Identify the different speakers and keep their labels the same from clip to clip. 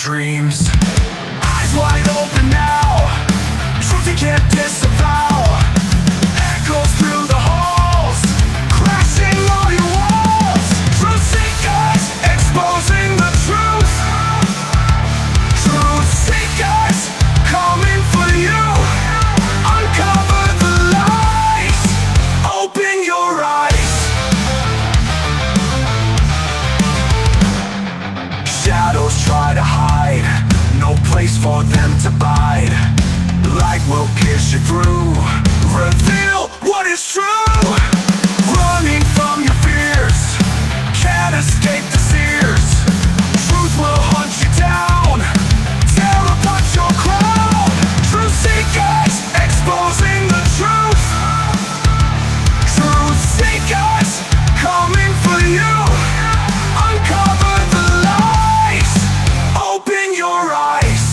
Speaker 1: dreams. Eyes wide open now, truth you can't disavow. Echoes through the halls, crashing all your walls. Truth seekers, exposing the truth. Truth seekers, coming for you. Uncover the lies, open your eyes. Shadows try to hide, no place for them to bide. Light will pierce you through, reveal what is true. Running from your fears, can't escape the sears. Truth will hunt you down, tear apart your crown. Truth seekers, exposing the truth. Truth seekers, coming for you. Uncover the lies, open your eyes.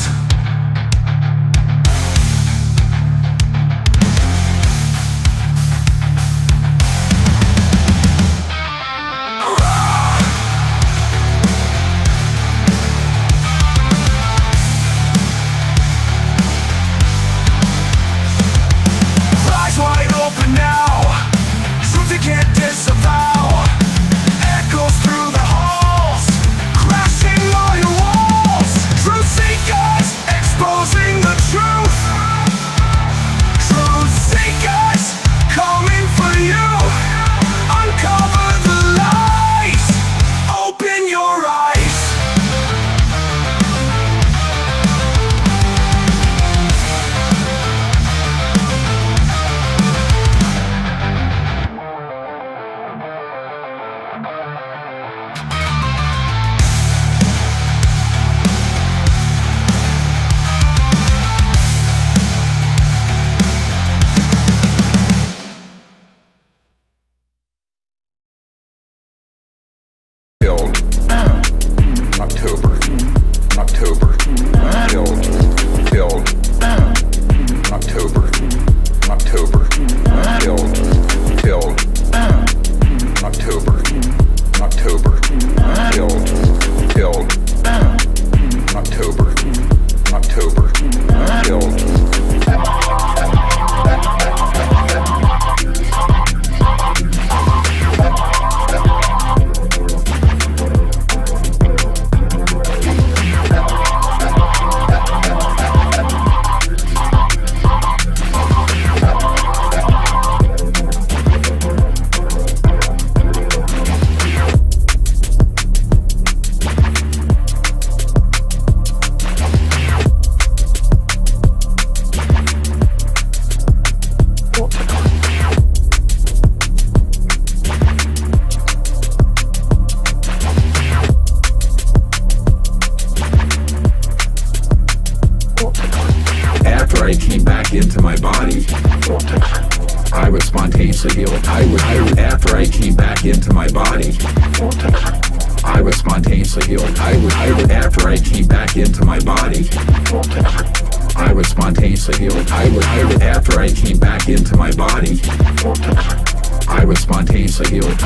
Speaker 1: Eyes wide open now, truth you can't disavow. Echoes through the halls, crashing all your walls. Truth seekers, exposing the truth. Truth seekers, coming for you. Uncover the lies, open your eyes.
Speaker 2: Killed. October. Killed. October. Killed. October. Killed. October. Killed. After I came back into my body, I was spontaneously healed. After I came back into my body, I was spontaneously healed. After I came back into my body, I was spontaneously healed. After I came back into my body, I was spontaneously healed.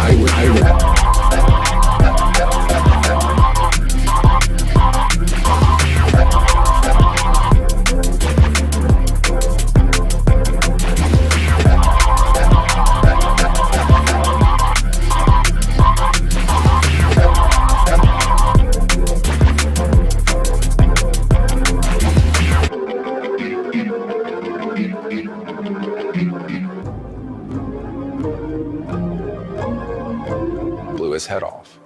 Speaker 2: Blew his head off.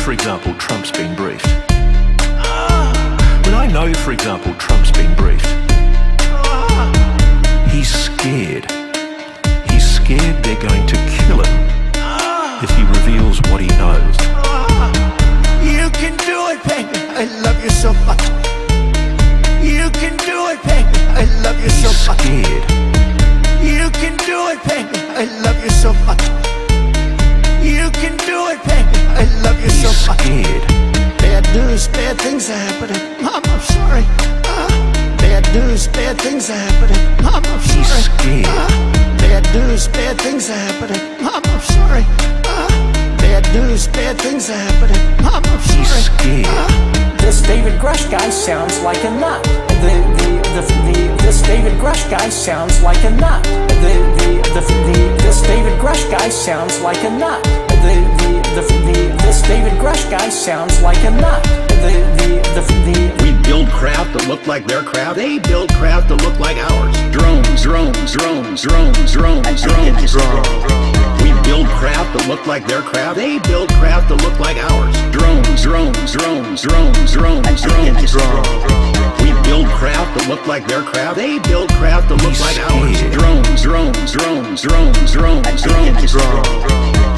Speaker 3: For example, Trump's been briefed. When I know, for example, Trump's been briefed, he's scared. He's scared they're going to kill him if he reveals what he knows.
Speaker 4: You can do it, baby. I love you so much. You can do it, baby. I love you so much.
Speaker 3: He's
Speaker 4: things are happening. I'm
Speaker 3: He's
Speaker 4: sorry.
Speaker 3: scared.
Speaker 4: Bad news, bad things are happening. I'm sorry. Bad news, bad things are happening. I'm
Speaker 3: He's
Speaker 4: sorry.
Speaker 3: scared.
Speaker 5: This David Grush guy sounds like a nut. This David Grush guy sounds like a nut. This David Grush guy sounds like a nut. This David Grush guy sounds like a nut.
Speaker 6: We build craft that look like their craft. They build craft that look like ours. Drones. We build craft that look like their craft. They build craft that look like ours. Drones. We build craft that look like their craft. They build craft that look like ours. Drones.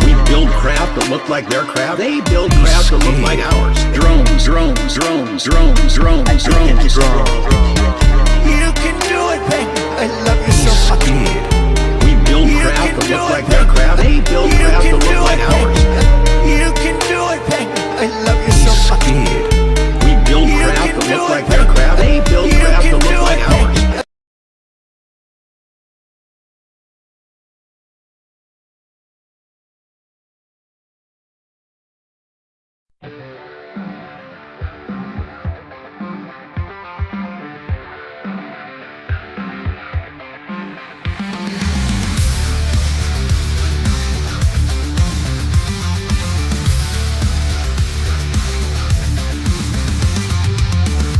Speaker 6: We build craft that look like their craft. They build craft that look like ours. Drones.
Speaker 4: You can do it, baby. I love you so
Speaker 3: He's
Speaker 4: much.
Speaker 3: scared.
Speaker 6: We build craft that look like their craft. They build craft that look like ours.
Speaker 4: You can do it, baby. I love you so
Speaker 3: He's
Speaker 4: much.
Speaker 3: scared.
Speaker 6: We build craft that look like their craft. They build craft that look like ours.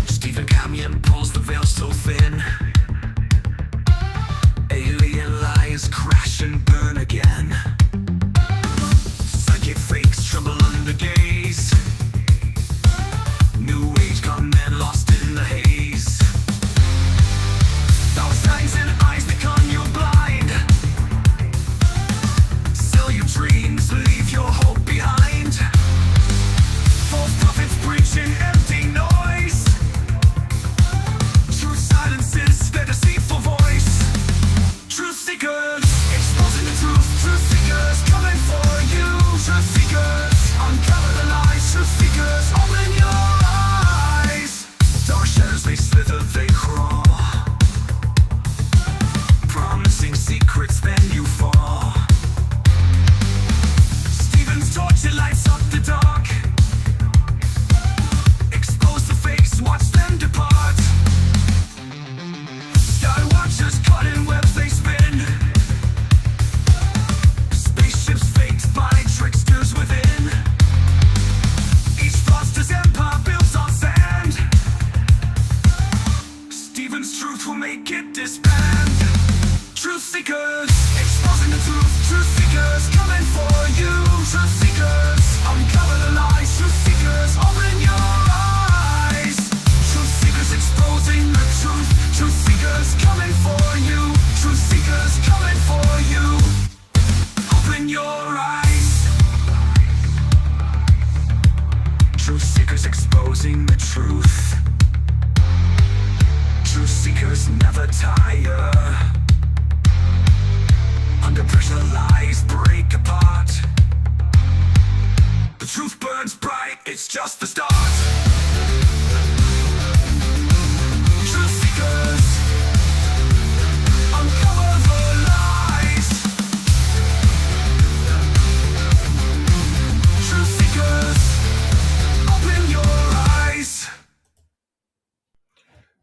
Speaker 1: Stephen Camion pulls the veil so thin. Alien lies crash and burn again. Psychic fakes tremble under gaze. New age con men lost in the haze. Those signs and eyes become you blind. Sell your dreams, leave your hope behind. False prophets preaching empty noise. Truth silences their deceitful voice. Truth seekers exposing the truth. Truth seekers coming for you. Truth seekers uncover the lies. Truth seekers open your eyes. Dark shadows they slither, they crawl, promising secrets, then you fall. Stephen's torch it lights up the dark. Expose the fakes, watch them depart. Sky watchers caught in webs they spin. Spaceships faked by tricksters within. Each fraudster's empire builds on sand. Stephen's truth will make it disband. Truth seekers exposing the truth. Truth seekers coming for you. Truth seekers uncover the lies. Truth seekers open your eyes. Truth seekers exposing the truth. Truth seekers coming for you. Truth seekers coming for you. Open your eyes. Truth seekers exposing the truth. Truth seekers never tire. Under pressure lies break apart. The truth burns bright, it's just the start. Truth seekers uncover the lies. Truth seekers open your eyes.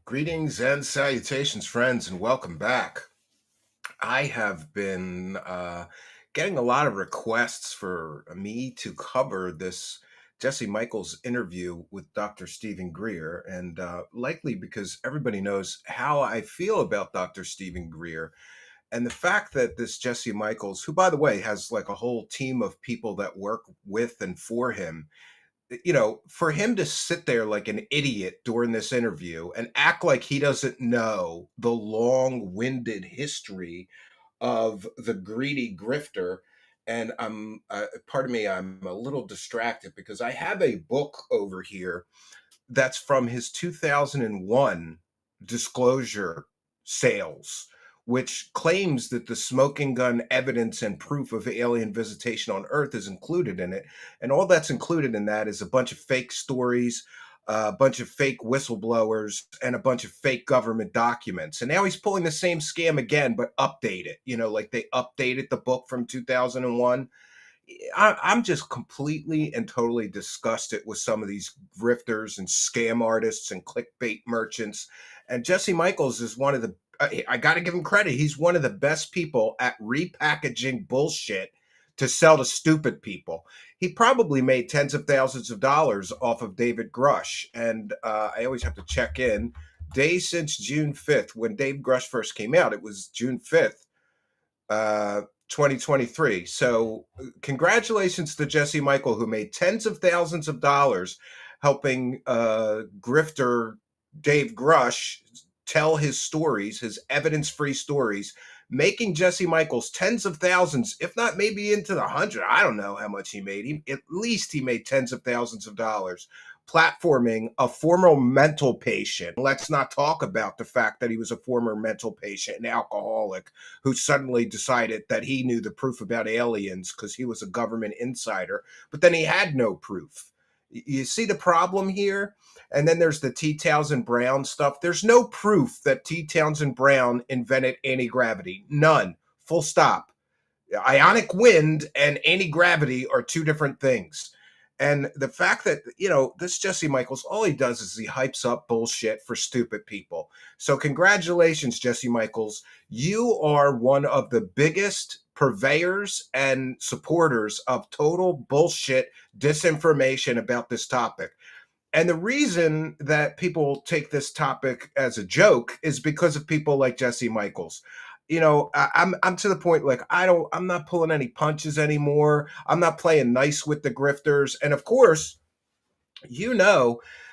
Speaker 7: Greetings and salutations, friends, and welcome back. I have been getting a lot of requests for me to cover this Jesse Michels interview with Dr. Stephen Greer, and likely because everybody knows how I feel about Dr. Stephen Greer, and the fact that this Jesse Michels, who, by the way, has like a whole team of people that work with and for him, you know, for him to sit there like an idiot during this interview and act like he doesn't know the long-winded history of the greedy grifter. And pardon me, I'm a little distracted because I have a book over here that's from his 2001 disclosure sales, which claims that the smoking gun evidence and proof of alien visitation on Earth is included in it. And all that's included in that is a bunch of fake stories, a bunch of fake whistleblowers, and a bunch of fake government documents. And now he's pulling the same scam again, but update it. Like they updated the book from 2001. I'm just completely and totally disgusted with some of these grifters and scam artists and clickbait merchants. And Jesse Michels is one of the, I got to give him credit. He's one of the best people at repackaging bullshit to sell to stupid people. He probably made tens of thousands of dollars off of David Grush. And I always have to check in. Days since June 5th, when Dave Grush first came out, it was June 5th. 2023. So congratulations to Jesse Michel, who made tens of thousands of dollars helping grifter Dave Grush tell his stories, his evidence-free stories, making Jesse Michels tens of thousands, if not maybe into the hundred. I don't know how much he made. At least he made tens of thousands of dollars platforming a former mental patient. Let's not talk about the fact that he was a former mental patient, an alcoholic, who suddenly decided that he knew the proof about aliens because he was a government insider, but then he had no proof. You see the problem here? And then there's the T. Townsend Brown stuff. There's no proof that T. Townsend Brown invented anti-gravity. None. Full stop. Ionic wind and anti-gravity are two different things. And the fact that, this Jesse Michels, all he does is he hypes up bullshit for stupid people. So congratulations, Jesse Michels. You are one of the biggest purveyors and supporters of total bullshit disinformation about this topic. And the reason that people take this topic as a joke is because of people like Jesse Michels. I'm to the point, like, I'm not pulling any punches anymore. I'm not playing nice with the grifters. And of course,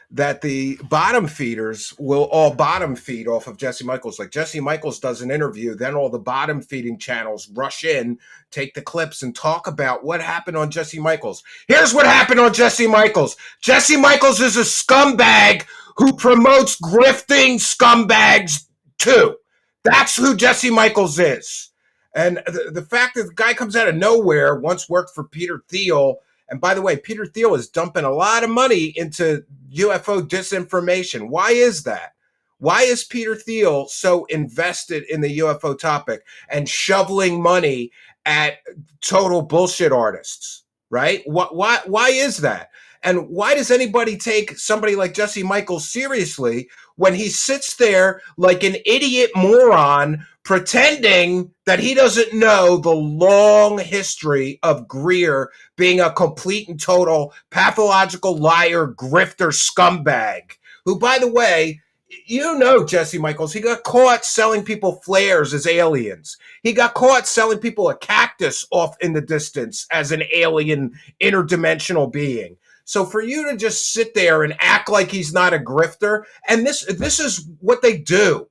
Speaker 7: that the bottom feeders will all bottom feed off of Jesse Michels. Like Jesse Michels does an interview, then all the bottom feeding channels rush in, take the clips and talk about what happened on Jesse Michels. Here's what happened on Jesse Michels. Jesse Michels is a scumbag who promotes grifting scumbags too. That's who Jesse Michels is. And the fact that the guy comes out of nowhere, once worked for Peter Thiel. And by the way, Peter Thiel is dumping a lot of money into UFO disinformation. Why is that? Why is Peter Thiel so invested in the UFO topic and shoveling money at total bullshit artists, right? Why is that? And why does anybody take somebody like Jesse Michels seriously when he sits there like an idiot moron pretending that he doesn't know the long history of Greer being a complete and total pathological liar, grifter, scumbag, who, by the way, Jesse Michels, he got caught selling people flares as aliens. He got caught selling people a cactus off in the distance as an alien interdimensional being. So for you to just sit there and act like he's not a grifter, and this is what they do.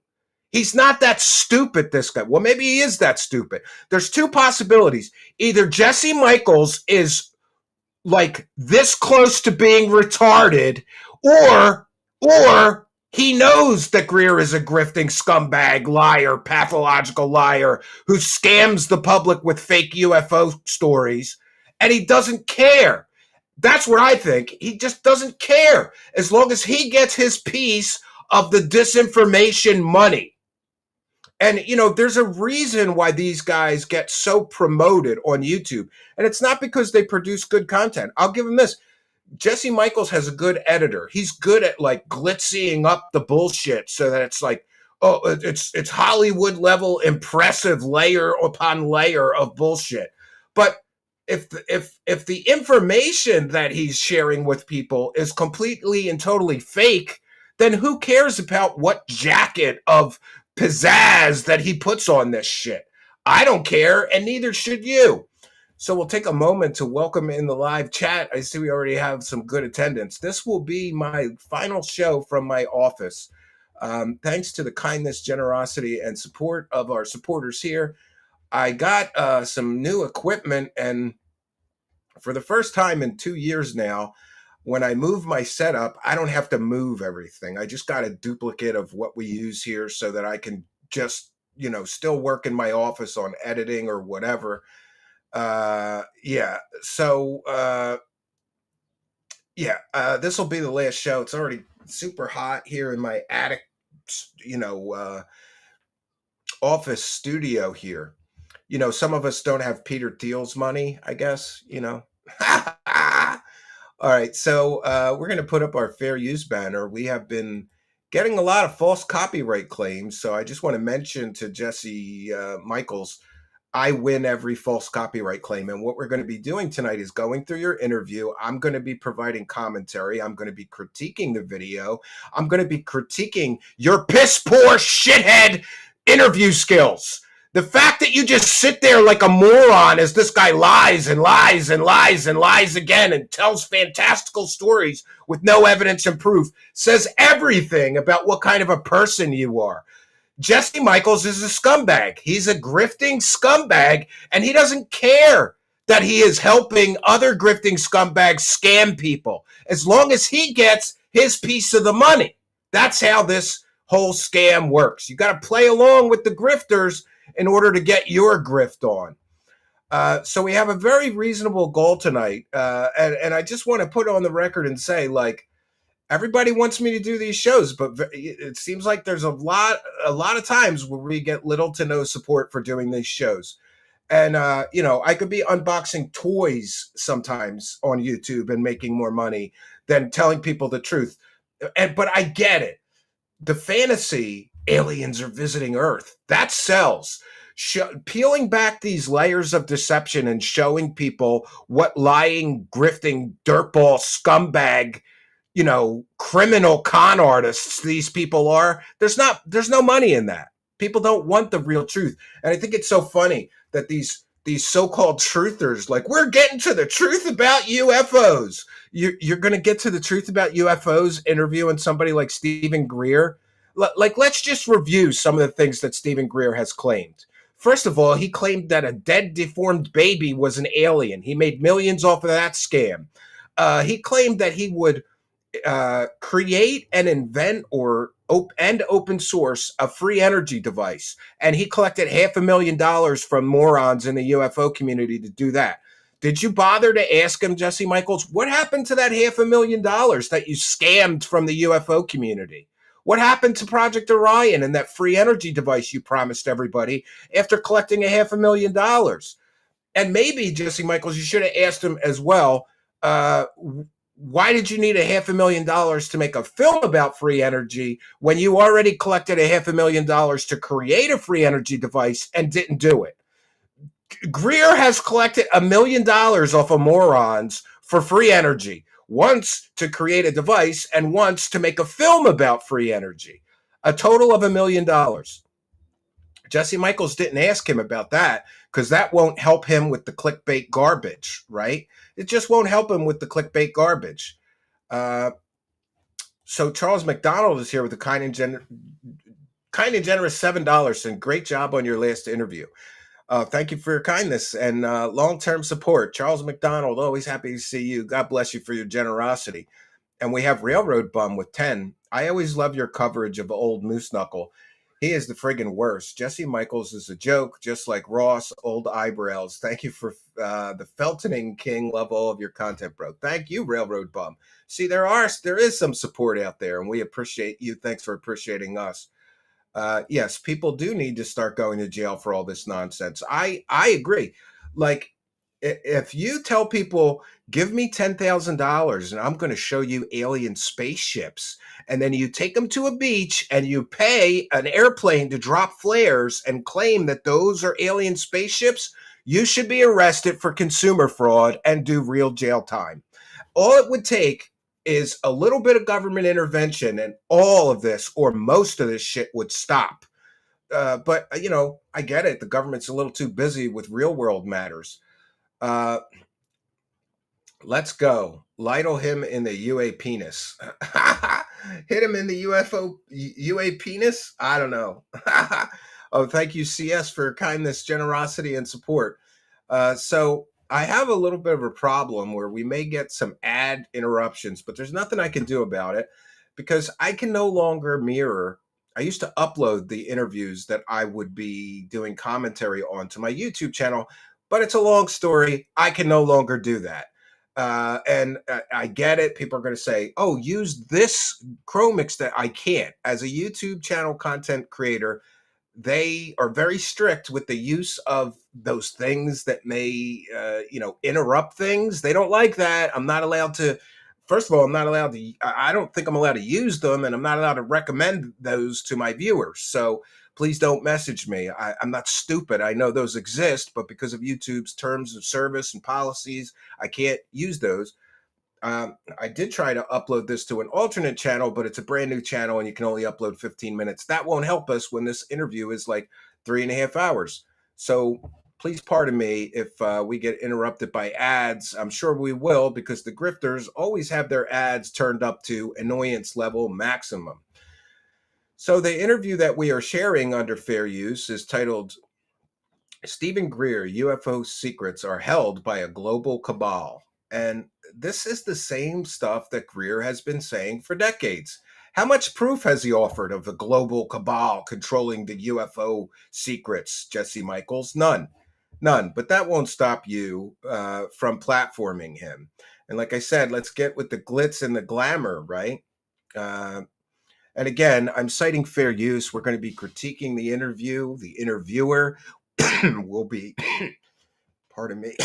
Speaker 7: He's not that stupid, this guy. Well, maybe he is that stupid. There's two possibilities. Either Jesse Michels is like this close to being retarded, or he knows that Greer is a grifting scumbag, liar, pathological liar who scams the public with fake UFO stories, and he doesn't care. That's what I think. He just doesn't care as long as he gets his piece of the disinformation money. And, there's a reason why these guys get so promoted on YouTube. And it's not because they produce good content. I'll give him this. Jesse Michels has a good editor. He's good at like glitzying up the bullshit so that it's like, oh, it's Hollywood level impressive layer upon layer of bullshit. But if the information that he's sharing with people is completely and totally fake, then who cares about what jacket of pizzazz that he puts on this shit? I don't care, and neither should you. So we'll take a moment to welcome in the live chat. I see we already have some good attendance. This will be my final show from my office. Thanks to the kindness, generosity, and support of our supporters here, I got some new equipment, and for the first time in 2 years now, when I move my setup, I don't have to move everything. I just got a duplicate of what we use here so that I can just, still work in my office on editing or whatever. So Yeah, this will be the last show. It's already super hot here in my attic, office studio here. Some of us don't have Peter Thiel's money, I guess. All right, so we're going to put up our fair use banner. We have been getting a lot of false copyright claims, so I just want to mention to Jesse Michels, I win every false copyright claim. And what we're going to be doing tonight is going through your interview. I'm going to be providing commentary. I'm going to be critiquing the video. I'm going to be critiquing your piss poor shithead interview skills. The fact that you just sit there like a moron as this guy lies and lies and lies and lies again and tells fantastical stories with no evidence and proof says everything about what kind of a person you are. Jesse Michels is a scumbag. He's a grifting scumbag, and he doesn't care that he is helping other grifting scumbags scam people, as long as he gets his piece of the money. That's how this whole scam works. You got to play along with the grifters in order to get your grift on. So we have a very reasonable goal tonight, and I just want to put on the record and say, like, everybody wants me to do these shows, but it seems like there's a lot of times where we get little to no support for doing these shows. And I could be unboxing toys sometimes on YouTube and making more money than telling people the truth. But I get it. The fantasy aliens are visiting Earth, that sells. Peeling back these layers of deception and showing people what lying, grifting, dirtball, scumbag, criminal con artists these people are, there's no money in that. People don't want the real truth. And I think it's so funny that these so-called truthers, like, we're getting to the truth about UFOs. You're going to get to the truth about UFOs interviewing somebody like Stephen Greer. Like, let's just review some of the things that Stephen Greer has claimed. First of all, he claimed that a dead, deformed baby was an alien. He made millions off of that scam. He claimed that he would create and invent and open source a free energy device. And he collected $500,000 from morons in the UFO community to do that. Did you bother to ask him, Jesse Michels, what happened to that $500,000 that you scammed from the UFO community? What happened to Project Orion and that free energy device you promised everybody after collecting $500,000? And maybe, Jesse Michels, you should have asked him as well, why did you need $500,000 to make a film about free energy when you already collected $500,000 to create a free energy device and didn't do it? Greer has collected $1 million off of morons for free energy, once to create a device and once to make a film about free energy, a total of $1 million. Jesse Michels didn't ask him about that because that won't help him with the clickbait garbage, right? It just won't help him with the clickbait garbage. So Charles McDonald is here with a kind and generous $7, and great job on your last interview. Thank you for your kindness and long-term support. Charles McDonald, always happy to see you. God bless you for your generosity. And we have Railroad Bum with 10. I always love your coverage of old Moose Knuckle. He is the friggin' worst. Jesse Michels is a joke, just like Ross, old eyebrows. Thank you for the Feltoning King. Love all of your content, bro. Thank you, Railroad Bum. See, there is some support out there, and we appreciate you. Thanks for appreciating us. Yes, people do need to start going to jail for all this nonsense. I agree. Like, if you tell people, give me $10,000 and I'm going to show you alien spaceships, and then you take them to a beach and you pay an airplane to drop flares and claim that those are alien spaceships, you should be arrested for consumer fraud and do real jail time. All it would take is a little bit of government intervention and all of this or most of this shit would stop. But, I get it. The government's a little too busy with real world matters. Let's go. Lytle him in the UA penis. Hit him in the UA penis? I don't know. Oh, thank you, CS, for your kindness, generosity, and support. So I have a little bit of a problem where we may get some ad interruptions, but there's nothing I can do about it because I can no longer mirror. I used to upload the interviews that I would be doing commentary on to my YouTube channel, but it's a long story. I can no longer do that. And I get it. People are going to say, oh, use this Chrome extension. I can't. As a YouTube channel content creator, they are very strict with the use of those things that may, interrupt things. They don't like that. I'm not allowed to. First of all, I'm not allowed to. I don't think I'm allowed to use them, and I'm not allowed to recommend those to my viewers. So please don't message me. I'm not stupid. I know those exist, but because of YouTube's terms of service and policies, I can't use those. I did try to upload this to an alternate channel, but it's a brand new channel and you can only upload 15 minutes. That won't help us when this interview is like 3.5 hours. So please pardon me if we get interrupted by ads. I'm sure we will, because the grifters always have their ads turned up to annoyance level maximum. So the interview that we are sharing under fair use is titled Stephen Greer, UFO Secrets Are Held by a Global Cabal. And this is the same stuff that Greer has been saying for decades. How much proof has he offered of the global cabal controlling the UFO secrets, Jesse Michels? None. But that won't stop you from platforming him. And like I said, let's get with the glitz and the glamour, right? And again, I'm citing fair use. We're going to be critiquing the interview. The interviewer will be, pardon me,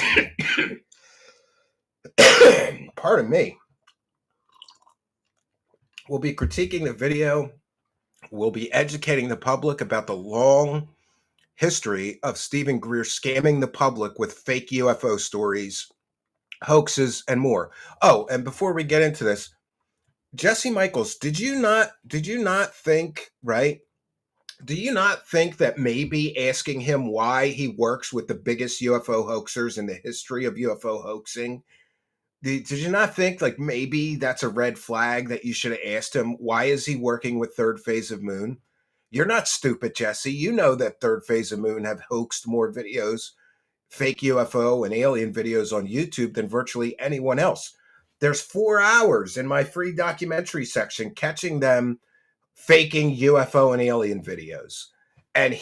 Speaker 7: pardon me. We'll be critiquing the video. We'll be educating the public about the long history of Stephen Greer scamming the public with fake UFO stories, hoaxes, and more. Oh, and before we get into this, Jesse Michels, did you not think, right? Do you not think that maybe asking him why he works with the biggest UFO hoaxers in the history of UFO hoaxing, did you not think like maybe that's a red flag that you should have asked him? Why is he working with Third Phase of Moon? You're not stupid, Jesse. You know that Third Phase of Moon have hoaxed more videos, fake UFO and alien videos on YouTube than virtually anyone else. There's 4 hours in my free documentary section catching them faking UFO and alien videos. And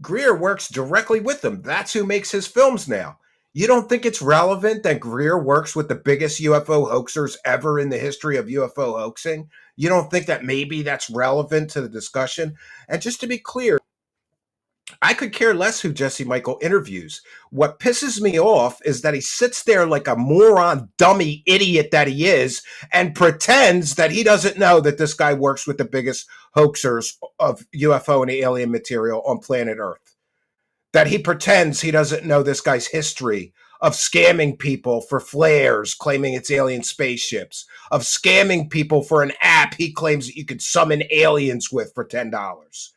Speaker 7: Greer works directly with them. That's who makes his films now. You don't think it's relevant that Greer works with the biggest UFO hoaxers ever in the history of UFO hoaxing? You don't think that maybe that's relevant to the discussion? And just to be clear, I could care less who Jesse Michels interviews. What pisses me off is that he sits there like a moron, dummy idiot that he is and pretends that he doesn't know that this guy works with the biggest hoaxers of UFO and alien material on planet Earth. That he pretends he doesn't know this guy's history of scamming people for flares, claiming it's alien spaceships, of scamming people for an app he claims that you could summon aliens with for $10.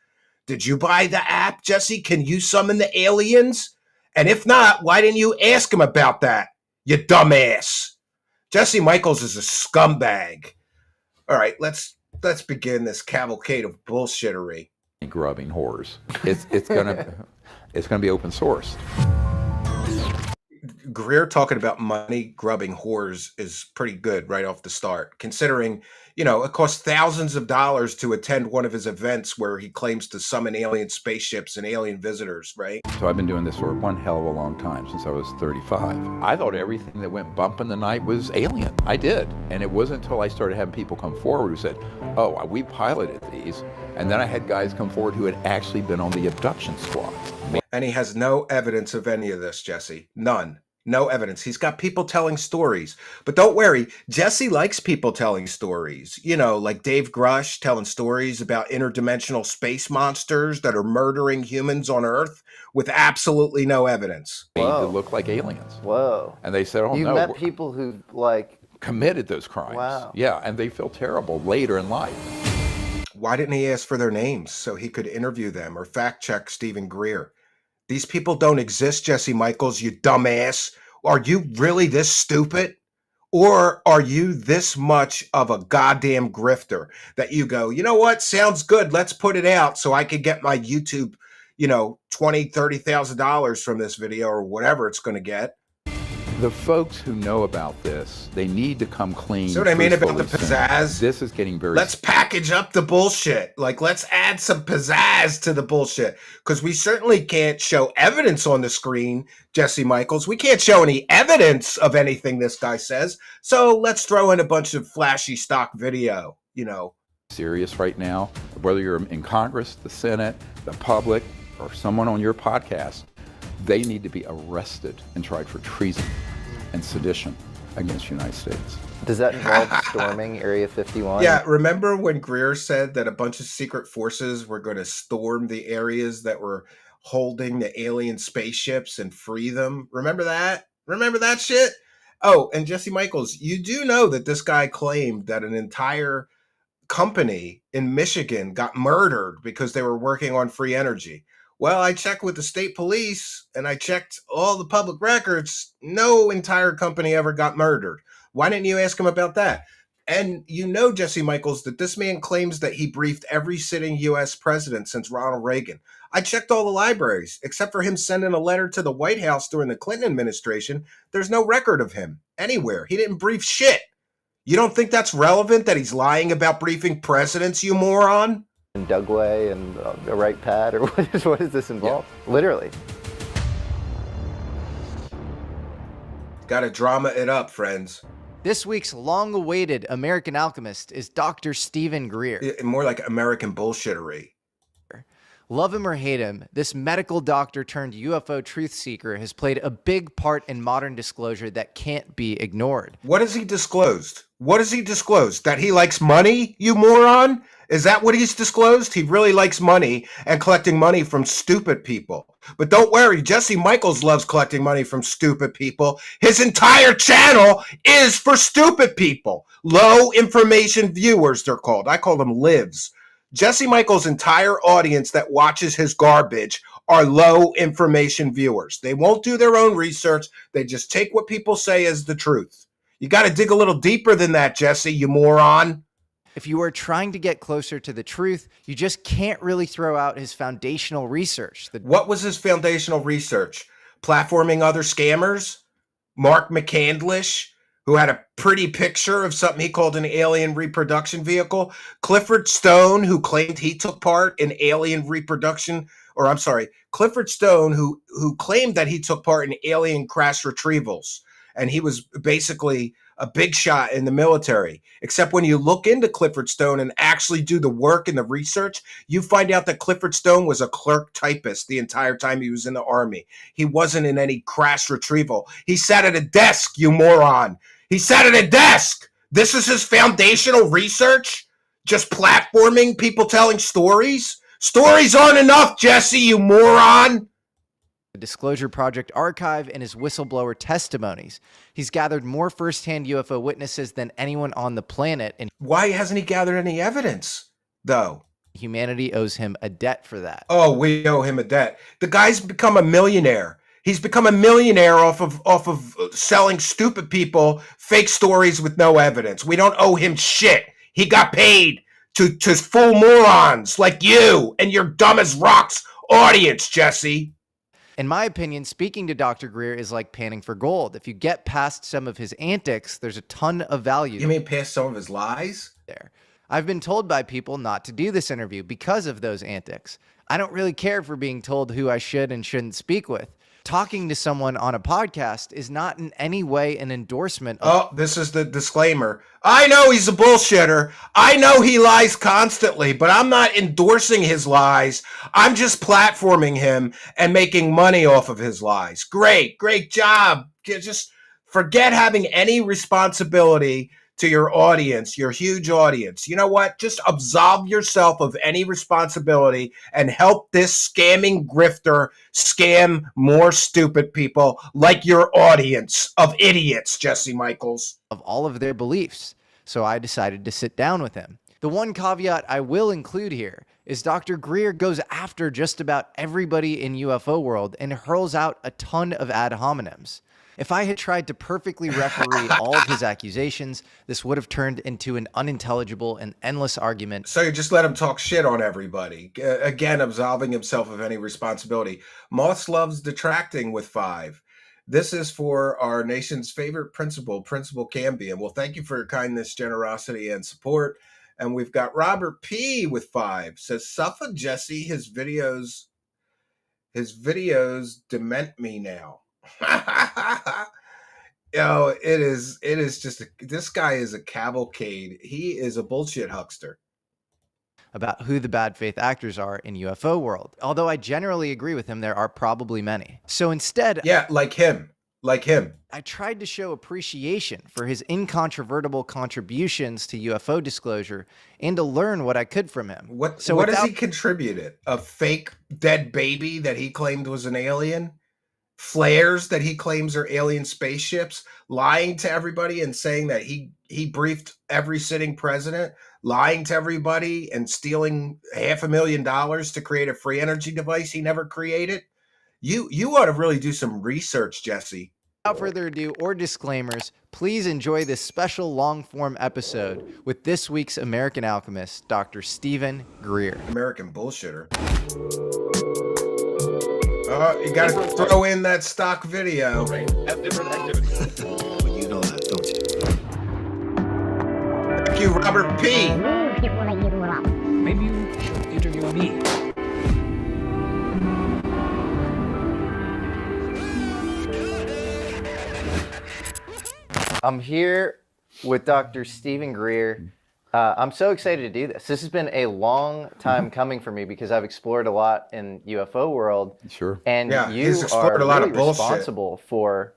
Speaker 7: Did you buy the app, Jesse? Can you summon the aliens? And if not, why didn't you ask him about that, you dumbass? Jesse Michels is a scumbag. All right, let's begin this cavalcade of bullshittery.
Speaker 2: Grubbing whores. It's gonna be open source.
Speaker 7: Greer talking about money grubbing whores is pretty good right off the start, considering, it costs thousands of dollars to attend one of his events where he claims to summon alien spaceships and alien visitors, right?
Speaker 2: So I've been doing this for one hell of a long time, since I was 35. I thought everything that went bump in the night was alien. I did. And it wasn't until I started having people come forward who said, oh, we piloted these. And then I had guys come forward who had actually been on the abduction squad.
Speaker 7: And he has no evidence of any of this, Jesse. None. No evidence. He's got people telling stories. But don't worry, Jesse likes people telling stories. Like Dave Grush telling stories about interdimensional space monsters that are murdering humans on Earth with absolutely no evidence.
Speaker 2: Made to look like aliens.
Speaker 8: Whoa.
Speaker 2: And they said,
Speaker 8: You met people who,
Speaker 2: committed those crimes.
Speaker 8: Wow.
Speaker 2: Yeah, and they feel terrible later in life.
Speaker 7: Why didn't he ask for their names so he could interview them or fact check Stephen Greer? These people don't exist, Jesse Michels, you dumbass. Are you really this stupid? Or are you this much of a goddamn grifter that you go, you know what, sounds good, let's put it out so I could get my YouTube, $20,000, $30,000 from this video or whatever it's going to get?
Speaker 2: The folks who know about this, they need to come clean.
Speaker 7: See what I mean about the
Speaker 2: truthfully soon.
Speaker 7: pizzazz?
Speaker 2: This is getting very...
Speaker 7: Let's package up the bullshit. Like, let's add some pizzazz to the bullshit. Because we certainly can't show evidence on the screen, Jesse Michels. We can't show any evidence of anything this guy says. So let's throw in a bunch of flashy stock video, you know.
Speaker 2: Serious right now, whether you're in Congress, the Senate, the public, or someone on your podcast, they need to be arrested and tried for treason and sedition against the United States.
Speaker 8: Does that involve storming Area 51?
Speaker 7: Yeah, remember when Greer said that a bunch of secret forces were going to storm the areas that were holding the alien spaceships and free them? Remember that? Remember that shit? Oh, and Jesse Michels, you do know that this guy claimed that an entire company in Michigan got murdered because they were working on free energy. Well, I checked with the state police and I checked all the public records. No entire company ever got murdered. Why didn't you ask him about that? And you know, Jesse Michels, that this man claims that he briefed every sitting U.S. president since Ronald Reagan. I checked all the libraries, except for him sending a letter to the White House during the Clinton administration. There's no record of him anywhere. He didn't brief shit. You don't think that's relevant that he's lying about briefing presidents, you moron?
Speaker 8: And Dugway and the right pad, or what does this involve? Yeah. Literally.
Speaker 7: Gotta drama it up, friends.
Speaker 9: This week's long-awaited American alchemist is Dr. Stephen Greer.
Speaker 7: More like American bullshittery.
Speaker 9: Love him or hate him, this medical doctor turned UFO truth seeker has played a big part in modern disclosure that can't be ignored.
Speaker 7: What has he disclosed? What has he disclosed? That he likes money, you moron? Is that what he's disclosed? He really likes money and collecting money from stupid people. But don't worry, Jesse Michels loves collecting money from stupid people. His entire channel is for stupid people. Low information viewers, they're called. I call them lives. Jesse Michels' entire audience that watches his garbage are low information viewers. They won't do their own research. They just take what people say as the truth. You got to dig a little deeper than that, Jesse, you moron.
Speaker 9: If you are trying to get closer to the truth, you just can't really throw out his foundational research.
Speaker 7: What was his foundational research? Platforming other scammers? Mark McCandlish, who had a pretty picture of something he called an alien reproduction vehicle. Clifford Stone, who claimed he took part in alien reproduction, or I'm sorry, Clifford Stone, who claimed that he took part in alien crash retrievals. And he was basically a big shot in the military. Except when you look into Clifford Stone and actually do the work and the research, you find out that Clifford Stone was a clerk typist the entire time he was in the Army. He wasn't in any crash retrieval. He sat at a desk, you moron. He sat at a desk. This is his foundational research? Just platforming people telling stories? Stories aren't enough, Jesse, you moron.
Speaker 9: The Disclosure Project archive and his whistleblower testimonies. He's gathered more firsthand UFO witnesses than anyone on the planet. And
Speaker 7: why hasn't he gathered any evidence, though?
Speaker 9: Humanity owes him a debt for that.
Speaker 7: Oh, we owe him a debt. The guy's become a millionaire. He's become a millionaire off of selling stupid people fake stories with no evidence. We don't owe him shit. He got paid to fool morons like you and your dumb as rocks audience, Jesse.
Speaker 9: In my opinion, speaking to Dr. Greer is like panning for gold. If you get past some of his antics, there's a ton of value.
Speaker 7: You mean past some of his lies?
Speaker 9: There. I've been told by people not to do this interview because of those antics. I don't really care for being told who I should and shouldn't speak with. Talking to someone on a podcast is not in any way an endorsement of—
Speaker 7: Oh, this is the disclaimer. I know he's a bullshitter. I know he lies constantly, but I'm not endorsing his lies. I'm just platforming him and making money off of his lies. Great job. Just forget having any responsibility to your audience, your huge audience. You know what? Just absolve yourself of any responsibility and help this scamming grifter scam more stupid people like your audience of idiots, Jesse Michels.
Speaker 9: Of all of their beliefs. So I decided to sit down with him. The one caveat I will include here is Dr. Greer goes after just about everybody in UFO world and hurls out a ton of ad hominems. If I had tried to perfectly referee all of his accusations, this would have turned into an unintelligible and endless argument.
Speaker 7: So you just let him talk shit on everybody. Again, absolving himself of any responsibility. Moss loves detracting with 5. This is for our nation's favorite principal, Principal Cambion. Well, thank you for your kindness, generosity, and support. And we've got Robert P with 5. Says, suffer Jesse, his videos dement me now. Yo, it is just this guy is a cavalcade. He is a bullshit huckster
Speaker 9: about who the bad faith actors are in UFO world. Although I generally agree with him, there are probably many. So instead,
Speaker 7: yeah, like him.
Speaker 9: I tried to show appreciation for his incontrovertible contributions to UFO disclosure and to learn what I could from him.
Speaker 7: What has he contributed? A fake dead baby that he claimed was an alien? Flares that he claims are alien spaceships? Lying to everybody and saying that he briefed every sitting president? Lying to everybody and stealing $500,000 to create a free energy device he never created? You ought to really do some research, Jesse.
Speaker 9: Without further ado or disclaimers, please enjoy this special long-form episode with this week's American alchemist, Dr. Stephen Greer.
Speaker 7: American bullshitter. You got to throw in that stock video.
Speaker 6: Have different activities.
Speaker 4: You know that, don't you?
Speaker 7: Thank you, Robert P.
Speaker 10: Maybe you should interview me.
Speaker 8: I'm here with Dr. Stephen Greer. I'm so excited to do this. This has been a long time coming for me because I've explored a lot in UFO world.
Speaker 2: Sure.
Speaker 8: And
Speaker 7: Yeah,
Speaker 8: you
Speaker 7: he's explored
Speaker 8: are
Speaker 7: a lot
Speaker 8: really
Speaker 7: of bullshit.
Speaker 8: responsible for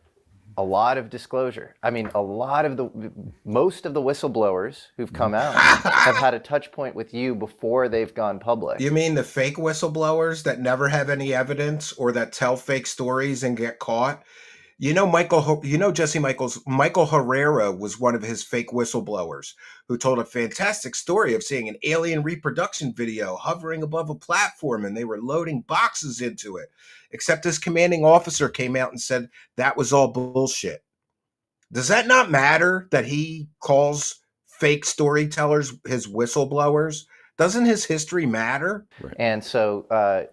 Speaker 8: a lot of disclosure. I mean, most of the whistleblowers who've come out have had a touch point with you before they've gone public.
Speaker 7: You mean the fake whistleblowers that never have any evidence or that tell fake stories and get caught? Michael Herrera was one of his fake whistleblowers who told a fantastic story of seeing an alien reproduction video hovering above a platform and they were loading boxes into it. Except his commanding officer came out and said that was all bullshit. Does that not matter that he calls fake storytellers his whistleblowers? Doesn't his history matter?
Speaker 8: Right. And so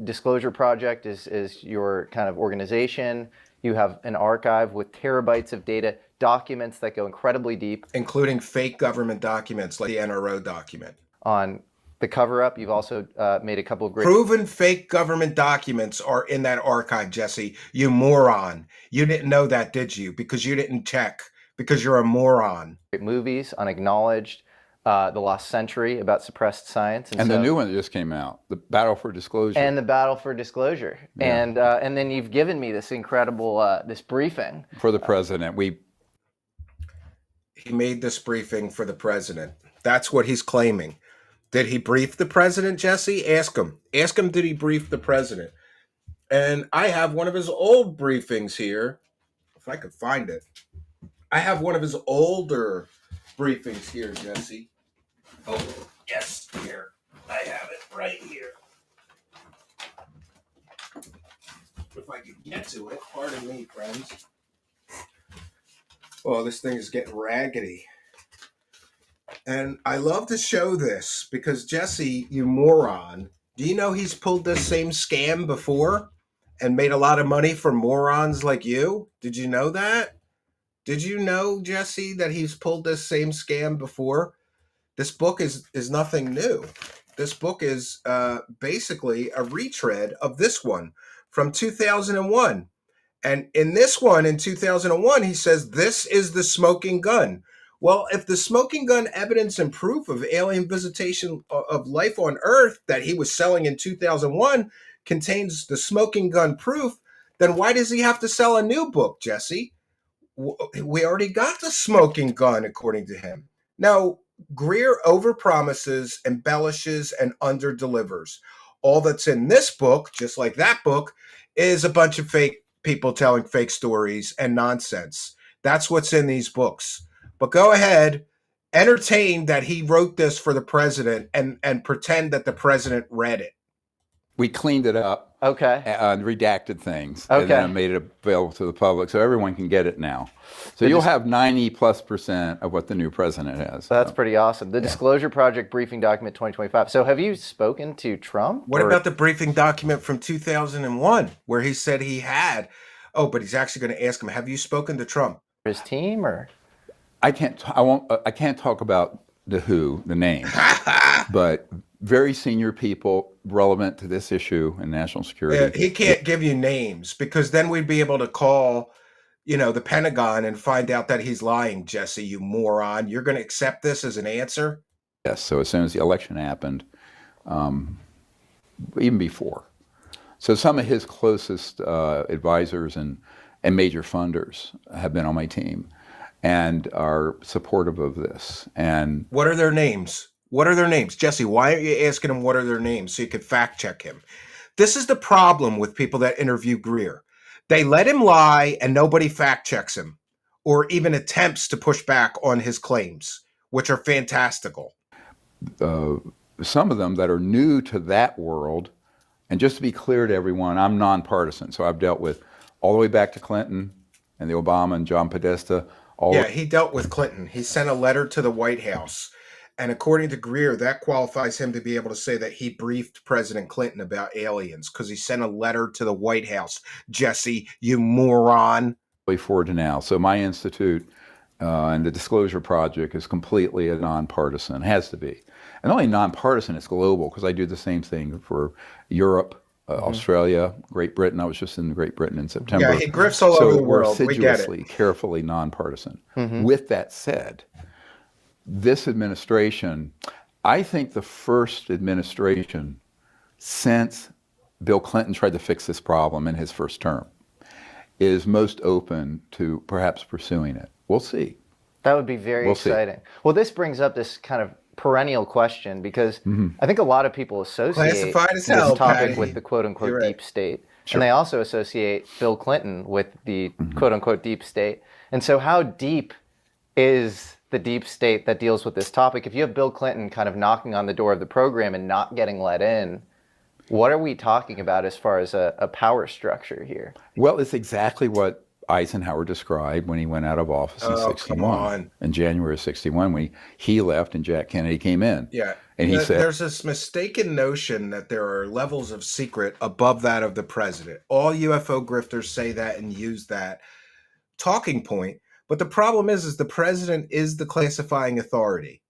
Speaker 8: Disclosure Project is your kind of organization. You have an archive with terabytes of data, documents that go incredibly deep.
Speaker 7: Including fake government documents like the NRO document.
Speaker 8: On the cover-up, you've also made a couple of great...
Speaker 7: Proven fake government documents are in that archive, Jesse. You moron. You didn't know that, did you? Because you didn't check. Because you're a moron.
Speaker 8: Great movies, Unacknowledged, The Lost Century about suppressed science.
Speaker 2: And the new one that just came out, The Battle for Disclosure.
Speaker 8: And The Battle for Disclosure. Yeah. And then you've given me this incredible, this briefing.
Speaker 2: For the president.
Speaker 7: He made this briefing for the president. That's what he's claiming. Did he brief the president, Jesse? Ask him. Ask him, did he brief the president? And I have one of his old briefings here. If I could find it. I have one of his older briefings here, Jesse. Oh, yes, here. I have it right here. If I could get to it. Pardon me, friends. Oh, this thing is getting raggedy. And I love to show this because, Jesse, you moron, do you know he's pulled this same scam before and made a lot of money for morons like you? Did you know that? Did you know, Jesse, that he's pulled this same scam before? This book is nothing new. This book is basically a retread of this one from 2001. And in this one, in 2001, he says, this is the smoking gun. Well, if the smoking gun evidence and proof of alien visitation of life on Earth that he was selling in 2001 contains the smoking gun proof, then why does he have to sell a new book, Jesse? We already got the smoking gun, according to him. Now, Greer overpromises, embellishes, and underdelivers. All that's in this book, just like that book, is a bunch of fake people telling fake stories and nonsense. That's what's in these books. But go ahead, entertain that he wrote this for the president and pretend that the president read it.
Speaker 2: We cleaned it up.
Speaker 8: Okay.
Speaker 2: And redacted things.
Speaker 8: Okay.
Speaker 2: And then made it available to the public so everyone can get it now. So you'll have 90+% of what the new president has.
Speaker 8: That's pretty awesome. The Disclosure Project Briefing Document 2025. So have you spoken to Trump?
Speaker 7: What about the briefing document from 2001 where he said he had Oh, but he's actually going to ask him, have you spoken to Trump?
Speaker 8: His team, or
Speaker 2: I can't. I won't. I can't talk about the names, but very senior people relevant to this issue and national security.
Speaker 7: He can't give you names because then we'd be able to call, the Pentagon and find out that he's lying, Jesse, you moron. You're going to accept this as an answer?
Speaker 2: Yes. So as soon as the election happened, even before, so some of his closest advisors and major funders have been on my team and are supportive of this. And
Speaker 7: what are their names? What are their names? Jesse, why aren't you asking him what are their names so you could fact check him? This is the problem with people that interview Greer. They let him lie and nobody fact checks him or even attempts to push back on his claims, which are fantastical.
Speaker 2: Some of them that are new to that world, and just to be clear to everyone, I'm nonpartisan. So I've dealt with all the way back to Clinton and the Obama and John Podesta.
Speaker 7: He dealt with Clinton. He sent a letter to the White House. And according to Greer, that qualifies him to be able to say that he briefed President Clinton about aliens because he sent a letter to the White House. Jesse, you moron.
Speaker 2: Forward to now. So my institute and the Disclosure Project is completely a nonpartisan, has to be. And not only nonpartisan, it's global because I do the same thing for Europe, Australia, Great Britain. I was just in Great Britain in September.
Speaker 7: Yeah, he grifts all over the world.
Speaker 2: So we're assiduously, carefully nonpartisan. With that said, this administration, I think the first administration since Bill Clinton tried to fix this problem in his first term is most open to perhaps pursuing it. We'll see.
Speaker 8: That would be very exciting. Well, this brings up this kind of perennial question because I think a lot of people associate this topic with the quote-unquote deep state. Sure. And they also associate Bill Clinton with the quote-unquote deep state. And so how deep is the deep state that deals with this topic? If you have Bill Clinton kind of knocking on the door of the program and not getting let in, what are we talking about as far as a power structure here?
Speaker 2: Well, it's exactly what Eisenhower described when he went out of office in 61, in January of 61, when he left and Jack Kennedy came in.
Speaker 7: Yeah.
Speaker 2: And he said,
Speaker 7: there's this mistaken notion that there are levels of secret above that of the president. All UFO grifters say that and use that talking point. But the problem is the president is the classifying authority.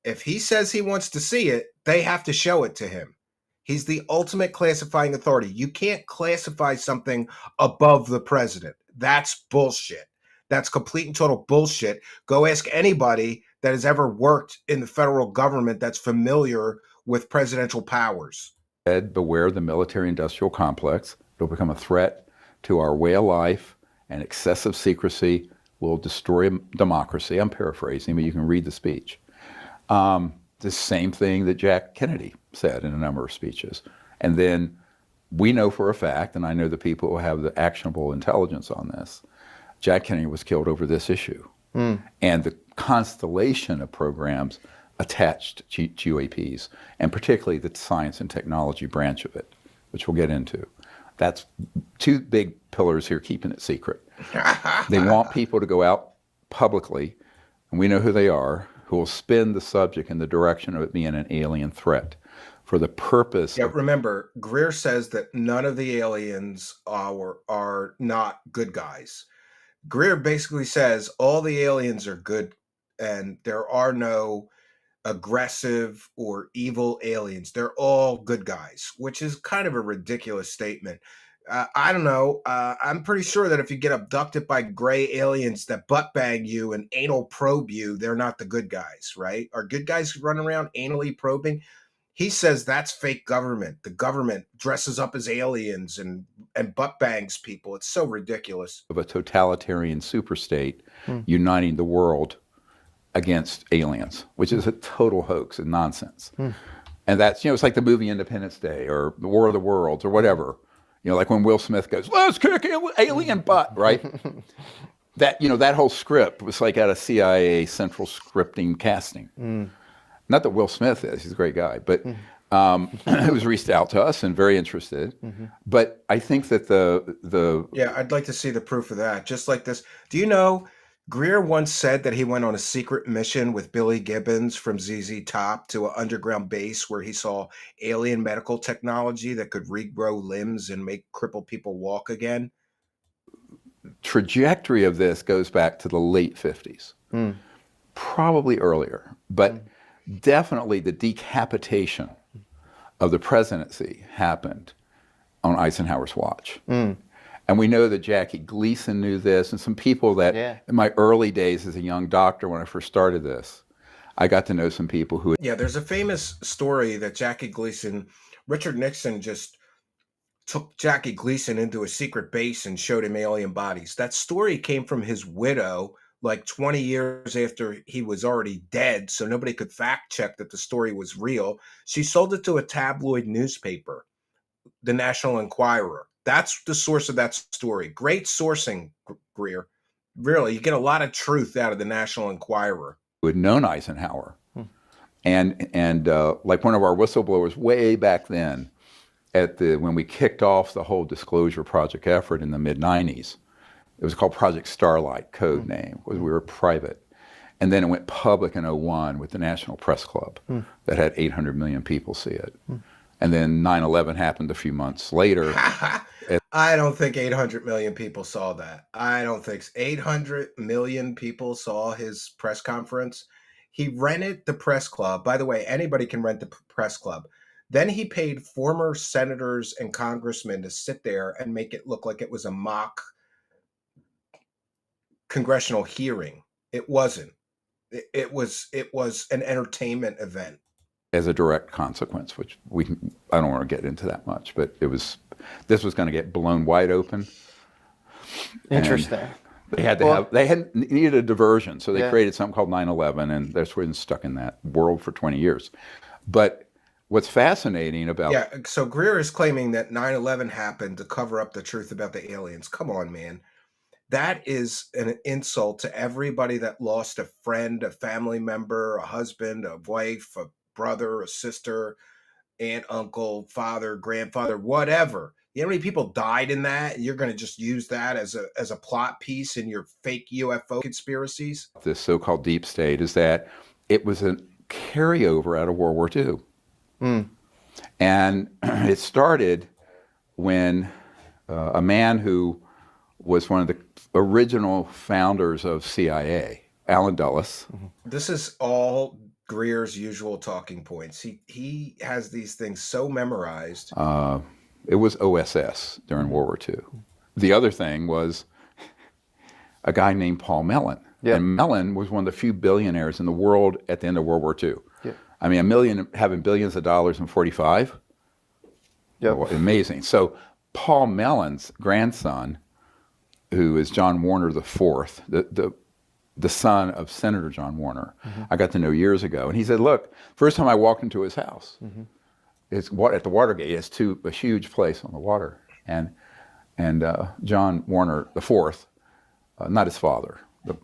Speaker 7: If he says he wants to see it, they have to show it to him. He's the ultimate classifying authority. You can't classify something above the president. That's bullshit. That's complete and total bullshit. Go ask anybody that has ever worked in the federal government that's familiar with presidential powers.
Speaker 2: Beware the military-industrial complex. It'll become a threat to our way of life, and excessive secrecy will destroy democracy. I'm paraphrasing, but you can read the speech. The same thing that Jack Kennedy said in a number of speeches. And then we know for a fact, and I know the people who have the actionable intelligence on this, Jack Kennedy was killed over this issue. And the constellation of programs attached to UAPs, and particularly the science and technology branch of it, which we'll get into. That's two big pillars here keeping it secret. They want people to go out publicly, and we know who they are, who will spin the subject in the direction of it being an alien threat for the purpose.
Speaker 7: Yeah, remember, Greer says that none of the aliens are not good guys. Greer basically says all the aliens are good and there are no aggressive or evil aliens. They're all good guys, which is kind of a ridiculous statement. I don't know. I'm pretty sure that if you get abducted by gray aliens that butt bang you and anal probe you, they're not the good guys, right? Are good guys running around anally probing? He says that's fake government. The government dresses up as aliens and butt bangs people. It's so ridiculous.
Speaker 2: Of a totalitarian superstate uniting the world against aliens, which is a total hoax and nonsense. And that's, it's like the movie Independence Day or The War of the Worlds or whatever. Like when Will Smith goes, let's kick alien butt, right? That whole script was like out of CIA central scripting casting. Not that Will Smith is, he's a great guy, but it was reached out to us and very interested. But I think that
Speaker 7: Yeah, I'd like to see the proof of that. Just like this. Do you know, Greer once said that he went on a secret mission with Billy Gibbons from ZZ Top to an underground base where he saw alien medical technology that could regrow limbs and make crippled people walk again.
Speaker 2: trajectory of this goes back to the late 50s, probably earlier, but definitely the decapitation of the presidency happened on Eisenhower's watch. And we know that Jackie Gleason knew this, and some people that in my early days as a young doctor when I first started this, I got to know some people who...
Speaker 7: Yeah, there's a famous story that Jackie Gleason, Richard Nixon just took Jackie Gleason into a secret base and showed him alien bodies. That story came from his widow like 20 years after he was already dead, so nobody could fact check that the story was real. She sold it to a tabloid newspaper, the National Enquirer. That's the source of that story. Great sourcing, Greer. Really, you get a lot of truth out of the National Enquirer.
Speaker 2: Who had known Eisenhower. And like one of our whistleblowers way back then, when we kicked off the whole disclosure project effort in the mid-90s, it was called Project Starlight, code name, because we were private. And then it went public in 2001 with the National Press Club that had 800 million people see it. And then 9/11 happened a few months later.
Speaker 7: I don't think 800 million people saw that. I don't think 800 million people saw his press conference. He rented the press club. By the way, anybody can rent the press club. Then he paid former senators and congressmen to sit there and make it look like it was a mock congressional hearing. It wasn't. It was an entertainment event.
Speaker 2: As a direct consequence, which I don't want to get into that much, but this was going to get blown wide open.
Speaker 8: Interesting.
Speaker 2: And they needed a diversion, so they created something called 9/11, and that's been stuck in that world for 20 years. But what's fascinating about...
Speaker 7: Yeah, so Greer is claiming that 9/11 happened to cover up the truth about the aliens. Come on, man. That is an insult to everybody that lost a friend, a family member, a husband, a wife, a brother, a sister, aunt, uncle, father, grandfather, whatever. You know how many people died in that? And you're going to just use that as a plot piece in your fake UFO conspiracies?
Speaker 2: This so-called deep state is that it was a carryover out of World War II. And it started when a man who was one of the original founders of CIA, Allen Dulles.
Speaker 7: This is all Greer's usual talking points. He has these things so memorized.
Speaker 2: It was OSS during World War II. The other thing was a guy named Paul Mellon. And Mellon was one of the few billionaires in the world at the end of World War II. I mean, having billions of dollars in 45? Amazing. So Paul Mellon's grandson, who is John Warner IV, the son of Senator John Warner, I got to know years ago. And he said, look, first time I walked into his house, it's at the Watergate. It's a huge place on the water. And John Warner IV, not his father,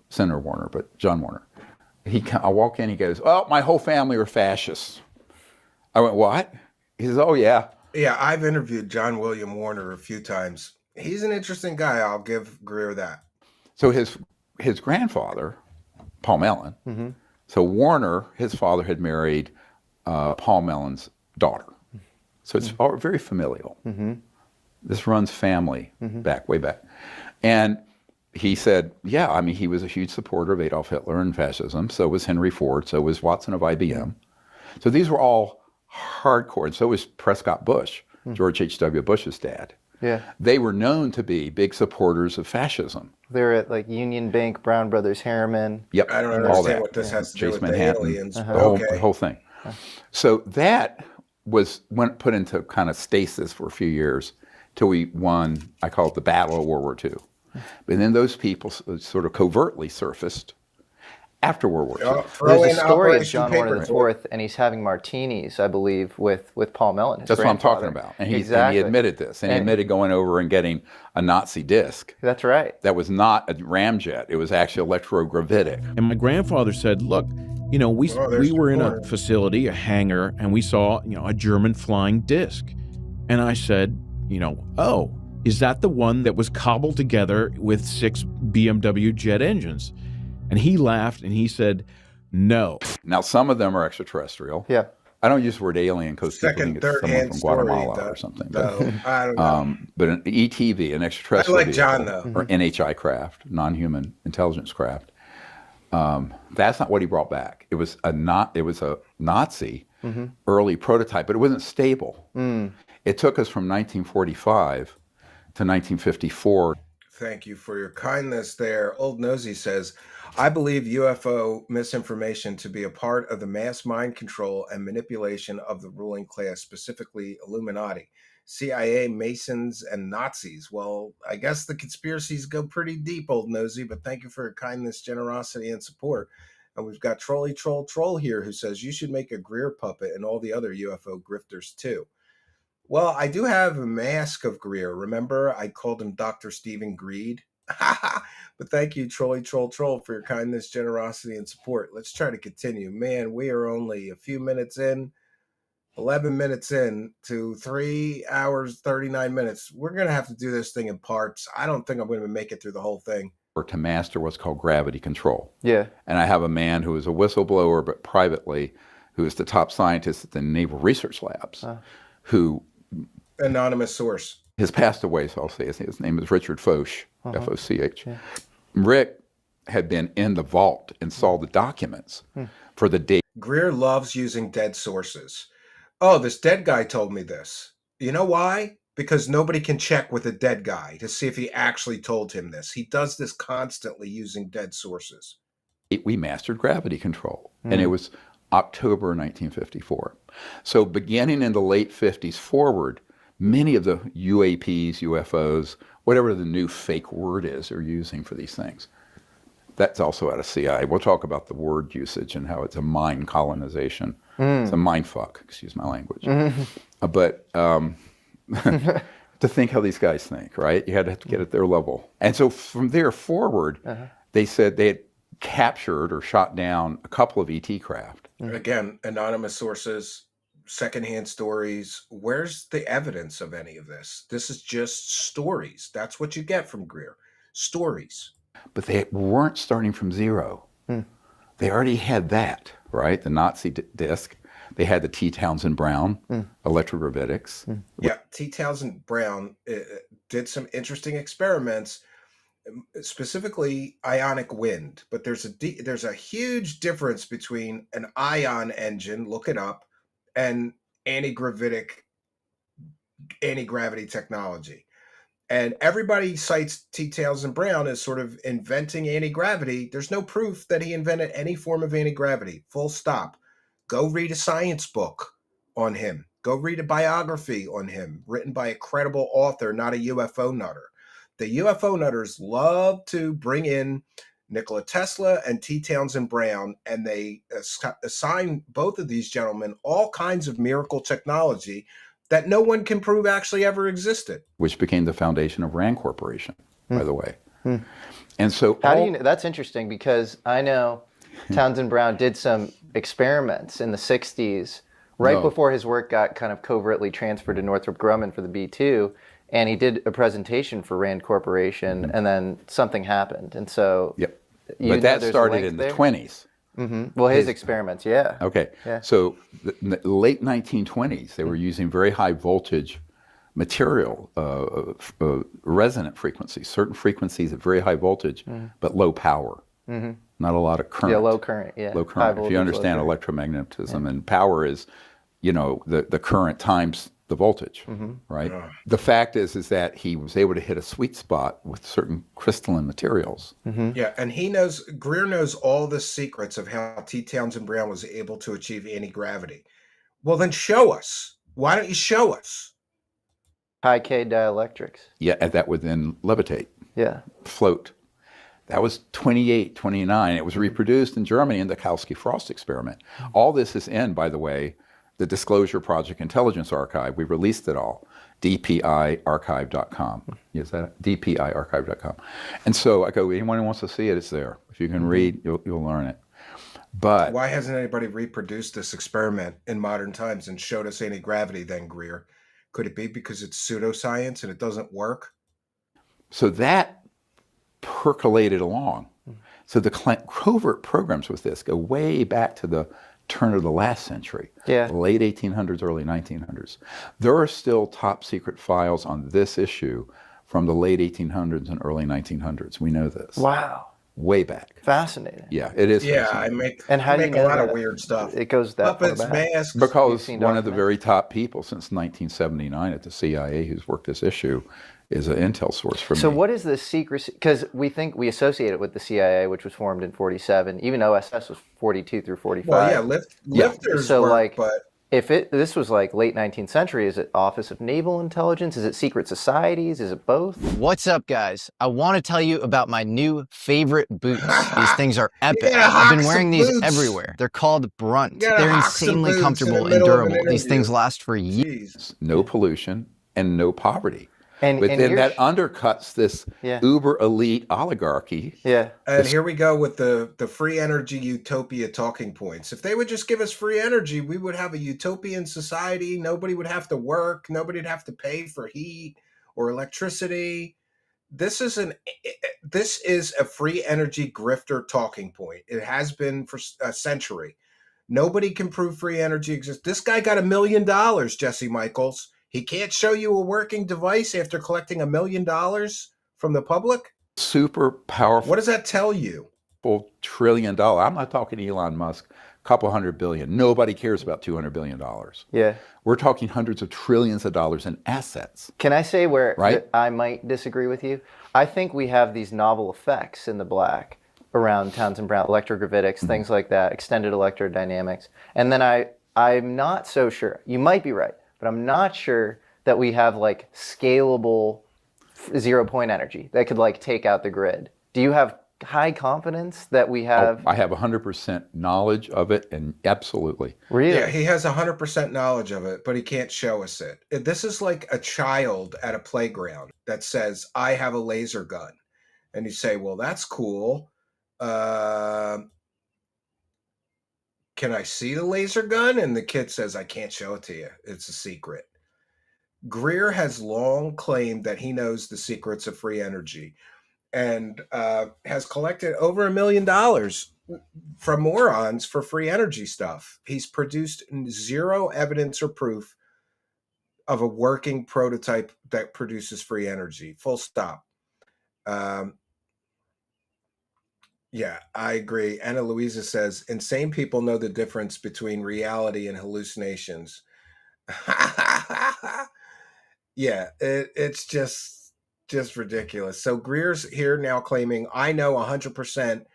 Speaker 2: Senator Warner, but John Warner. I walk in, he goes, oh, my whole family are fascists. I went, what? He says, oh, yeah.
Speaker 7: Yeah, I've interviewed John William Warner a few times. He's an interesting guy. I'll give Greer that.
Speaker 2: So his grandfather, Paul Mellon, so Warner, his father had married Paul Mellon's daughter. So it's all very familial. This runs family way back. And he said, yeah, I mean, he was a huge supporter of Adolf Hitler and fascism. So was Henry Ford. So was Watson of IBM. So these were all hardcore. And so was Prescott Bush, George H.W. Bush's dad. They were known to be big supporters of fascism.
Speaker 8: They were at like Union Bank, Brown Brothers, Harriman.
Speaker 7: I don't understand what this has to do with
Speaker 2: Manhattan,
Speaker 7: the aliens.
Speaker 2: The whole thing. So that went put into kind of stasis for a few years till we won, I call it the Battle of World War II. But then those people sort of covertly surfaced after World War II.
Speaker 8: There's a story of John Warner IV, and he's having martinis, I believe, with Paul Mellon.
Speaker 2: That's what I'm talking about. And he admitted this. And he admitted going over and getting a Nazi disc.
Speaker 8: That's right.
Speaker 2: That was not a ramjet. It was actually electrogravitic.
Speaker 11: And my grandfather said, look, you know, we were in a facility, a hangar, and we saw, you know, a German flying disc. And I said, you know, oh, is that the one that was cobbled together with 6 BMW jet engines? And he laughed and he said, no.
Speaker 2: Now, some of them are extraterrestrial.
Speaker 12: I don't use the word alien because people think it's someone from Guatemala or something.
Speaker 7: Though, I don't know.
Speaker 12: But an ETV, an extraterrestrial
Speaker 7: I like
Speaker 12: vehicle,
Speaker 7: John, though.
Speaker 12: or NHI craft, non-human intelligence craft. That's not what he brought back. It was a Nazi early prototype, but it wasn't stable. It took us from 1945 to 1954.
Speaker 7: Thank you for your kindness there. Old Nosy says, I believe UFO misinformation to be a part of the mass mind control and manipulation of the ruling class, specifically Illuminati, CIA, Masons, and Nazis. Well, I guess the conspiracies go pretty deep, Old Nosy, but thank you for your kindness, generosity, and support. And we've got Trolly Troll here who says, you should make a Greer puppet and all the other UFO grifters too. Well, I do have a mask of Greer. Remember, I called him Dr. Stephen Greed. But thank you, Trolly Troll, for your kindness, generosity, and support. Let's try to continue. Man, we are only a few minutes in, 11 minutes in to 3 hours, 39 minutes. We're going to have to do this thing in parts. I don't think I'm going to make it through the whole thing.
Speaker 12: Or to master what's called gravity control.
Speaker 8: Yeah.
Speaker 12: And I have a man who is a whistleblower, but privately, who is the top scientist at the Naval Research Labs, who...
Speaker 7: Anonymous source.
Speaker 12: Has passed away, so I'll say his name is Richard Foch, F-O-C-H.
Speaker 8: Yeah.
Speaker 12: Rick had been in the vault and saw the documents for the date.
Speaker 7: Greer loves using dead sources. Oh, this dead guy told me this. You know why? Because nobody can check with a dead guy to see if he actually told him this. He does this constantly using dead sources.
Speaker 12: We mastered gravity control, and it was October 1954. So beginning in the late 50s forward, many of the UAPs, UFOs, whatever the new fake word is they're using for these things, that's also out of CIA. We'll talk about the word usage and how it's a mind colonization. It's a mind fuck, excuse my language. But to think how these guys think, right? You had to get at their level. And so from there forward, they said they had captured or shot down a couple of ET craft.
Speaker 7: Again, anonymous sources, secondhand stories. Where's the evidence of any of this? This is just stories. That's what you get from Greer. Stories.
Speaker 12: But they weren't starting from zero. They already had that, right? The Nazi disc. They had the T. Townsend Brown electrogravitics.
Speaker 7: Yeah, T. Townsend Brown did some interesting experiments, specifically ionic wind. But there's a huge difference between an ion engine, look it up, and anti-gravity technology. And everybody cites T. Townsend Brown as sort of inventing anti-gravity. There's no proof that he invented any form of anti-gravity. Full stop. Go read a science book on him. Go read a biography on him written by a credible author, not a UFO nutter. The UFO nutters love to bring in Nikola Tesla and T. Townsend Brown, and they assign both of these gentlemen all kinds of miracle technology that no one can prove actually ever existed.
Speaker 12: Which became the foundation of RAND Corporation, by the way. And so...
Speaker 8: How do you know? That's interesting, because I know Townsend Brown did some experiments in the 60s, right before his work got kind of covertly transferred to Northrop Grumman for the B-2, and he did a presentation for RAND Corporation, and then something happened. And so...
Speaker 12: But that started in the 20s.
Speaker 8: Well, his experiments, yeah.
Speaker 12: Okay.
Speaker 8: Yeah.
Speaker 12: So in the late 1920s, they were using very high voltage material, resonant frequencies, certain frequencies at very high voltage, but low power. Not a lot of current.
Speaker 8: Yeah, low current, yeah.
Speaker 12: Low current. If you understand electromagnetism, and power is, the current times the voltage, right? The fact is that he was able to hit a sweet spot with certain crystalline materials.
Speaker 7: Yeah, and Greer knows all the secrets of how T. Townsend Brown was able to achieve anti-gravity. Well, then show us. Why don't you show us?
Speaker 8: High K dielectrics.
Speaker 12: Yeah, and that would then levitate.
Speaker 8: Yeah.
Speaker 12: Float. That was 28, 29. It was reproduced in Germany in the Kautsky-Frost experiment. All this is in, by the way, the Disclosure Project Intelligence Archive. We released it all. DPIarchive.com. Is that it? DPIarchive.com. And so I go, anyone who wants to see it, it's there. If you can read, you'll learn it. But
Speaker 7: why hasn't anybody reproduced this experiment in modern times and showed us anti-gravity then, Greer? Could it be because it's pseudoscience and it doesn't work?
Speaker 12: So that percolated along. So the covert programs with this go way back to the turn of the last century,
Speaker 8: yeah,
Speaker 12: late 1800s, early 1900s. There are still top secret files on this issue from the late 1800s and early 1900s. We know this.
Speaker 8: Wow.
Speaker 12: Way back.
Speaker 8: Fascinating.
Speaker 12: Yeah, it is.
Speaker 7: Yeah,
Speaker 12: fascinating.
Speaker 7: I make a lot of weird stuff.
Speaker 8: It goes that
Speaker 7: Puppets,
Speaker 8: far back.
Speaker 7: masks.
Speaker 12: Because one of the very top people since 1979 at the CIA who's worked this issue is an intel source for me.
Speaker 8: So what is the secrecy? Because we associate it with the CIA, which was formed in 47. Even OSS was 42 through 45.
Speaker 7: Well, yeah, lifters
Speaker 8: so
Speaker 7: work, but
Speaker 8: if this was like late 19th century, is it Office of Naval Intelligence? Is it secret societies? Is it both? What's up, guys? I want to tell you about my new favorite boots. These things are epic. I've been wearing these everywhere. They're called Brunt. They're insanely comfortable and durable. These things last for years.
Speaker 12: No pollution and no poverty.
Speaker 8: But
Speaker 12: then that undercuts this uber elite oligarchy.
Speaker 8: Yeah.
Speaker 7: And here we go with the free energy utopia talking points. If they would just give us free energy, we would have a utopian society. Nobody would have to work. Nobody would have to pay for heat or electricity. This is a free energy grifter talking point. It has been for a century. Nobody can prove free energy exists. This guy got $1 million, Jesse Michels. He can't show you a working device after collecting $1 million from the public?
Speaker 12: Super powerful.
Speaker 7: What does that tell you?
Speaker 12: $1 trillion. I'm not talking Elon Musk, a couple $100 billion. Nobody cares about $200 billion.
Speaker 8: Yeah.
Speaker 12: We're talking hundreds of trillions of dollars in assets.
Speaker 8: Can I say where I might disagree with you? I think we have these novel effects in the black around Townsend Brown, electrogravitics, things like that, extended electrodynamics. And then I'm not so sure. You might be right. But I'm not sure that we have like scalable 0-point energy that could like take out the grid. Do you have high confidence that we have?
Speaker 12: I have 100% knowledge of it, and absolutely.
Speaker 8: Really?
Speaker 7: Yeah, he has 100% knowledge of it, but he can't show us it. This is like a child at a playground that says, I have a laser gun. And you say, well, that's cool. Can I see the laser gun? And the kid says, I can't show it to you. It's a secret. Greer has long claimed that he knows the secrets of free energy and has collected over $1 million from morons for free energy stuff. He's produced zero evidence or proof of a working prototype that produces free energy. Full stop. Yeah, I agree. Anna Louisa says, insane people know the difference between reality and hallucinations. Yeah, it's just ridiculous. So Greer's here now claiming, I know 100%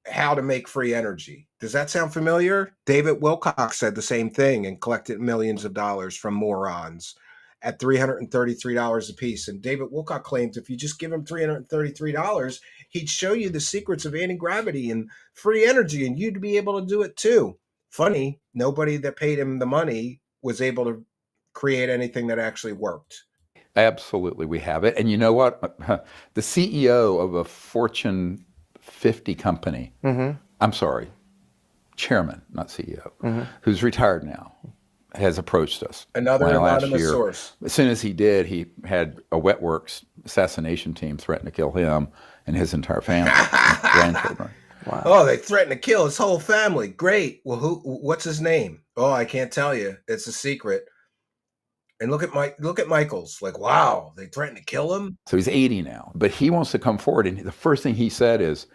Speaker 7: how to make free energy. Does that sound familiar? David Wilcock said the same thing and collected millions of dollars from morons at $333 a piece. And David Wilcock claims if you just give him $333, he'd show you the secrets of anti-gravity and free energy, and you'd be able to do it too. Funny, nobody that paid him the money was able to create anything that actually worked.
Speaker 12: Absolutely, we have it. And you know what? The CEO of a Fortune 50 company, I'm sorry, chairman, not CEO, who's retired now, has approached us.
Speaker 7: Another anonymous source.
Speaker 12: As soon as he did, he had a Wetworks assassination team threaten to kill him and his entire family, grandchildren.
Speaker 7: Wow. Oh, they threatened to kill his whole family. Great. Well, what's his name? Oh, I can't tell you. It's a secret. And look at Michels. Like, wow, they threatened to kill him.
Speaker 12: So he's 80 now, but he wants to come forward. And the first thing he said is,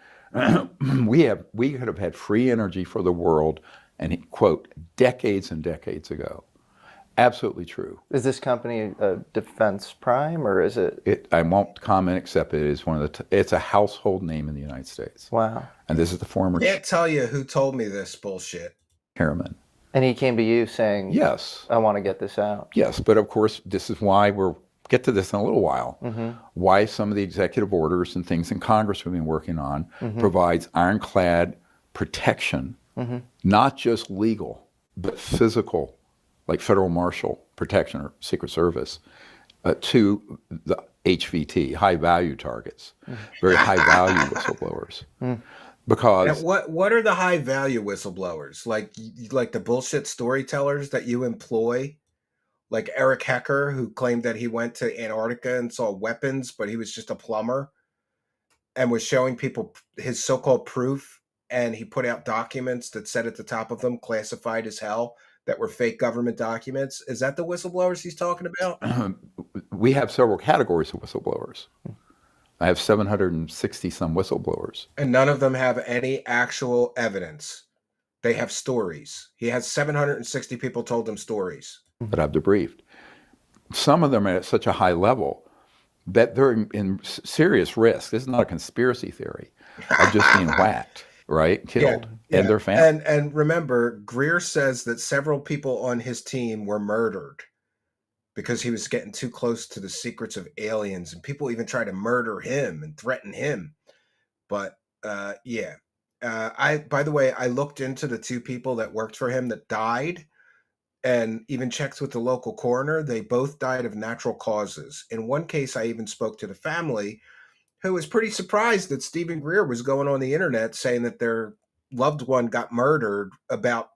Speaker 12: we could have had free energy for the world, and he, quote, decades and decades ago. Absolutely true.
Speaker 8: Is this company a defense prime, or is it?
Speaker 12: I won't comment except it is one of it's a household name in the United States.
Speaker 8: Wow.
Speaker 12: And this is the former.
Speaker 7: I can't tell you who told me this bullshit.
Speaker 12: Chairman.
Speaker 8: And he came to you saying,
Speaker 12: yes,
Speaker 8: I want to get this out.
Speaker 12: Yes, but of course, this is why we'll get to this in a little while, why some of the executive orders and things in Congress we've been working on provides ironclad protection, not just legal, but physical, like federal marshal protection or Secret Service, to the HVT, high value targets, very high value whistleblowers. Because
Speaker 7: and what are the high value whistleblowers? Like the bullshit storytellers that you employ? Like Eric Hecker, who claimed that he went to Antarctica and saw weapons, but he was just a plumber and was showing people his so-called proof and he put out documents that said at the top of them, classified as hell, that were fake government documents. Is that the whistleblowers he's talking about?
Speaker 12: We have several categories of whistleblowers. I have 760 some whistleblowers.
Speaker 7: And none of them have any actual evidence. They have stories. He has 760 people told him stories.
Speaker 12: That I've debriefed. Some of them are at such a high level that they're in serious risk. This is not a conspiracy theory of just being whacked, right? Killed, and their family.
Speaker 7: And remember, Greer says that several people on his team were murdered because he was getting too close to the secrets of aliens, and people even tried to murder him and threaten him. But by the way, I looked into the 2 people that worked for him that died, and even checked with the local coroner. They both died of natural causes. In one case, I even spoke to the family, who was pretty surprised that Stephen Greer was going on the internet saying that their loved one got murdered about,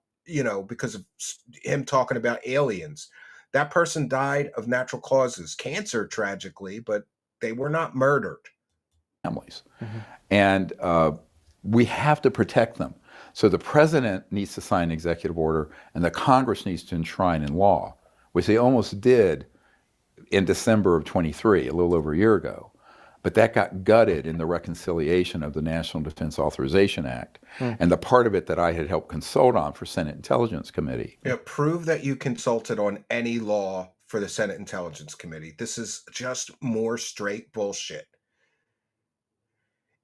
Speaker 7: because of him talking about aliens. That person died of natural causes, cancer, tragically, but they were not murdered.
Speaker 12: Families. Mm-hmm. And we have to protect them. So the president needs to sign an executive order, and the Congress needs to enshrine in law, which they almost did in December of 23, a little over a year ago. But that got gutted in the reconciliation of the National Defense Authorization Act, and the part of it that I had helped consult on for Senate Intelligence Committee.
Speaker 7: Prove that you consulted on any law for the Senate Intelligence Committee. This is just more straight bullshit.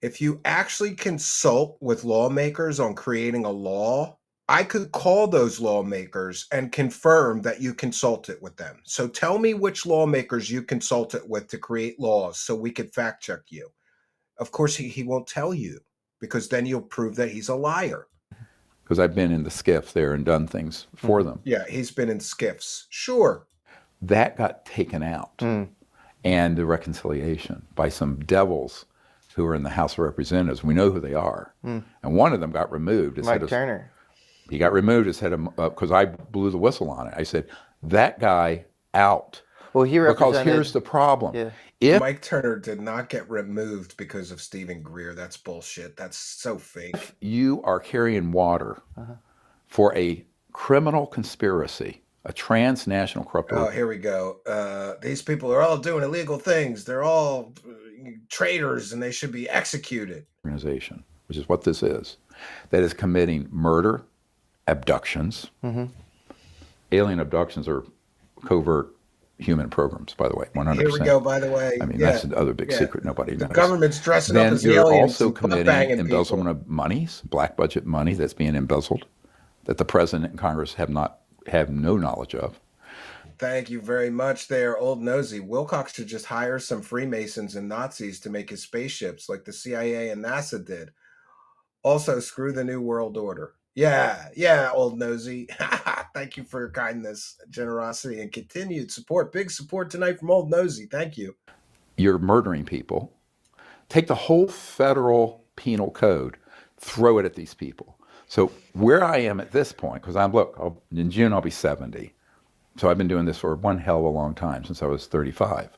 Speaker 7: If you actually consult with lawmakers on creating a law, I could call those lawmakers and confirm that you consulted with them. So tell me which lawmakers you consulted with to create laws so we could fact check you. Of course, he won't tell you, because then you'll prove that he's a liar.
Speaker 12: Because I've been in the skiff there and done things for them.
Speaker 7: Yeah, he's been in skiffs. Sure.
Speaker 12: That got taken out. And the reconciliation by some devils who are in the House of Representatives. We know who they are. And one of them got removed.
Speaker 8: Mike Turner.
Speaker 12: He got removed as head of, because I blew the whistle on it. I said, that guy out.
Speaker 8: Well, he represented...
Speaker 12: Because here's the problem.
Speaker 8: Yeah.
Speaker 12: If
Speaker 7: Mike Turner did not get removed because of Stephen Greer. That's bullshit. That's so fake.
Speaker 12: If you are carrying water for a criminal conspiracy, a transnational corrupt...
Speaker 7: Oh, here we go. These people are all doing illegal things. They're all traitors and they should be executed.
Speaker 12: Organization, which is what this is, that is committing murder, abductions. Alien abductions are covert human programs, by the way, 100%.
Speaker 7: Here we go, by the way.
Speaker 12: I mean, that's the other big secret nobody knows.
Speaker 7: The government's dressing up as
Speaker 12: then you're
Speaker 7: aliens
Speaker 12: also
Speaker 7: and
Speaker 12: committing embezzlement of monies, black budget money that's being embezzled, that the president and Congress have no knowledge of.
Speaker 7: Thank you very much there, Old Nosy. Wilcox should just hire some Freemasons and Nazis to make his spaceships like the CIA and NASA did. Also, screw the New World Order. Yeah, Old Nosy. Thank you for your kindness, generosity, and continued support. Big support tonight from Old Nosy. Thank you.
Speaker 12: You're murdering people. Take the whole federal penal code, throw it at these people. So where I am at this point, because in June I'll be 70. So I've been doing this for one hell of a long time, since I was 35.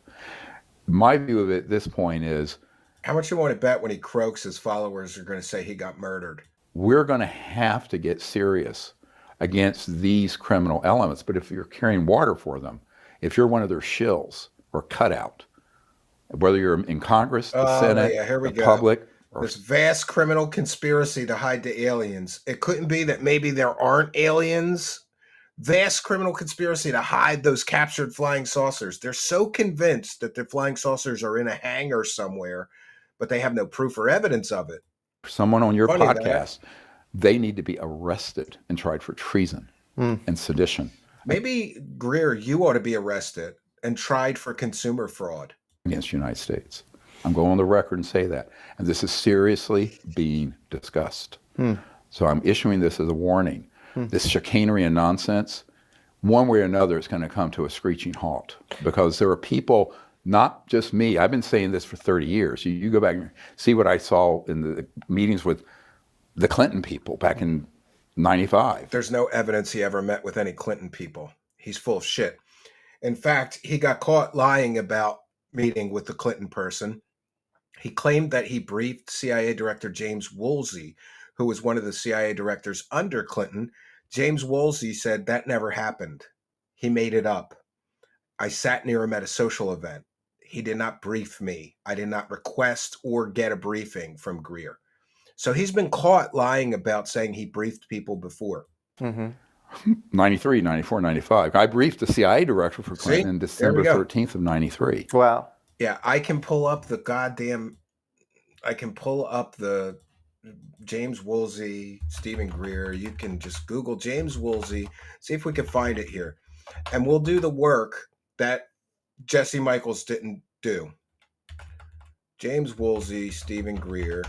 Speaker 12: My view of it at this point is...
Speaker 7: How much you want to bet when he croaks his followers are going to say he got murdered?
Speaker 12: We're going to have to get serious against these criminal elements. But if you're carrying water for them, if you're one of their shills or cutout, whether you're in Congress, the Senate, the public...
Speaker 7: This vast criminal conspiracy to hide the aliens. It couldn't be that maybe there aren't aliens. Vast criminal conspiracy to hide those captured flying saucers. They're so convinced that the flying saucers are in a hangar somewhere, but they have no proof or evidence of it.
Speaker 12: Someone on your podcast, they need to be arrested and tried for treason and sedition.
Speaker 7: Maybe, Greer, you ought to be arrested and tried for consumer fraud.
Speaker 12: Against the United States. I'm going on the record and say that. And this is seriously being discussed. So I'm issuing this as a warning. This chicanery and nonsense, one way or another, is going to come to a screeching halt. Because there are people, not just me, I've been saying this for 30 years. You go back and see what I saw in the meetings with the Clinton people back in 95.
Speaker 7: There's no evidence he ever met with any Clinton people. He's full of shit. In fact, he got caught lying about meeting with the Clinton person. He claimed that he briefed CIA Director James Woolsey, who was one of the CIA directors under Clinton, James Woolsey said that never happened. He made it up. I sat near him at a social event. He did not brief me. I did not request or get a briefing from Greer. So he's been caught lying about saying he briefed people before.
Speaker 12: 93, 94, 95. I briefed the CIA director for Clinton in December 13th of 93.
Speaker 8: Wow.
Speaker 7: Yeah, I can pull up the James Woolsey, Stephen Greer. You can just Google James Woolsey, see if we can find it here. And we'll do the work that Jesse Michels didn't do. James Woolsey, Stephen Greer.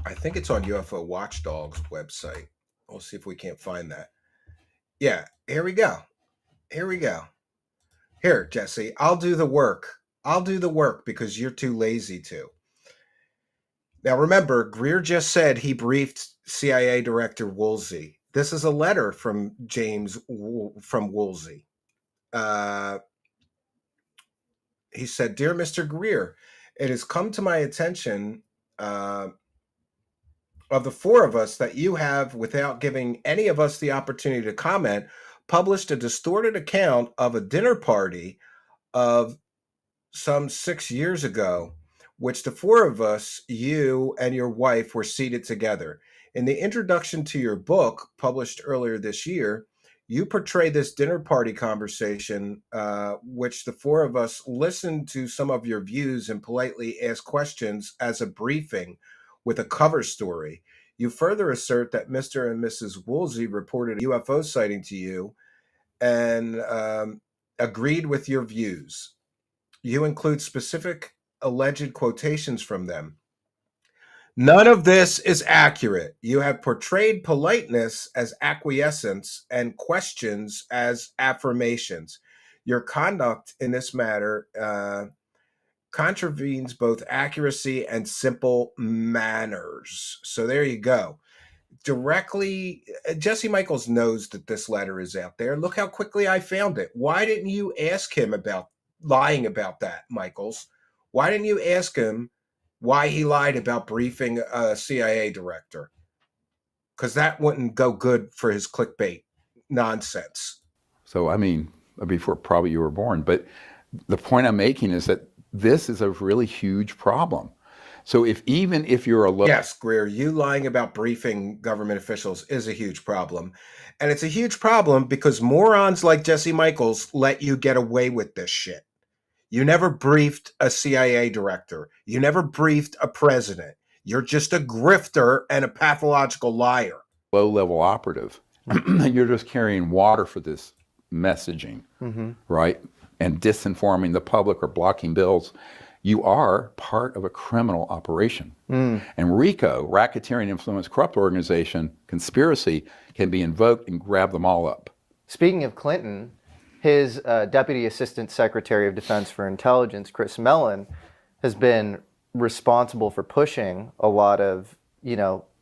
Speaker 7: I think it's on UFO Watchdog's website. We'll see if we can't find that. Yeah, here we go. Here, Jesse, I'll do the work. Because you're too lazy to. Now, remember, Greer just said he briefed CIA Director Woolsey. This is a letter from Woolsey. He said, "Dear Mr. Greer, it has come to my attention of the four of us that you have, without giving any of us the opportunity to comment, published a distorted account of a dinner party of some 6 years ago, which the four of us, you and your wife, were seated together. In the introduction to your book, published earlier this year, you portray this dinner party conversation, which the four of us listened to some of your views and politely asked questions, as a briefing with a cover story. You further assert that Mr. and Mrs. Woolsey reported a UFO sighting to you and agreed with your views. You include specific alleged quotations from them. None of this is accurate. You have portrayed politeness as acquiescence and questions as affirmations. Your conduct in this matter contravenes both accuracy and simple manners." So there you go. Directly, Jesse Michels knows that this letter is out there. Look how quickly I found it. Why didn't you ask him about lying about that, Michels? Why didn't you ask him why he lied about briefing a CIA director? Because that wouldn't go good for his clickbait nonsense.
Speaker 12: So, I mean, before probably you were born, but the point I'm making is that this is a really huge problem. So even if you're a
Speaker 7: Yes, Greer, you lying about briefing government officials is a huge problem. And it's a huge problem because morons like Jesse Michels let you get away with this shit. You never briefed a CIA director. You never briefed a president. You're just a grifter and a pathological liar.
Speaker 12: Low-level operative. You're just carrying water for this messaging, right? And disinforming the public or blocking bills. You are part of a criminal operation. And RICO, Racketeering Influence Corrupt Organization, conspiracy, can be invoked and grab them all up.
Speaker 8: Speaking of Clinton, his Deputy Assistant Secretary of Defense for Intelligence, Chris Mellon, has been responsible for pushing a lot of,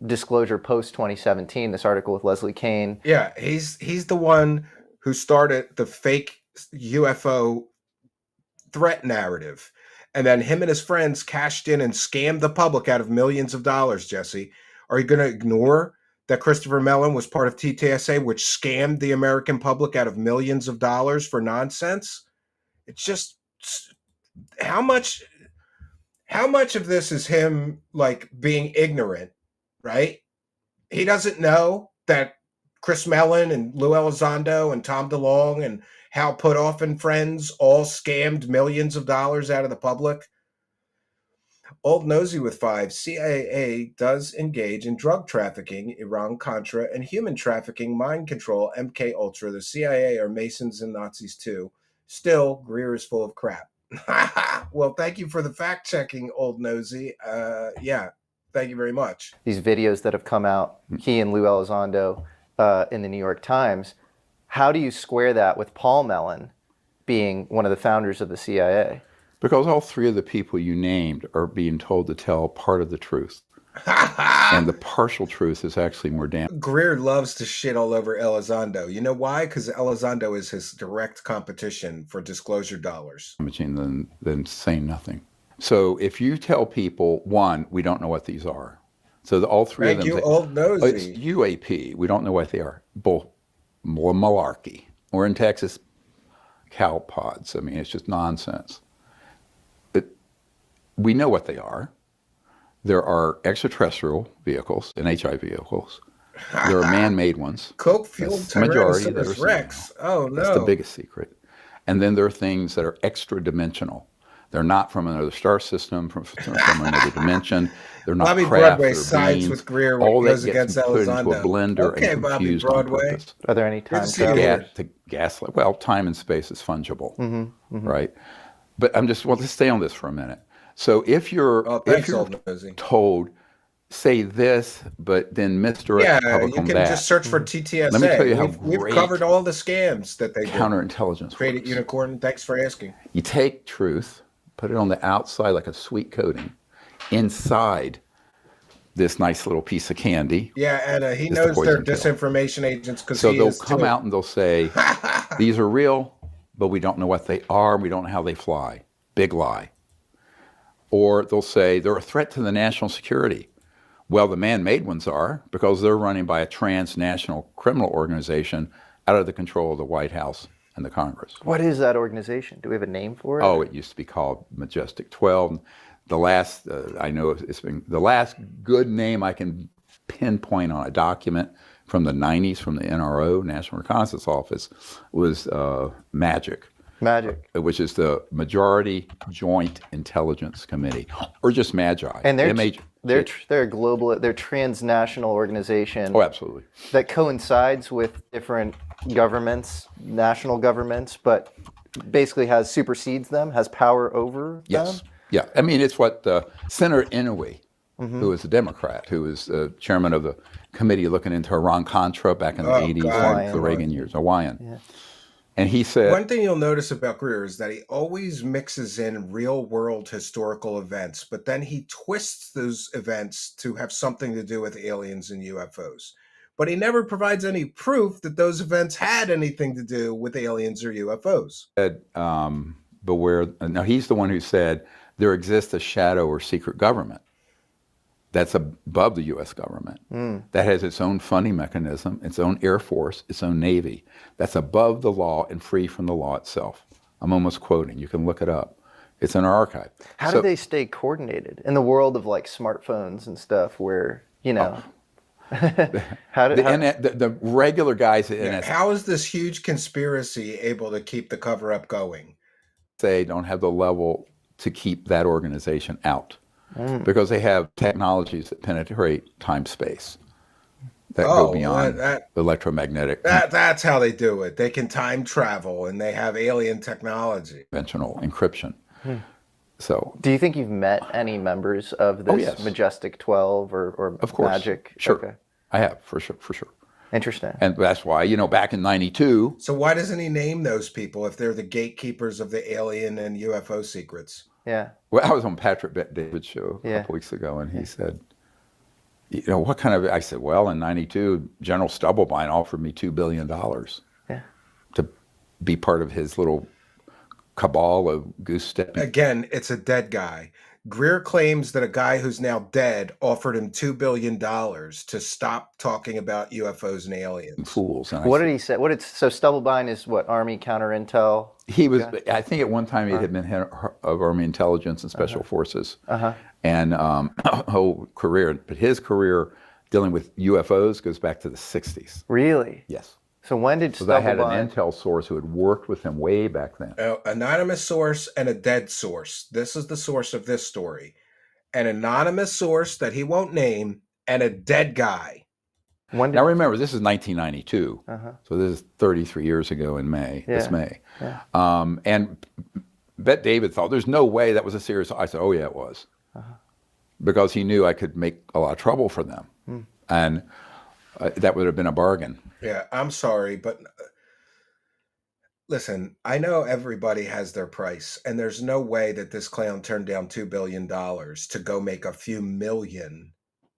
Speaker 8: disclosure post-2017, this article with Leslie Kean.
Speaker 7: Yeah, he's the one who started the fake UFO threat narrative. And then him and his friends cashed in and scammed the public out of millions of dollars, Jesse. Are you going to ignore that Christopher Mellon was part of TTSA, which scammed the American public out of millions of dollars for nonsense? It's just, how much of this is him like being ignorant, right? He doesn't know that Chris Mellon and Lou Elizondo and Tom DeLonge and Hal Puthoff and friends all scammed millions of dollars out of the public. Old Nosy with 5, CIA does engage in drug trafficking, Iran-Contra, and human trafficking, mind control, MK-Ultra. The CIA are Masons and Nazis too. Still, Greer is full of crap. Well, thank you for the fact-checking, Old Nosy. Yeah, thank you very much.
Speaker 8: These videos that have come out, he and Lou Elizondo in the New York Times, how do you square that with Paul Mellon being one of the founders of the CIA?
Speaker 12: Because all three of the people you named are being told to tell part of the truth. And the partial truth is actually more damning.
Speaker 7: Greer loves to shit all over Elizondo. You know why? Because Elizondo is his direct competition for disclosure dollars.
Speaker 12: Than saying nothing. So if you tell people, one, we don't know what these are. So all three of them say,
Speaker 7: old nosy.
Speaker 12: Oh, it's UAP. We don't know what they are. Bull, malarkey. Or in Texas, cow pods. I mean, it's just nonsense. But we know what they are. There are extraterrestrial vehicles, NHI vehicles. There are man-made ones.
Speaker 7: Coke-fueled Tyrannosaurus Rex. Oh, no.
Speaker 12: That's the biggest secret. And then there are things that are extra-dimensional. They're not from another star system, from another dimension. They're not
Speaker 7: Bobby
Speaker 12: craft.
Speaker 7: Broadway sides with Greer when
Speaker 12: all
Speaker 7: he goes
Speaker 12: that gets
Speaker 7: against
Speaker 12: put into a
Speaker 7: Elizondo.
Speaker 12: blender and confused on purpose.
Speaker 8: Are there any time travel?
Speaker 12: To gaslight. Well, time and space is fungible, right? But let's stay on this for a minute. So if you're told, say this, but then misdirect the public
Speaker 7: you
Speaker 12: on
Speaker 7: can
Speaker 12: that.
Speaker 7: just search for TTSA.
Speaker 12: Let me tell you how
Speaker 7: we've covered all the scams that they
Speaker 12: counterintelligence
Speaker 7: created.
Speaker 12: works.
Speaker 7: Unicorn. Thanks for asking.
Speaker 12: You take truth, put it on the outside like a sweet coating, inside this nice little piece of candy.
Speaker 7: Yeah, and he knows they're disinformation agents because
Speaker 12: so they'll come out and they'll say, these are real, but we don't know what they are. We don't know how they fly. Big lie. Or they'll say they're a threat to the national security. Well, the man-made ones are because they're running by a transnational criminal organization out of the control of the White House and the Congress.
Speaker 8: What is that organization? Do we have a name for it?
Speaker 12: Oh, it used to be called Majestic 12. The last, I know it's been the last good name I can pinpoint on a document from the 90s from the NRO, National Reconnaissance Office, was Magic.
Speaker 8: Magic.
Speaker 12: Which is the Majority Joint Intelligence Committee, or just Magi.
Speaker 8: And they're a global, they're transnational organization.
Speaker 12: Oh, absolutely.
Speaker 8: That coincides with different governments, national governments, but basically supersedes them, has power over them.
Speaker 12: Yeah. I mean, it's what Senator Inouye, who was a Democrat, who was the chairman of the committee looking into Iran-Contra back in the 80s, the Reagan years, Hawaiian. Yeah. And he said,
Speaker 7: one thing you'll notice about Greer is that he always mixes in real world historical events, but then he twists those events to have something to do with aliens and UFOs. But he never provides any proof that those events had anything to do with aliens or UFOs.
Speaker 12: Beware. Now, he's the one who said there exists a shadow or secret government that's above the U.S. government, that has its own funding mechanism, its own Air Force, its own Navy, that's above the law and free from the law itself. I'm almost quoting. You can look it up. It's in our archive.
Speaker 8: How do they stay coordinated in the world of like smartphones and stuff where, you know,
Speaker 12: the regular guys at NSA.
Speaker 7: How is this huge conspiracy able to keep the cover-up going?
Speaker 12: They don't have the level to keep that organization out. Because they have technologies that penetrate time-space that go beyond electromagnetic.
Speaker 7: That's how they do it. They can time travel, and they have alien technology.
Speaker 12: Conventional encryption. So,
Speaker 8: do you think you've met any members of this Majestic 12 or
Speaker 12: of course.
Speaker 8: Magic?
Speaker 12: Sure,
Speaker 8: okay.
Speaker 12: I have for sure.
Speaker 8: Interesting.
Speaker 12: And that's why, back in '92.
Speaker 7: So why doesn't he name those people if they're the gatekeepers of the alien and UFO secrets?
Speaker 8: Yeah.
Speaker 12: Well, I was on Patrick Bet-David's show a couple weeks ago, and he said, what kind of, I said, well, in '92, General Stubblebine offered me $2 billion to be part of his little cabal of goose stepping.
Speaker 7: Again, it's a dead guy. Greer claims that a guy who's now dead offered him $2 billion to stop talking about UFOs and aliens.
Speaker 12: Fools. And
Speaker 8: what did he say? So Stubblebine is what, Army counterintel?
Speaker 12: He was, I think at one time he had been head of Army intelligence and special forces. And whole career, but his career dealing with UFOs goes back to the 60s.
Speaker 8: Really?
Speaker 12: Yes.
Speaker 8: So when did
Speaker 12: Stubblebine... I had an intel source who had worked with him way back then.
Speaker 7: Anonymous source and a dead source. This is the source of this story. An anonymous source that he won't name and a dead guy.
Speaker 12: Now remember, this is 1992. So this is 33 years ago in May, this May. And Bet-David thought, there's no way that was a serious... I said, oh yeah, it was. Because he knew I could make a lot of trouble for them. And that would have been a bargain.
Speaker 7: Yeah, I'm sorry, but listen, I know everybody has their price, and there's no way that this clown turned down $2 billion to go make a few million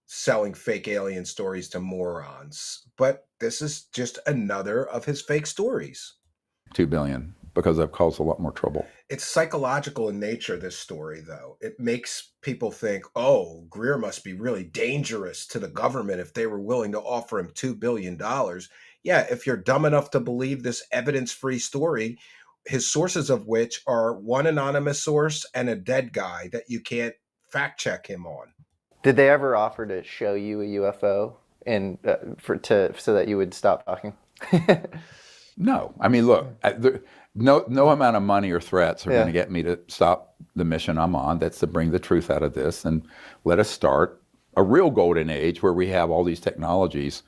Speaker 7: selling fake alien stories to morons. But this is just another of his fake stories.
Speaker 12: $2 billion. because I've caused a lot more trouble.
Speaker 7: It's psychological in nature, this story, though. It makes people think, oh, Greer must be really dangerous to the government if they were willing to offer him $2 billion. Yeah, if you're dumb enough to believe this evidence-free story, his sources of which are one anonymous source and a dead guy that you can't fact check him on.
Speaker 8: Did they ever offer to show you a UFO and so that you would stop talking?
Speaker 12: No. I mean, look, no amount of money or threats are going to get me to stop the mission I'm on. That's to bring the truth out of this and let us start a real golden age where we have all these technologies.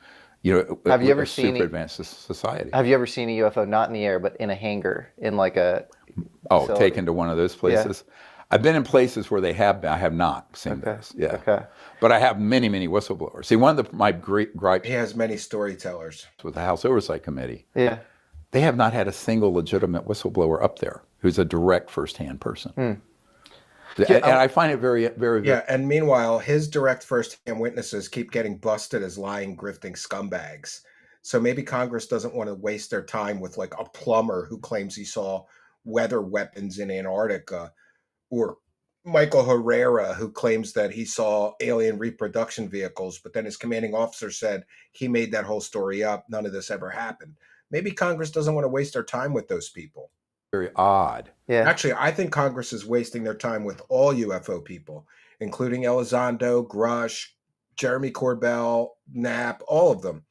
Speaker 8: Have you ever seen
Speaker 12: super advanced society?
Speaker 8: Have you ever seen a UFO not in the air but in a hangar in like a?
Speaker 12: Oh, taken to one of those places. Yeah. I've been in places where they have been. I have not seen this. Yeah.
Speaker 8: Okay.
Speaker 12: But I have many whistleblowers. See, one of my great gripes.
Speaker 7: He has many storytellers
Speaker 12: with the House Oversight Committee.
Speaker 8: Yeah.
Speaker 12: They have not had a single legitimate whistleblower up there who's a direct firsthand person. And I find it very, very.
Speaker 7: Yeah, and meanwhile, his direct first-hand witnesses keep getting busted as lying, grifting scumbags. So maybe Congress doesn't want to waste their time with like a plumber who claims he saw weather weapons in Antarctica, or Michael Herrera who claims that he saw alien reproduction vehicles, but then his commanding officer said he made that whole story up. None of this ever happened. Maybe Congress doesn't want to waste their time with those people.
Speaker 12: Very odd.
Speaker 8: Yeah.
Speaker 7: Actually, I think Congress is wasting their time with all UFO people, including Elizondo, Grush, Jeremy Corbell, Knapp, all of them.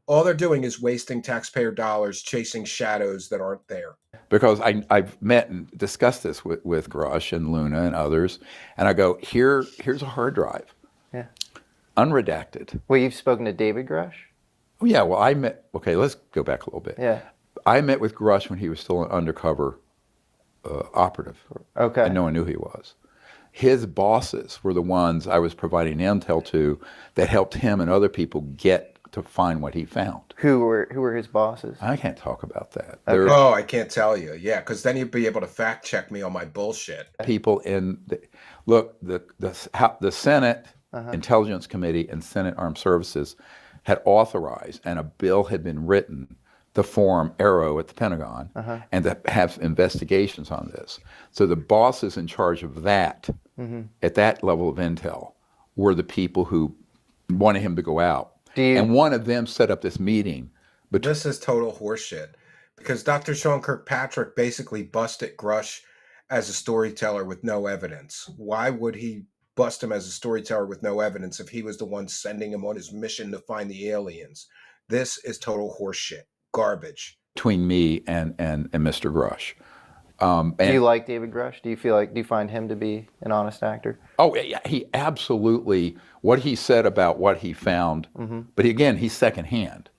Speaker 7: All they're doing is wasting taxpayer dollars chasing shadows that aren't there.
Speaker 12: Because I've met and discussed this with Grush and Luna and others, and I go, here's a hard drive.
Speaker 8: Yeah.
Speaker 12: Unredacted.
Speaker 8: Well, you've spoken to David Grush?
Speaker 12: Oh, yeah, well, let's go back a little bit.
Speaker 8: Yeah.
Speaker 12: I met with Grush when he was still an undercover operative.
Speaker 8: Okay.
Speaker 12: And no one knew who he was. His bosses were the ones I was providing intel to that helped him and other people get to find what he found.
Speaker 8: Who were his bosses?
Speaker 12: I can't talk about that.
Speaker 8: Okay.
Speaker 7: Oh, I can't tell you. Yeah, because then you'd be able to fact check me on my bullshit.
Speaker 12: People in the Senate Intelligence Committee and Senate Armed Services had authorized, and a bill had been written to form ARROW at the Pentagon and to have investigations on this. So the bosses in charge of that, at that level of intel, were the people who wanted him to go out. And one of them set up this meeting.
Speaker 7: But this is total horseshit, because Dr. Sean Kirkpatrick basically busted Grush as a storyteller with no evidence. Why would he bust him as a storyteller with no evidence if he was the one sending him on his mission to find the aliens? This is total horseshit. Garbage.
Speaker 12: Between me and Mr. Grush.
Speaker 8: Do you like David Grush? Do you find him to be an honest actor?
Speaker 12: Oh, yeah, he absolutely, what he said about what he found, but again, he's secondhand.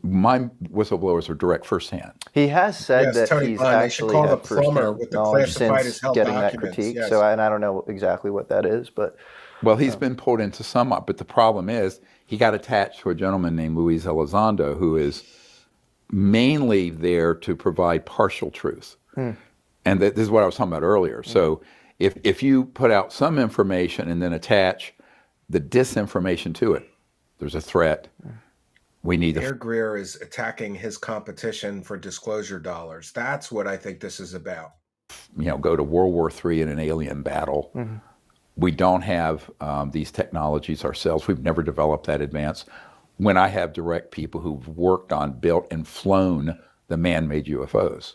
Speaker 12: My whistleblowers are direct firsthand.
Speaker 8: He has said that
Speaker 7: Tony
Speaker 8: he's
Speaker 7: Bunn,
Speaker 8: actually
Speaker 7: call
Speaker 8: had
Speaker 7: the plumber with the
Speaker 8: knowledge
Speaker 7: classified
Speaker 8: since
Speaker 7: as held
Speaker 8: getting that
Speaker 7: documents.
Speaker 8: critique.
Speaker 7: Yes.
Speaker 8: And I don't know exactly what that is, but
Speaker 12: well, he's been pulled into some, but the problem is he got attached to a gentleman named Luis Elizondo, who is mainly there to provide partial truth. And this is what I was talking about earlier. So if you put out some information and then attach the disinformation to it, there's a threat. We need to.
Speaker 7: Greer is attacking his competition for disclosure dollars. That's what I think this is about.
Speaker 12: Go to World War III in an alien battle. We don't have these technologies ourselves. We've never developed that advanced. When I have direct people who've worked on, built, and flown the man-made UFOs,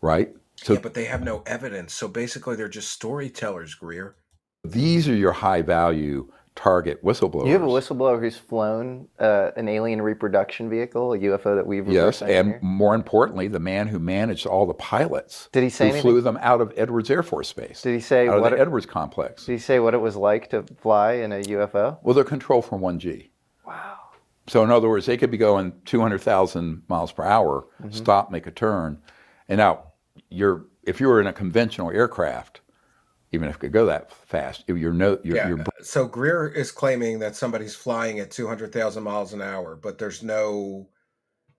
Speaker 12: right? So,
Speaker 7: yeah, but they have no evidence. So basically, they're just storytellers, Greer.
Speaker 12: These are your high-value target whistleblowers.
Speaker 8: You have a whistleblower who's flown an alien reproduction vehicle, a UFO that we've
Speaker 12: yes, and more importantly, the man who managed all the pilots.
Speaker 8: Did he say
Speaker 12: who flew them out of Edwards Air Force Base?
Speaker 8: Did he say
Speaker 12: out of the Edwards complex?
Speaker 8: Did he say what it was like to fly in a UFO?
Speaker 12: Well, they're controlled from 1G.
Speaker 8: Wow.
Speaker 12: So in other words, they could be going 200,000 miles per hour, stop, make a turn, and now if you were in a conventional aircraft, even if it could go that fast,
Speaker 7: So Greer is claiming that somebody's flying at 200,000 miles an hour, but there's no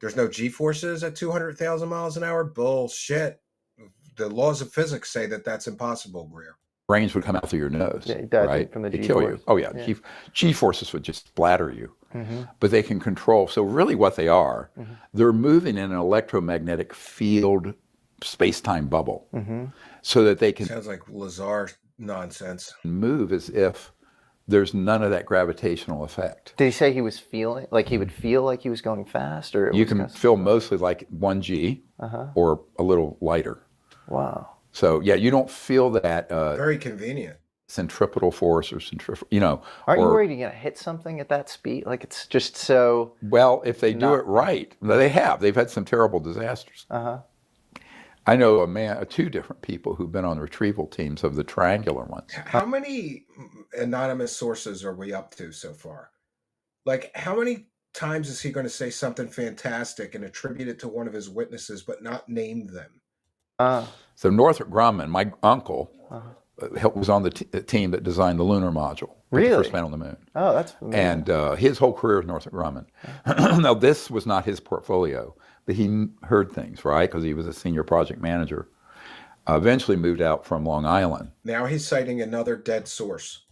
Speaker 7: G-forces at 200,000 miles an hour. Bullshit. The laws of physics say that that's impossible, Greer.
Speaker 12: Brains would come out through your nose, right?
Speaker 8: From the
Speaker 12: They kill you. Oh yeah, G-forces would just splatter you. But they can control. So really, what they are, they're moving in an electromagnetic field space-time bubble, so that they can
Speaker 7: sounds like Lazar nonsense.
Speaker 12: Move as if there's none of that gravitational effect.
Speaker 8: Did he say he was feeling like he would feel like he was going fast, or
Speaker 12: you can feel mostly like 1G or a little lighter?
Speaker 8: Wow.
Speaker 12: So yeah, you don't feel that
Speaker 7: very convenient
Speaker 12: centripetal force or centrifugal. You know,
Speaker 8: aren't you worried you're gonna hit something at that speed? Like it's just so.
Speaker 12: Well, if they do it right, they've had some terrible disasters. I know two different people who've been on the retrieval teams of the triangular ones.
Speaker 7: How many anonymous sources are we up to so far? Like, how many times is he going to say something fantastic and attribute it to one of his witnesses, but not name them?
Speaker 12: So Northrop Grumman, my uncle, was on the team that designed the lunar module.
Speaker 8: Really?
Speaker 12: The first man on the moon.
Speaker 8: Oh, that's amazing.
Speaker 12: And his whole career was Northrop Grumman. Now, this was not his portfolio, but he heard things, right? Because he was a senior project manager. Eventually moved out from Long Island.
Speaker 7: Now he's citing another dead source.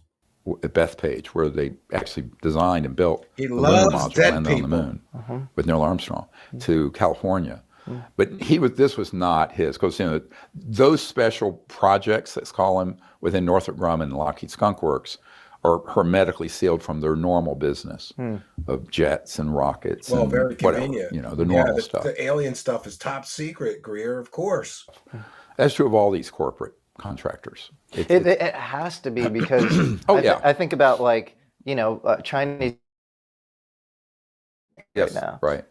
Speaker 12: At Bethpage, where they actually designed and built
Speaker 7: the
Speaker 12: lunar module
Speaker 7: dead
Speaker 12: landed on the moon with Neil Armstrong to California. But this was not his, because those special projects, let's call them, within Northrop Grumman and Lockheed Skunk Works are hermetically sealed from their normal business of jets and rockets and
Speaker 7: very
Speaker 12: convenient. Whatever, the normal stuff.
Speaker 7: The alien stuff is top secret, Greer, of course.
Speaker 12: That's true of all these corporate contractors.
Speaker 8: It has to be, because I think about Chinese
Speaker 12: yes,
Speaker 8: right now.
Speaker 12: Right.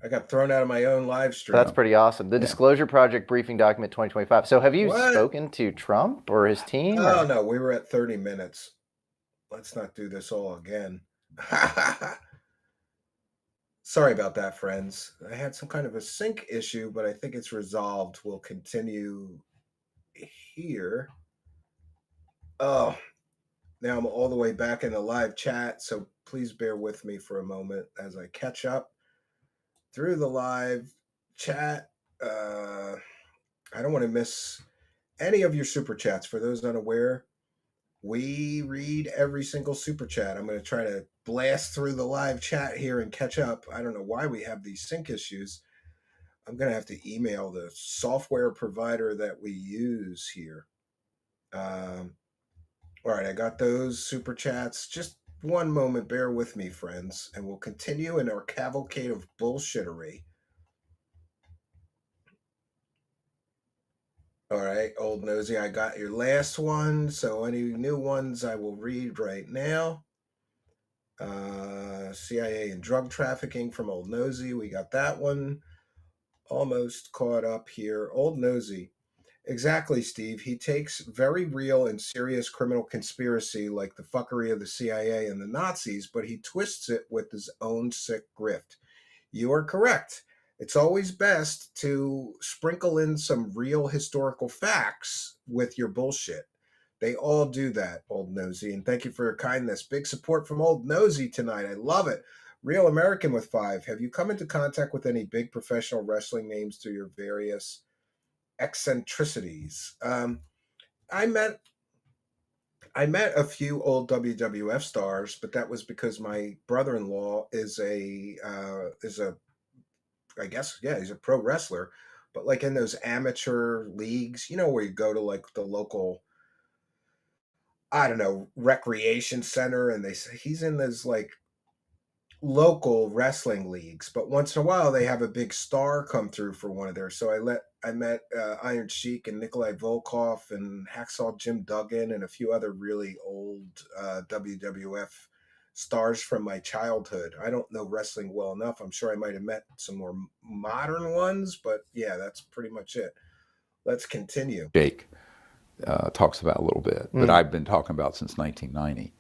Speaker 7: I got thrown out of my own live stream.
Speaker 8: That's pretty awesome. The Disclosure Project Briefing Document 2025. So have you spoken to Trump or his team?
Speaker 7: Oh, no, we were at 30 minutes. Let's not do this all again. Sorry about that, friends. I had some kind of a sync issue, but I think it's resolved. We'll continue here. Oh, now I'm all the way back in the live chat, so please bear with me for a moment as I catch up through the live chat. I don't want to miss any of your super chats. For those unaware, we read every single super chat. I'm going to try to blast through the live chat here and catch up. I don't know why we have these sync issues. I'm going to have to email the software provider that we use here. All right, I got those super chats. Just one moment, bear with me, friends, and we'll continue in our cavalcade of bullshittery. All right, Old Nosy, I got your last one, so any new ones I will read right now. CIA and drug trafficking from Old Nosy, we got that one. Almost caught up here. Old Nosy. Exactly, Steve. He takes very real and serious criminal conspiracy like the fuckery of the CIA and the Nazis, but he twists it with his own sick grift. You are correct. It's always best to sprinkle in some real historical facts with your bullshit. They all do that, Old Nosy, and thank you for your kindness. Big support from Old Nosy tonight. I love it. Real American with 5. Have you come into contact with any big professional wrestling names through your various eccentricities? I met a few old WWF stars, but that was because my brother-in-law is a he's a pro wrestler, but like in those amateur leagues, where you go to like the local, I don't know, recreation center, and they say he's in those like local wrestling leagues, but once in a while they have a big star come through for one of theirs. So I met Iron Sheik and Nikolai Volkov and Hacksaw Jim Duggan and a few other really old WWF stars from my childhood. I don't know wrestling well enough. I'm sure I might have met some more modern ones, but yeah, that's pretty much it. Let's continue.
Speaker 12: Jake talks about a little bit, but I've been talking about since 1990.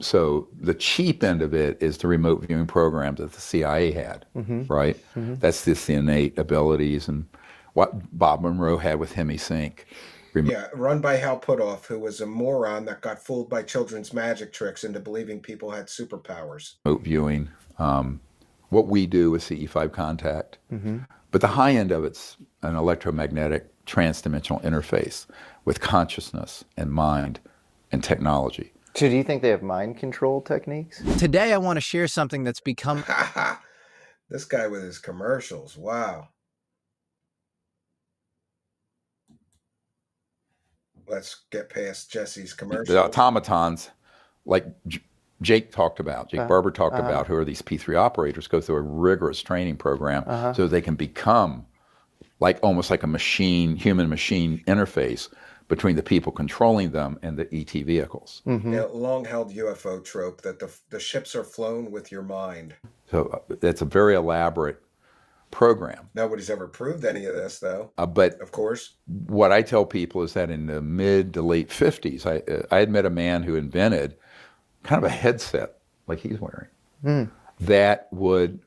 Speaker 12: So the cheap end of it is the remote viewing program that the CIA had, right? That's just the innate abilities and what Bob Monroe had with Hemi Sync.
Speaker 7: Yeah, run by Hal Puthoff, who was a moron that got fooled by children's magic tricks into believing people had superpowers.
Speaker 12: Remote viewing, what we do with CE5 contact, but the high end of it's an electromagnetic transdimensional interface with consciousness and mind and technology.
Speaker 8: So do you think they have mind control techniques?
Speaker 9: Today, I want to share something that's become...
Speaker 7: This guy with his commercials, wow. Let's get past Jesse's commercials.
Speaker 12: The automatons, like Jake talked about, Jake Barber talked about, who are these P3 operators, go through a rigorous training program so they can become like almost like a machine, human-machine interface between the people controlling them and the ET vehicles.
Speaker 7: Yeah, long-held UFO trope that the ships are flown with your mind.
Speaker 12: So that's a very elaborate program.
Speaker 7: Nobody's ever proved any of this, though.
Speaker 12: But
Speaker 7: of course,
Speaker 12: what I tell people is that in the mid to late 50s, I had met a man who invented kind of a headset like he's wearing that would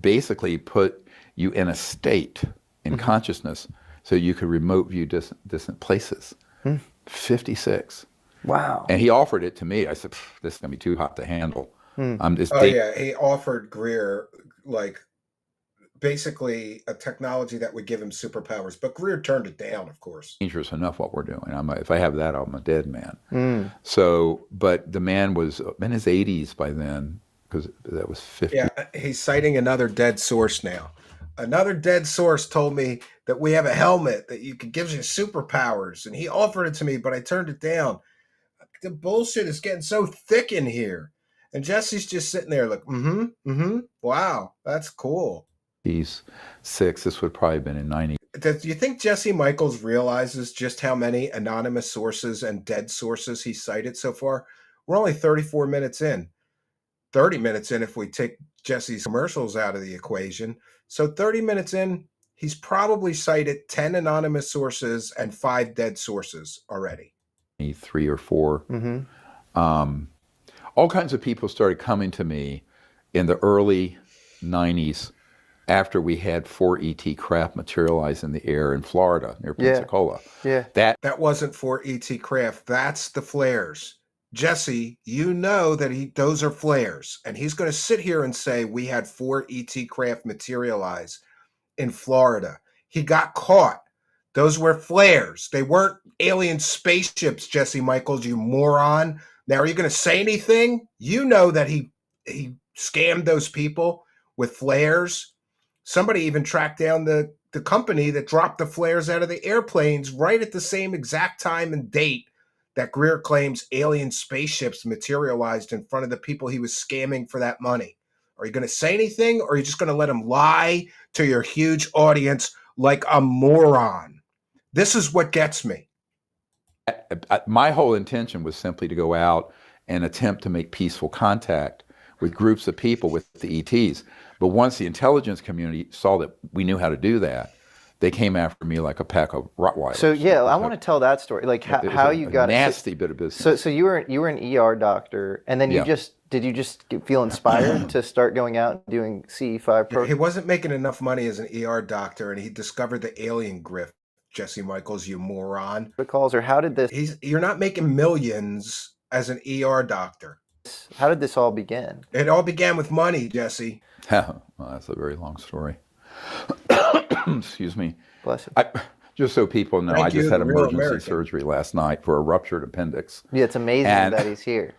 Speaker 12: basically put you in a state in consciousness so you could remote view distant places. 56.
Speaker 8: Wow.
Speaker 12: And he offered it to me. I said, this is going to be too hot to handle.
Speaker 7: Yeah, he offered Greer, like, basically a technology that would give him superpowers, but Greer turned it down, of course.
Speaker 12: Dangerous enough what we're doing. If I have that, I'm a dead man. So, but the man was in his 80s by then, because that was 50.
Speaker 7: Yeah, he's citing another dead source now. Another dead source told me that we have a helmet that gives you superpowers, and he offered it to me, but I turned it down. The bullshit is getting so thick in here. And Jesse's just sitting there like, wow, that's cool.
Speaker 12: He's 6. This would probably have been in 90.
Speaker 7: Do you think Jesse Michels realizes just how many anonymous sources and dead sources he cited so far? We're only 34 minutes in. 30 minutes in if we take Jesse's commercials out of the equation. So 30 minutes in, he's probably cited 10 anonymous sources and 5 dead sources already.
Speaker 12: 3 or 4. All kinds of people started coming to me in the early 90s after we had 4 ET craft materialize in the air in Florida near Pensacola. That
Speaker 7: wasn't 4 ET craft. That's the flares. Jesse, you know that those are flares, and he's going to sit here and say we had 4 ET craft materialize in Florida. He got caught. Those were flares. They weren't alien spaceships, Jesse Michels, you moron. Now, are you going to say anything? You know that he scammed those people with flares. Somebody even tracked down the company that dropped the flares out of the airplanes right at the same exact time and date that Greer claims alien spaceships materialized in front of the people he was scamming for that money. Are you going to say anything, or are you just going to let him lie to your huge audience like a moron? This is what gets me.
Speaker 12: My whole intention was simply to go out and attempt to make peaceful contact with groups of people with the ETs. But once the intelligence community saw that we knew how to do that, they came after me like a pack of Rottweilers.
Speaker 8: So yeah, I want to tell that story, like how you got
Speaker 12: a nasty bit of business.
Speaker 8: So you were an ER doctor, and then did you just feel inspired to start going out and doing CE5 programs?
Speaker 7: He wasn't making enough money as an ER doctor, and he discovered the alien grift. Jesse Michels, you moron.
Speaker 8: The calls, or how did this?
Speaker 7: You're not making millions as an ER doctor.
Speaker 8: How did this all begin?
Speaker 7: It all began with money, Jesse.
Speaker 12: Well, that's a very long story. Excuse me.
Speaker 8: Bless you.
Speaker 12: Just so people know, I just had emergency surgery last night for a ruptured appendix.
Speaker 8: Yeah, it's amazing that he's here.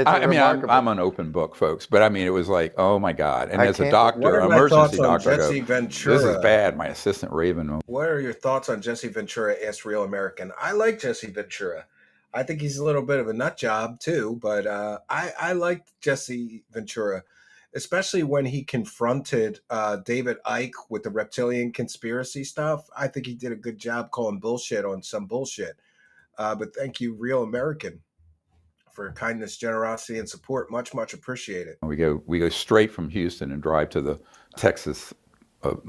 Speaker 12: I'm an open book, folks, but I mean, it was like, oh my God. And as a doctor, emergency doctor,
Speaker 7: Jesse Ventura?
Speaker 12: This is bad. My assistant Raven.
Speaker 7: What are your thoughts on Jesse Ventura? Asked Real American. I like Jesse Ventura. I think he's a little bit of a nut job too, but I liked Jesse Ventura, especially when he confronted David Icke with the reptilian conspiracy stuff. I think he did a good job calling bullshit on some bullshit. But thank you, Real American, for your kindness, generosity, and support. Much, much appreciated.
Speaker 12: We go straight from Houston and drive to the Texas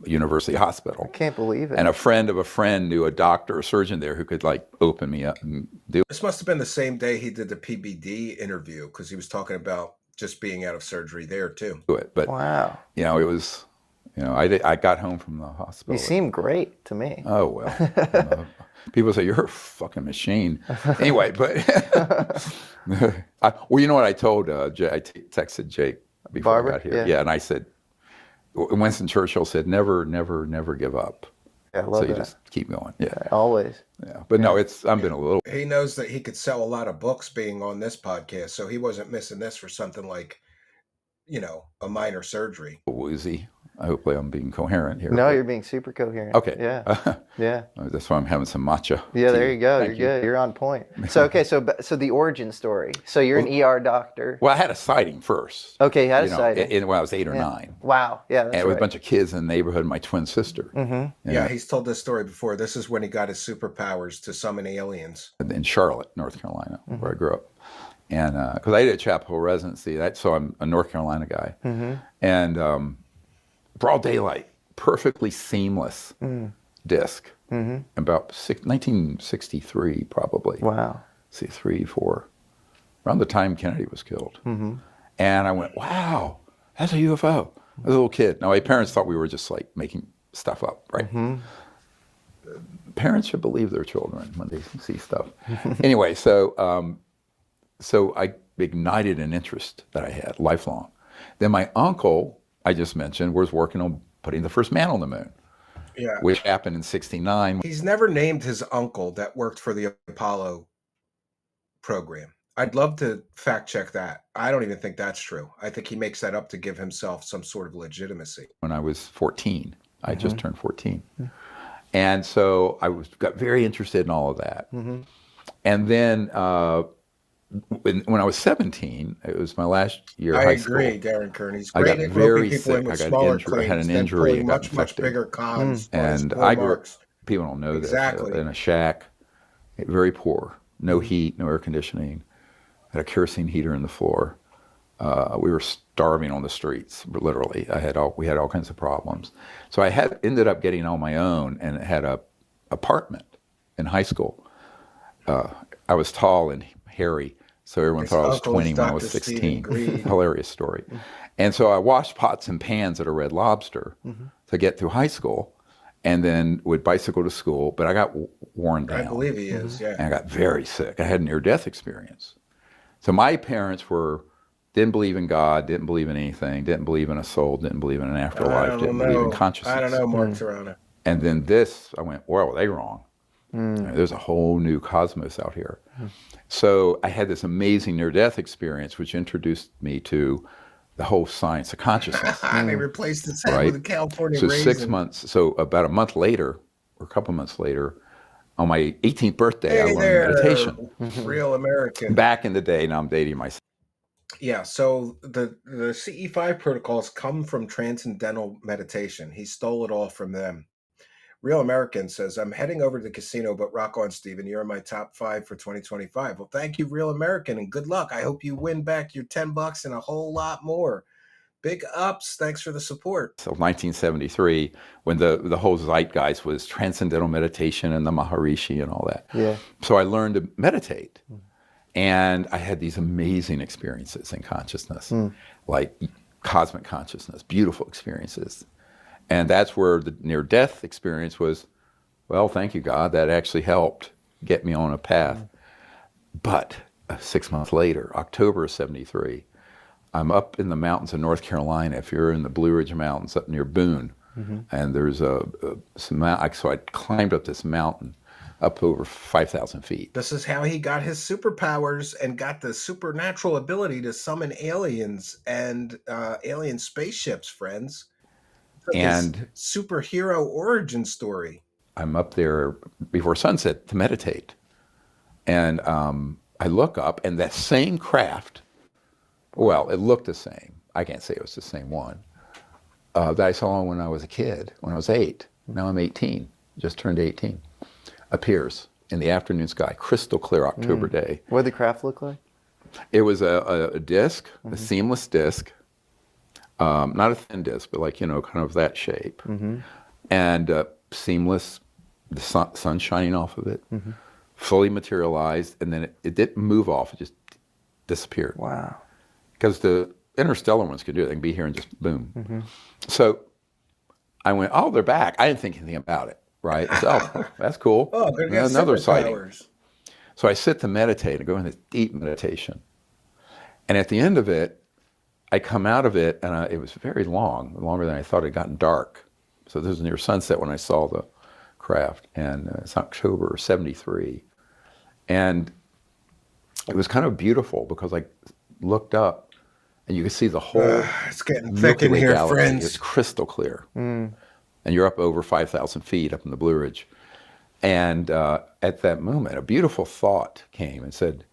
Speaker 12: university hospital.
Speaker 8: I can't believe it.
Speaker 12: And a friend of a friend knew a doctor or surgeon there who could like open me up and do it.
Speaker 7: This must have been the same day he did the PBD interview, because he was talking about just being out of surgery there too.
Speaker 12: But
Speaker 8: wow,
Speaker 12: you know, it was, you know, I got home from the hospital.
Speaker 8: You seem great to me.
Speaker 12: Oh well. People say you're a fucking machine. Anyway, but well, you know what I told I texted Jake before
Speaker 8: Barbara?
Speaker 12: I got here. Yeah, and I said, Winston Churchill said, never give up.
Speaker 8: Yeah, I love
Speaker 12: so you
Speaker 8: that.
Speaker 12: just keep going. Yeah,
Speaker 8: always.
Speaker 12: Yeah, but no, I've been a little.
Speaker 7: He knows that he could sell a lot of books being on this podcast, so he wasn't missing this for something like, you know, a minor surgery.
Speaker 12: Woozy. Hopefully I'm being coherent here.
Speaker 8: No, you're being super coherent.
Speaker 12: Okay.
Speaker 8: Yeah. Yeah.
Speaker 12: That's why I'm having some matcha.
Speaker 8: Yeah, there you go. You're good. You're on point. So, okay, so the origin story. So you're an ER doctor.
Speaker 12: Well, I had a sighting first.
Speaker 8: Okay, you had a sighting.
Speaker 12: When I was 8 or 9.
Speaker 8: Wow. Yeah, that's
Speaker 12: and it was a bunch of kids in the neighborhood, my twin sister.
Speaker 8: Mm-hmm.
Speaker 7: Yeah, he's told this story before. This is when he got his superpowers to summon aliens.
Speaker 12: In Charlotte, North Carolina, where I grew up. And because I did a Chapel Hill residency, so I'm a North Carolina guy. And broad daylight, perfectly seamless disc. About 1963, probably.
Speaker 8: Wow.
Speaker 12: See, 3, 4, around the time Kennedy was killed. And I went, wow, that's a UFO. I was a little kid. Now, my parents thought we were just like making stuff up, right? Parents should believe their children when they see stuff. Anyway, so I ignited an interest that I had lifelong. Then my uncle, I just mentioned, was working on putting the first man on the moon.
Speaker 7: Yeah.
Speaker 12: Which happened in '69.
Speaker 7: He's never named his uncle that worked for the Apollo program. I'd love to fact check that. I don't even think that's true. I think he makes that up to give himself some sort of legitimacy.
Speaker 12: When I was 14, I just turned 14. And so I got very interested in all of that. And then when I was 17, it was my last year of high school.
Speaker 7: I agree, Darren Kearney's
Speaker 12: I
Speaker 7: great
Speaker 12: got
Speaker 7: at
Speaker 12: very
Speaker 7: people
Speaker 12: sick.
Speaker 7: in with
Speaker 12: I
Speaker 7: smaller
Speaker 12: had an
Speaker 7: claims
Speaker 12: injury.
Speaker 7: than
Speaker 12: Got
Speaker 7: much bigger cons.
Speaker 12: And I grew up, people don't know this, in a shack, very poor, no heat, no air conditioning, had a kerosene heater in the floor. We were starving on the streets, literally. We had all kinds of problems. So I ended up getting on my own and had a apartment in high school. I was tall and hairy, so everyone thought I was 20 when I was 16. Hilarious story. And so I washed pots and pans at a Red Lobster to get through high school, and then would bicycle to school, but I got worn down.
Speaker 7: I believe he is, yeah.
Speaker 12: And I got very sick. I had a near-death experience. So my parents didn't believe in God, didn't believe in anything, didn't believe in a soul, didn't believe in an afterlife, didn't believe in consciousness.
Speaker 7: I don't know, Mark Serrano.
Speaker 12: And then I went, well, were they wrong? There's a whole new cosmos out here. So I had this amazing near-death experience, which introduced me to the whole science of consciousness.
Speaker 7: They replaced his head with a California raisin.
Speaker 12: 6 months, so about a month later, or a couple months later, on my 18th birthday, I learned meditation.
Speaker 7: Real American.
Speaker 12: Back in the day, now I'm dating myself.
Speaker 7: Yeah, so the CE5 protocols come from Transcendental Meditation. He stole it all from them. Real American says, I'm heading over to the casino, but rock on, Stephen. You're in my top 5 for 2025. Well, thank you, Real American, and good luck. I hope you win back your $10 and a whole lot more. Big ups. Thanks for the support.
Speaker 12: So 1973, when the whole zeitgeist was transcendental meditation and the Maharishi and all that.
Speaker 8: Yeah.
Speaker 12: So I learned to meditate. And I had these amazing experiences in consciousness, like cosmic consciousness, beautiful experiences. And that's where the near-death experience was, well, thank you, God, that actually helped get me on a path. But 6 months later, October of '73, I'm up in the mountains of North Carolina. If you're in the Blue Ridge Mountains up near Boone, and there's so I climbed up this mountain up over 5,000 feet.
Speaker 7: This is how he got his superpowers and got the supernatural ability to summon aliens and alien spaceships, friends.
Speaker 12: And
Speaker 7: superhero origin story.
Speaker 12: I'm up there before sunset to meditate. And I look up, and that same craft, well, it looked the same. I can't say it was the same one, that I saw when I was a kid, when I was 8. Now I'm 18, just turned 18. Appears in the afternoon sky, crystal clear October day.
Speaker 8: What did the craft look like?
Speaker 12: It was a disc, a seamless disc, not a thin disc, but like, kind of that shape. And seamless, the sun shining off of it, fully materialized, and then it didn't move off, it just disappeared.
Speaker 8: Wow.
Speaker 12: Because the interstellar ones could do it. They can be here and just boom. So I went, oh, they're back. I didn't think anything about it, right? So, oh, that's cool.
Speaker 7: Oh, they're getting
Speaker 12: another sighting.
Speaker 7: superpowers.
Speaker 12: So I sit to meditate and go into deep meditation. And at the end of it, I come out of it, and it was very long, longer than I thought. It had gotten dark. So this was near sunset when I saw the craft, and it's October '73. And it was kind of beautiful because I looked up, and you could see the whole
Speaker 7: it's getting thick in here,
Speaker 12: galaxy.
Speaker 7: friends.
Speaker 12: It's crystal clear. And you're up over 5,000 feet up in the Blue Ridge. And at that moment, a beautiful thought came and said,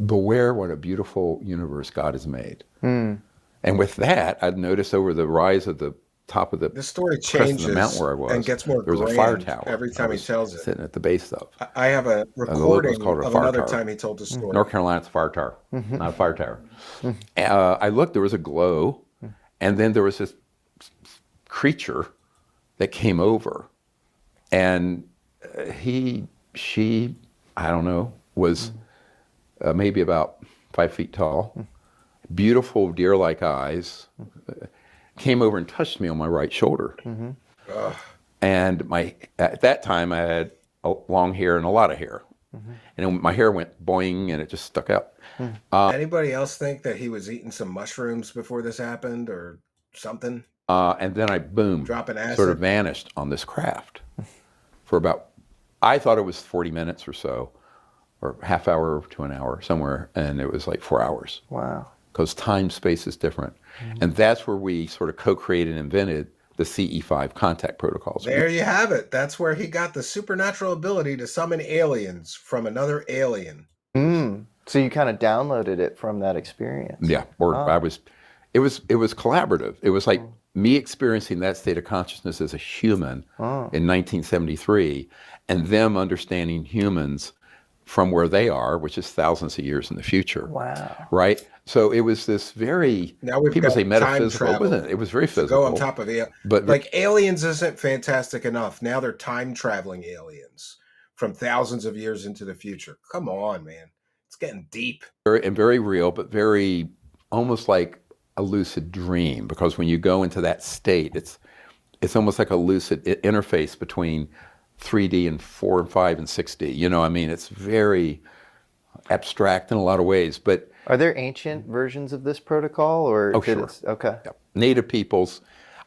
Speaker 12: beware what a beautiful universe God has made. And with that, I'd noticed over the rise of the top of the
Speaker 7: story
Speaker 12: crest of
Speaker 7: changes
Speaker 12: the mountain where I was,
Speaker 7: and gets more
Speaker 12: there was a
Speaker 7: grand
Speaker 12: fire tower
Speaker 7: every time he tells it.
Speaker 12: sitting at the base of.
Speaker 7: I have a recording of another time he told the story.
Speaker 12: North Carolina, it's a fire tower, not a fire tower. I looked, there was a glow, and then there was this creature that came over, and she, I don't know, was maybe about 5 feet tall, beautiful deer-like eyes, came over and touched me on my right shoulder. And at that time I had long hair and a lot of hair. And my hair went boing and it just stuck out.
Speaker 7: Anybody else think that he was eating some mushrooms before this happened or something?
Speaker 12: And then I, boom,
Speaker 7: dropping acid,
Speaker 12: sort of vanished on this craft for about, I thought it was 40 minutes or so, or half hour to an hour somewhere, and it was like 4 hours.
Speaker 8: Wow.
Speaker 12: Because time, space is different. And that's where we sort of co-created and invented the CE5 contact protocols.
Speaker 7: There you have it. That's where he got the supernatural ability to summon aliens from another alien.
Speaker 8: So you kind of downloaded it from that experience.
Speaker 12: Yeah, or it was collaborative. It was like me experiencing that state of consciousness as a human in 1973, and them understanding humans from where they are, which is thousands of years in the future.
Speaker 8: Wow.
Speaker 12: Right? So it was this very,
Speaker 7: now we've
Speaker 12: people
Speaker 7: got
Speaker 12: say metaphysical,
Speaker 7: time travel.
Speaker 12: wasn't it? It was very physical.
Speaker 7: Go on top of it.
Speaker 12: But
Speaker 7: like aliens isn't fantastic enough. Now they're time traveling aliens from thousands of years into the future. Come on, man. It's getting deep.
Speaker 12: Very real, but very almost like a lucid dream, because when you go into that state, it's almost like a lucid interface between 3D and 4 and 5 and 6D. You know, I mean, it's very abstract in a lot of ways. But
Speaker 8: are there ancient versions of this protocol, or
Speaker 12: sure.
Speaker 8: Okay,
Speaker 12: native peoples?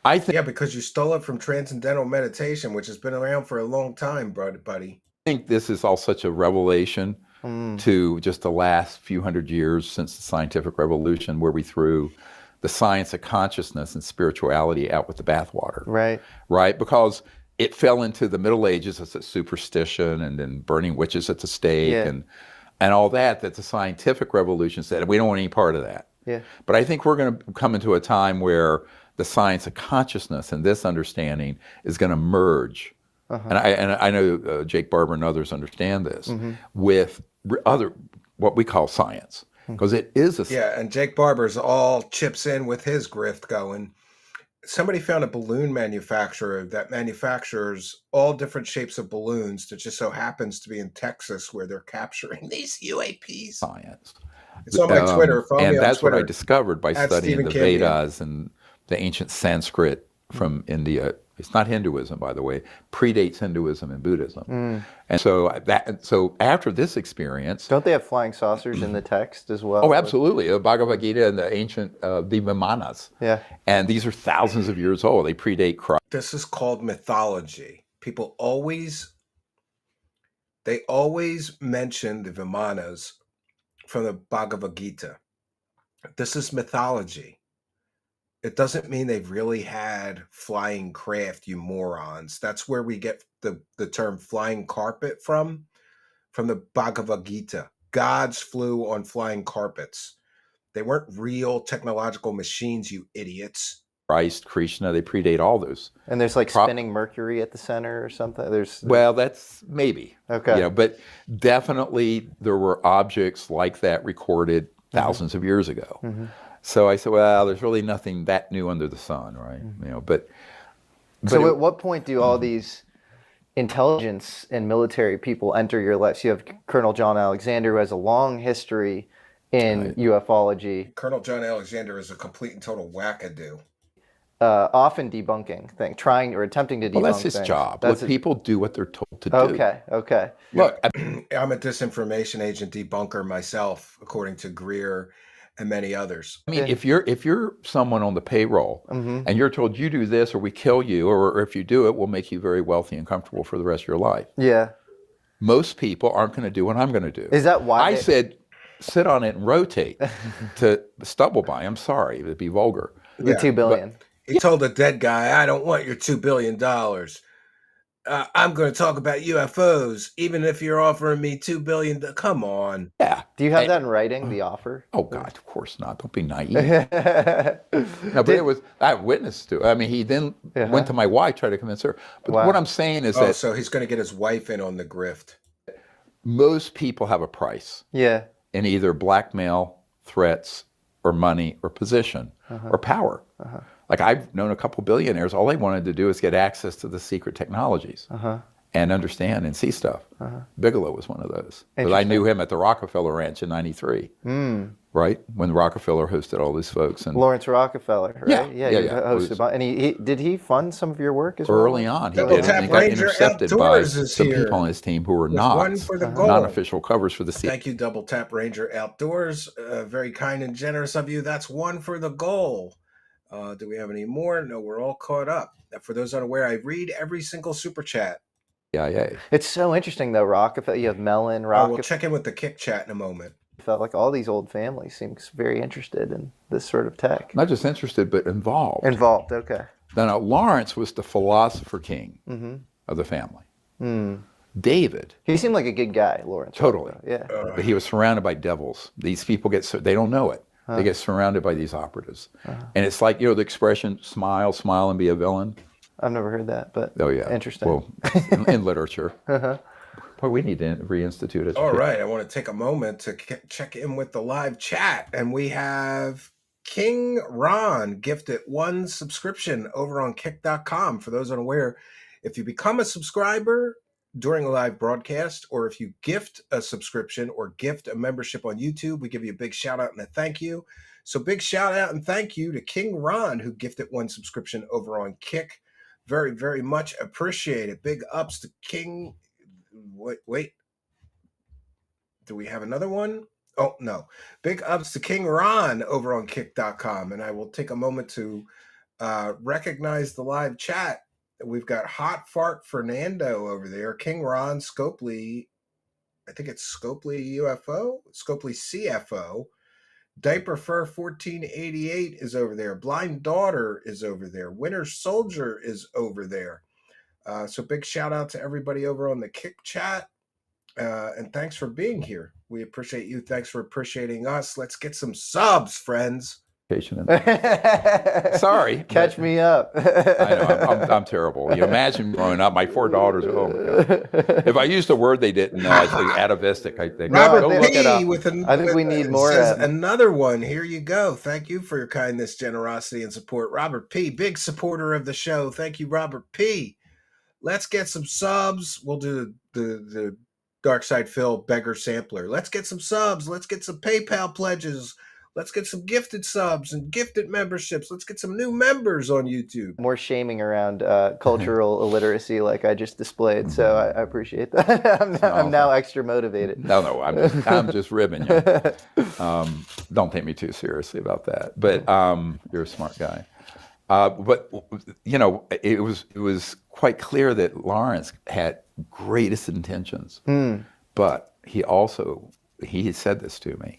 Speaker 12: I think
Speaker 7: because you stole it from Transcendental Meditation, which has been around for a long time, buddy.
Speaker 12: I think this is all such a revelation to just the last few hundred years since the scientific revolution, where we threw the science of consciousness and spirituality out with the bathwater. Right, because it fell into the Middle Ages as a superstition, and then burning witches at the stake, and all that the scientific revolution said, we don't want any part of that. But I think we're going to come into a time where the science of consciousness and this understanding is going to merge. And I know Jake Barber and others understand this with other, what we call science, because it is a...
Speaker 7: Yeah, and Jake Barber's all chips in with his grift going. Somebody found a balloon manufacturer that manufactures all different shapes of balloons that just so happens to be in Texas, where they're capturing these UAPs.
Speaker 12: Science.
Speaker 7: It's on my Twitter. Follow
Speaker 12: and
Speaker 7: me on
Speaker 12: that's
Speaker 7: Twitter,
Speaker 12: what I discovered by studying
Speaker 7: Stephen
Speaker 12: the
Speaker 7: Campion.
Speaker 12: Vedas and the ancient Sanskrit from India. It's not Hinduism, by the way. Predates Hinduism and Buddhism. And so after this experience...
Speaker 8: Don't they have flying saucers in the text as well?
Speaker 12: Oh, absolutely. The Bhagavad Gita and the ancient, the Vimanas.
Speaker 8: Yeah.
Speaker 12: And these are thousands of years old. They predate Christ.
Speaker 7: This is called mythology. People always mention the Vimanas from the Bhagavad Gita. This is mythology. It doesn't mean they've really had flying craft, you morons. That's where we get the term flying carpet from the Bhagavad Gita. Gods flew on flying carpets. They weren't real technological machines, you idiots.
Speaker 12: Christ, Krishna, they predate all those.
Speaker 8: And there's like spinning Mercury at the center or something?
Speaker 12: Well, that's maybe.
Speaker 8: Okay.
Speaker 12: Yeah, but definitely there were objects like that recorded thousands of years ago. So I said, well, there's really nothing that new under the sun, right? But
Speaker 8: so at what point do all these intelligence and military people enter your lives? You have Colonel John Alexander, who has a long history in ufology.
Speaker 7: Colonel John Alexander is a complete and total wackadoo.
Speaker 8: Often debunking things, trying or attempting to debunk things.
Speaker 12: Well, that's his job. Look, people do what they're told to do.
Speaker 8: Okay.
Speaker 7: Look, I'm a disinformation agent debunker myself, according to Greer and many others.
Speaker 12: I mean, if you're someone on the payroll and you're told you do this or we kill you, or if you do it, we'll make you very wealthy and comfortable for the rest of your life.
Speaker 8: Yeah.
Speaker 12: Most people aren't going to do what I'm going to do.
Speaker 8: Is that why?
Speaker 12: I said, sit on it and rotate to stumble by. I'm sorry, it'd be vulgar.
Speaker 8: The $2 billion.
Speaker 7: He told the dead guy, I don't want your $2 billion. I'm going to talk about UFOs, even if you're offering me $2 billion. Come on.
Speaker 12: Yeah.
Speaker 8: Do you have that in writing, the offer?
Speaker 12: Oh, God, of course not. Don't be naive. No, but I have witness to it. I mean, he then went to my wife, tried to convince her. But what I'm saying is that...
Speaker 7: so he's going to get his wife in on the grift.
Speaker 12: Most people have a price.
Speaker 8: Yeah.
Speaker 12: In either blackmail, threats, or money, or position, or power. Like, I've known a couple billionaires, all they wanted to do is get access to the secret technologies and understand and see stuff. Bigelow was one of those. But I knew him at the Rockefeller Ranch in '93, right? When Rockefeller hosted all these folks. And
Speaker 8: Lawrence Rockefeller, right?
Speaker 12: Yeah.
Speaker 8: Hosted and did he fund some of your work as well?
Speaker 12: Early on, he did. And he got intercepted by some people on his team who were non-official covers for the CIA.
Speaker 7: Thank you, Double Tap Ranger Outdoors. Very kind and generous of you. That's one for the goal. Do we have any more? No, we're all caught up. For those unaware, I read every single super chat.
Speaker 12: Yeah.
Speaker 8: It's so interesting, though, Rockefeller. You have Mellon, Rockefeller.
Speaker 7: We'll check in with the Kick chat in a moment.
Speaker 8: Felt like all these old families seem very interested in this sort of tech.
Speaker 12: Not just interested, but involved.
Speaker 8: Involved, okay.
Speaker 12: Now, Lawrence was the philosopher king of the family. David.
Speaker 8: He seemed like a good guy, Lawrence.
Speaker 12: Totally.
Speaker 8: Yeah.
Speaker 12: But he was surrounded by devils. These people they don't know it. They get surrounded by these operatives. And it's like, the expression, smile and be a villain.
Speaker 8: I've never heard that, but interesting.
Speaker 12: Well, in literature. Boy, we need to reinstitute it.
Speaker 7: All right, I want to take a moment to check in with the live chat. And we have King Ron gifted 1 subscription over on kick.com. For those unaware, if you become a subscriber during a live broadcast, or if you gift a subscription or gift a membership on YouTube, we give you a big shout out and a thank you. So big shout out and thank you to King Ron, who gifted 1 subscription over on Kick. Very, very much appreciated. Big ups to King. Wait. Do we have another one? Oh, no. Big ups to King Ron over on kick.com. And I will take a moment to recognize the live chat. We've got Hot Fart Fernando over there. King Ron, Scopely, I think it's Scopely UFO, Scopely CFO. Diaper Fur 1488 is over there. Blind Daughter is over there. Winter Soldier is over there. So big shout out to everybody over on the Kick chat. And thanks for being here. We appreciate you. Thanks for appreciating us. Let's get some subs, friends.
Speaker 12: Sorry.
Speaker 8: Catch me up.
Speaker 12: I know, I'm terrible. You imagine growing up, my 4 daughters, oh my God. If I used a word they didn't know, I think atavistic.
Speaker 7: Robert P.
Speaker 8: I think we need more.
Speaker 7: Another one. Here you go. Thank you for your kindness, generosity, and support. Robert P., big supporter of the show. Thank you, Robert P. Let's get some subs. We'll do the Dark Side Phil beggar sampler. Let's get some subs. Let's get some PayPal pledges. Let's get some gifted subs and gifted memberships. Let's get some new members on YouTube.
Speaker 8: More shaming around cultural illiteracy like I just displayed. So I appreciate that. I'm now extra motivated.
Speaker 12: No, I'm just ribbing you. Don't take me too seriously about that. But you're a smart guy. But it was quite clear that Lawrence had greatest intentions. But he had said this to me.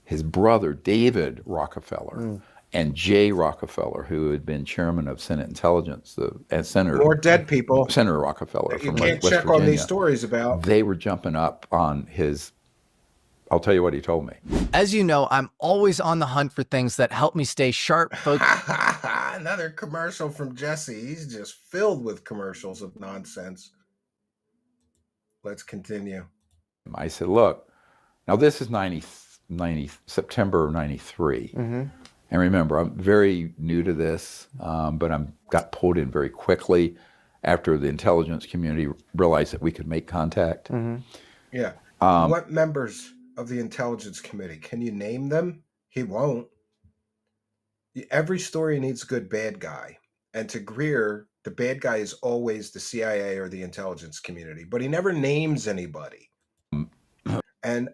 Speaker 12: His brother, David Rockefeller, and Jay Rockefeller, who had been chairman of Senate Intelligence, and Senator...
Speaker 7: More dead people.
Speaker 12: Senator Rockefeller
Speaker 7: you
Speaker 12: from
Speaker 7: can't
Speaker 12: West
Speaker 7: check
Speaker 12: Virginia,
Speaker 7: on these stories about.
Speaker 12: They were jumping up on his... I'll tell you what he told me.
Speaker 9: As you know, I'm always on the hunt for things that help me stay sharp, folks.
Speaker 7: Another commercial from Jesse. He's just filled with commercials of nonsense. Let's continue.
Speaker 12: I said, look, now this is September of 93. And remember, I'm very new to this, but I got pulled in very quickly after the intelligence community realized that we could make contact.
Speaker 7: Yeah. What members of the intelligence committee? Can you name them? He won't. Every story needs a good bad guy. And to Greer, the bad guy is always the CIA or the intelligence community, but he never names anybody. And,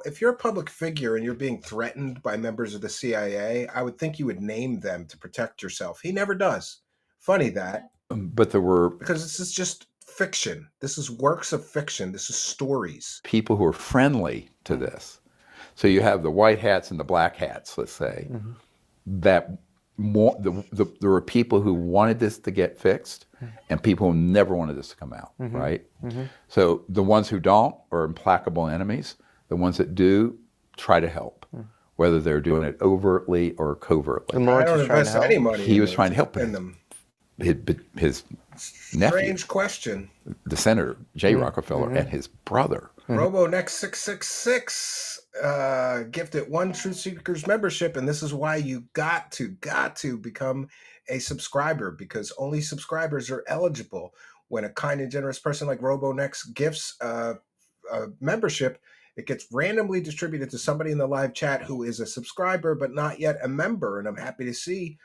Speaker 7: if you're a public figure and you're being threatened by members of the CIA, I would think you would name them to protect yourself. He never does. Funny that.
Speaker 12: But there were...
Speaker 7: Because this is just fiction. This is works of fiction. This is stories.
Speaker 12: People who are friendly to this. So you have the white hats and the black hats, let's say, that there were people who wanted this to get fixed and people who never wanted this to come out, right? So the ones who don't are implacable enemies. The ones that do try to help, whether they're doing it overtly or covertly.
Speaker 7: I don't invest any money.
Speaker 12: He was trying to help
Speaker 7: them.
Speaker 12: His nephew,
Speaker 7: strange question,
Speaker 12: the Senator Jay Rockefeller, and his brother.
Speaker 7: RoboNext666 gifted 1 Truth Seekers membership, and this is why you got to become a subscriber, because only subscribers are eligible. When a kind and generous person like RoboNext gifts a membership, it gets randomly distributed to somebody in the live chat who is a subscriber but not yet a member, and I'm happy to see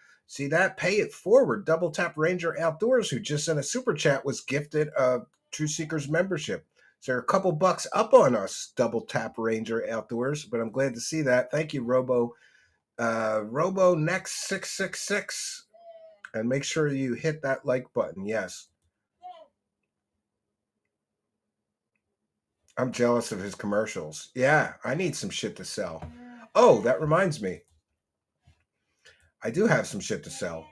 Speaker 7: that. Pay it forward. Double Tap Ranger Outdoors, who just sent a super chat, was gifted a Truth Seekers membership. So they're a couple bucks up on us, Double Tap Ranger Outdoors, but I'm glad to see that. Thank you, RoboNext666. And make sure you hit that like button. Yes. I'm jealous of his commercials. Yeah, I need some shit to sell. Oh, that reminds me. I do have some shit to sell.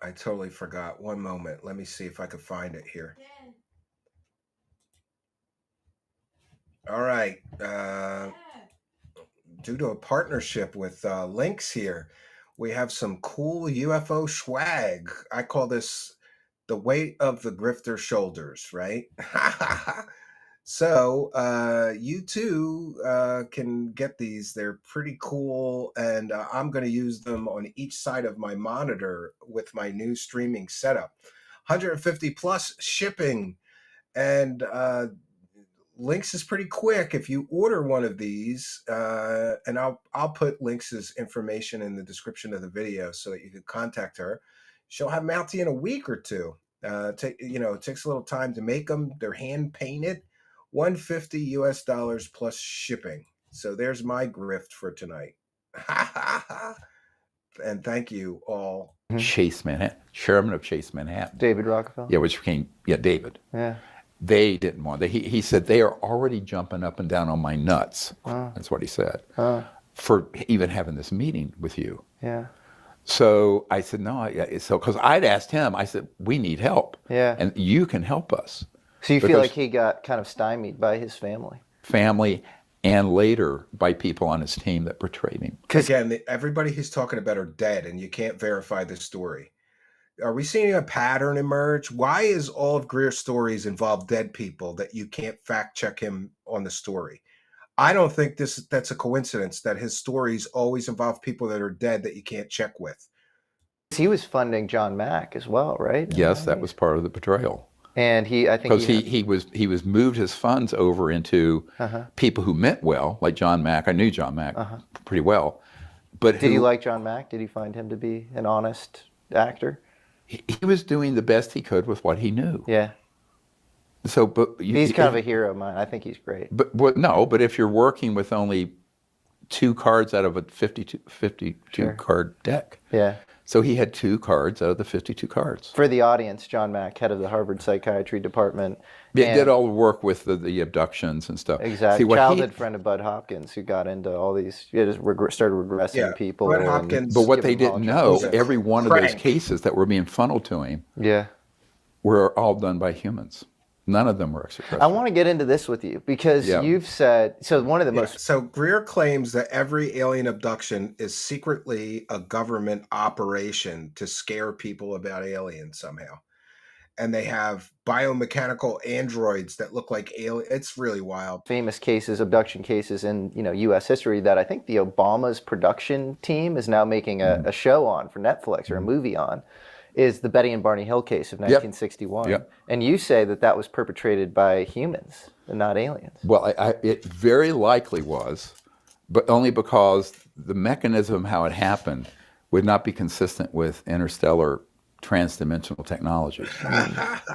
Speaker 7: I totally forgot. One moment. Let me see if I can find it here. All right. Due to a partnership with Links here, we have some cool UFO swag. I call this the weight of the grifter shoulders, right? So you too can get these. They're pretty cool, and I'm going to use them on each side of my monitor with my new streaming setup. 150 plus shipping, and Links is pretty quick. If you order one of these, and I'll put Links's information in the description of the video so that you can contact her. She'll have them out to you in a week or two. It takes a little time to make them. They're hand painted. $150 US plus shipping. So there's my grift for tonight. And thank you all.
Speaker 12: Chase Manhattan, chairman of Chase Manhattan.
Speaker 8: David Rockefeller.
Speaker 12: Yeah, which became David.
Speaker 8: Yeah.
Speaker 12: They didn't want. He said they are already jumping up and down on my nuts. That's what he said. For even having this meeting with you.
Speaker 8: Yeah.
Speaker 12: So I said no. Because I'd asked him. I said we need help.
Speaker 8: Yeah.
Speaker 12: And you can help us.
Speaker 8: So you feel like he got kind of stymied by his family?
Speaker 12: Family, and later by people on his team that portrayed him.
Speaker 7: Again, everybody he's talking about are dead, and you can't verify the story. Are we seeing a pattern emerge? Why is all of Greer's stories involve dead people that you can't fact check him on the story? I don't think that's a coincidence that his stories always involve people that are dead that you can't check with.
Speaker 8: He was funding John Mack as well, right?
Speaker 12: Yes, that was part of the portrayal.
Speaker 8: And I think
Speaker 12: because he was moved his funds over into people who meant well, like John Mack. I knew John Mack pretty well, but
Speaker 8: did you like John Mack? Did you find him to be an honest actor?
Speaker 12: He was doing the best he could with what he knew.
Speaker 8: Yeah.
Speaker 12: So, but
Speaker 8: he's kind of a hero of mine. I think he's great.
Speaker 12: But if you're working with only 2 cards out of a 52 card deck,
Speaker 8: yeah.
Speaker 12: So he had 2 cards out of the 52 cards.
Speaker 8: For the audience, John Mack, head of the Harvard Psychiatry Department.
Speaker 12: He did all the work with the abductions and stuff.
Speaker 8: Exactly. Childhood friend of Bud Hopkins, who got into all these, just started regressing people.
Speaker 7: Bud Hopkins.
Speaker 12: But what they didn't know, every one of those cases that were being funneled to him were all done by humans. None of them were extraterrestrial.
Speaker 8: I want to get into this with you because you've said, so one of the most...
Speaker 7: So Greer claims that every alien abduction is secretly a government operation to scare people about aliens somehow. and they have biomechanical androids that look like aliens. It's really wild.
Speaker 8: Famous cases, abduction cases in U.S. history that I think the Obama's production team is now making a show on for Netflix or a movie on, is the Betty and Barney Hill case of 1961.
Speaker 12: Yep.
Speaker 8: And you say that was perpetrated by humans and not aliens.
Speaker 12: Well, it very likely was, but only because the mechanism how it happened would not be consistent with interstellar transdimensional technology.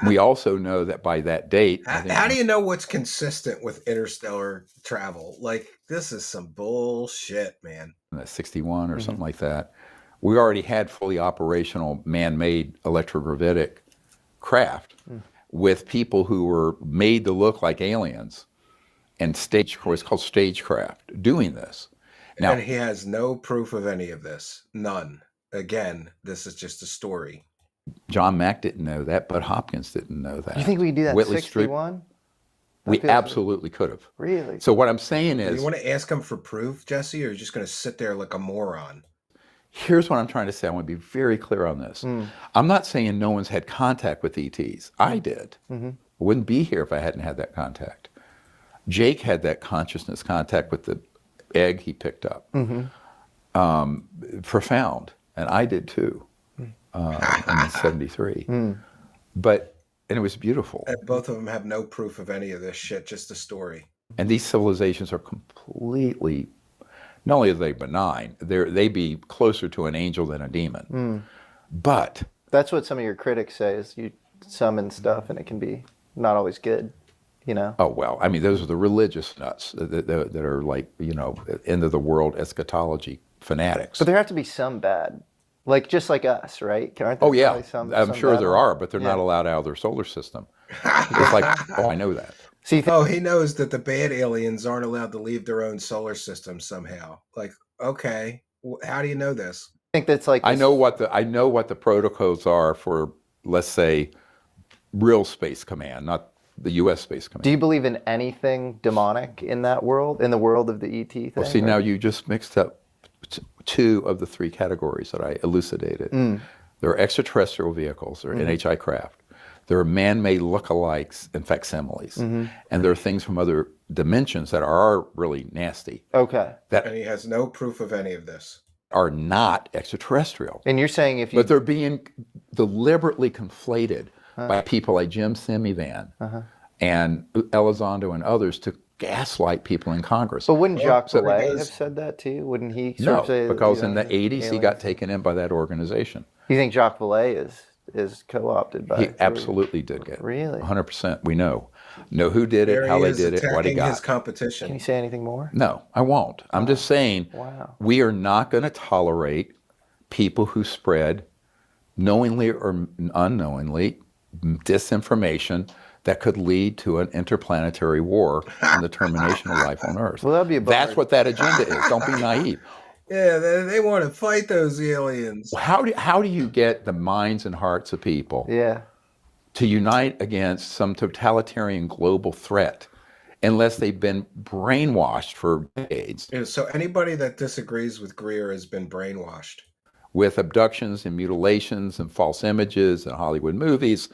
Speaker 12: We also know that by that date...
Speaker 7: How do you know what's consistent with interstellar travel? Like, this is some bullshit, man.
Speaker 12: 61 or something like that. We already had fully operational man-made electrogravitic craft with people who were made to look like aliens and it's called stagecraft doing this. Now,
Speaker 7: and he has no proof of any of this. None. Again, this is just a story.
Speaker 12: John Mack didn't know that, but Hopkins didn't know that.
Speaker 8: You think we could do that
Speaker 12: Whitley
Speaker 8: in 61?
Speaker 12: We absolutely could have.
Speaker 8: Really?
Speaker 12: So what I'm saying is...
Speaker 7: You want to ask him for proof, Jesse, or are you just going to sit there like a moron?
Speaker 12: Here's what I'm trying to say. I want to be very clear on this. I'm not saying no one's had contact with ETs. I did. I wouldn't be here if I hadn't had that contact. Jake had that consciousness contact with the egg he picked up. Profound. And I did too in 73. And it was beautiful.
Speaker 7: And both of them have no proof of any of this shit, just a story.
Speaker 12: And these civilizations are completely... Not only are they benign, they be closer to an angel than a demon. But...
Speaker 8: That's what some of your critics say, is you summon stuff and it can be not always good,
Speaker 12: Oh, well, I mean, those are the religious nuts that are like, end of the world eschatology fanatics.
Speaker 8: But there have to be some bad. Like, just like us, right? Aren't there
Speaker 12: Oh, yeah. I'm sure
Speaker 8: bad
Speaker 12: there
Speaker 8: ones?
Speaker 12: are, but they're not allowed out of their solar system. It's like, I know that.
Speaker 7: So he knows that the bad aliens aren't allowed to leave their own solar system somehow. Like, okay, how do you know this?
Speaker 8: I think that's like
Speaker 12: I know what the protocols are for, let's say, real space command, not the U.S. space command.
Speaker 8: Do you believe in anything demonic in that world, in the world of the ET thing?
Speaker 12: Well, see, now you just mixed up two of the three categories that I elucidated. There are extraterrestrial vehicles, or NHI craft. There are man-made lookalikes and facsimiles. And there are things from other dimensions that are really nasty.
Speaker 8: Okay.
Speaker 7: And he has no proof of any of this.
Speaker 12: Are not extraterrestrial.
Speaker 8: And you're saying if you...
Speaker 12: But they're being deliberately conflated by people like Jim Semivan and Elizondo and others to gaslight people in Congress.
Speaker 8: But wouldn't Jacques Vallée have said that too? Wouldn't he sort of say...
Speaker 12: because in the 80s he got taken in by that organization.
Speaker 8: You think Jacques Vallée is co-opted by...
Speaker 12: He absolutely did get it.
Speaker 8: Really?
Speaker 12: 100%. We know who did it, how they did it, what he got.
Speaker 7: His competition.
Speaker 8: Can you say anything more?
Speaker 12: No, I won't. I'm just saying we are not going to tolerate people who spread, knowingly or unknowingly, disinformation that could lead to an interplanetary war and the termination of life on Earth.
Speaker 8: Well, that'd be
Speaker 12: That's what that agenda is. Don't be naive.
Speaker 7: Yeah, they want to fight those aliens.
Speaker 12: How do you get the minds and hearts of people to unite against some totalitarian global threat unless they've been brainwashed for decades?
Speaker 7: So anybody that disagrees with Greer has been brainwashed.
Speaker 12: With abductions and mutilations and false images and Hollywood movies.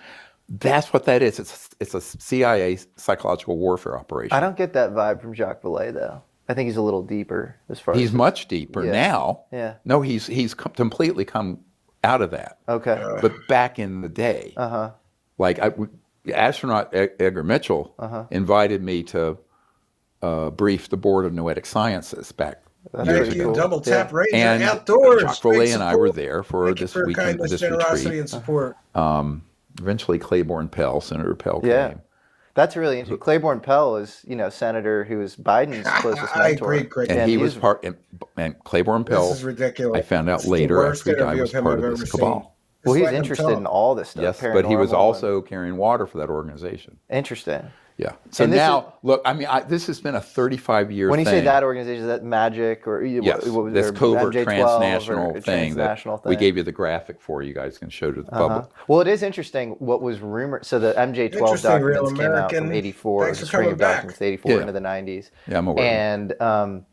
Speaker 12: That's what that is. It's a CIA psychological warfare operation.
Speaker 8: I don't get that vibe from Jacques Vallée, though. I think he's a little deeper as far as...
Speaker 12: He's much deeper now.
Speaker 8: Yeah.
Speaker 12: No, he's completely come out of that.
Speaker 8: Okay.
Speaker 12: But back in the day, like astronaut Edgar Mitchell invited me to brief the Board of Noetic Sciences back years ago.
Speaker 7: Cool. Double tap radio
Speaker 12: and
Speaker 7: outdoors.
Speaker 12: Jacques Vallée and I were there for this weekend, this
Speaker 7: generosity
Speaker 12: retreat.
Speaker 7: And support.
Speaker 12: Eventually, Claiborne Pell, Senator Pell came.
Speaker 8: That's really interesting. Claiborne Pell is, senator who is Biden's closest mentor.
Speaker 7: I agree.
Speaker 12: And he was part, and Claiborne Pell,
Speaker 7: this is ridiculous.
Speaker 12: I found out later after he died, was part of this cabal.
Speaker 8: Well, he's interested in all this stuff.
Speaker 12: Yes, but he was also carrying water for that organization.
Speaker 8: Interesting.
Speaker 12: Yeah. So now, look, I mean, this has been a 35-year thing.
Speaker 8: When you say that organization, is that Magic or
Speaker 12: yes,
Speaker 8: what was
Speaker 12: this covert
Speaker 8: MJ12
Speaker 12: transnational thing
Speaker 8: transnational
Speaker 12: that we gave you the graphic for. You guys can show to the public.
Speaker 8: Well, it is interesting what was rumored. So the MJ12 documents came out from 84, the string of documents, 84 into the 90s.
Speaker 12: Yeah, I'm aware.
Speaker 8: And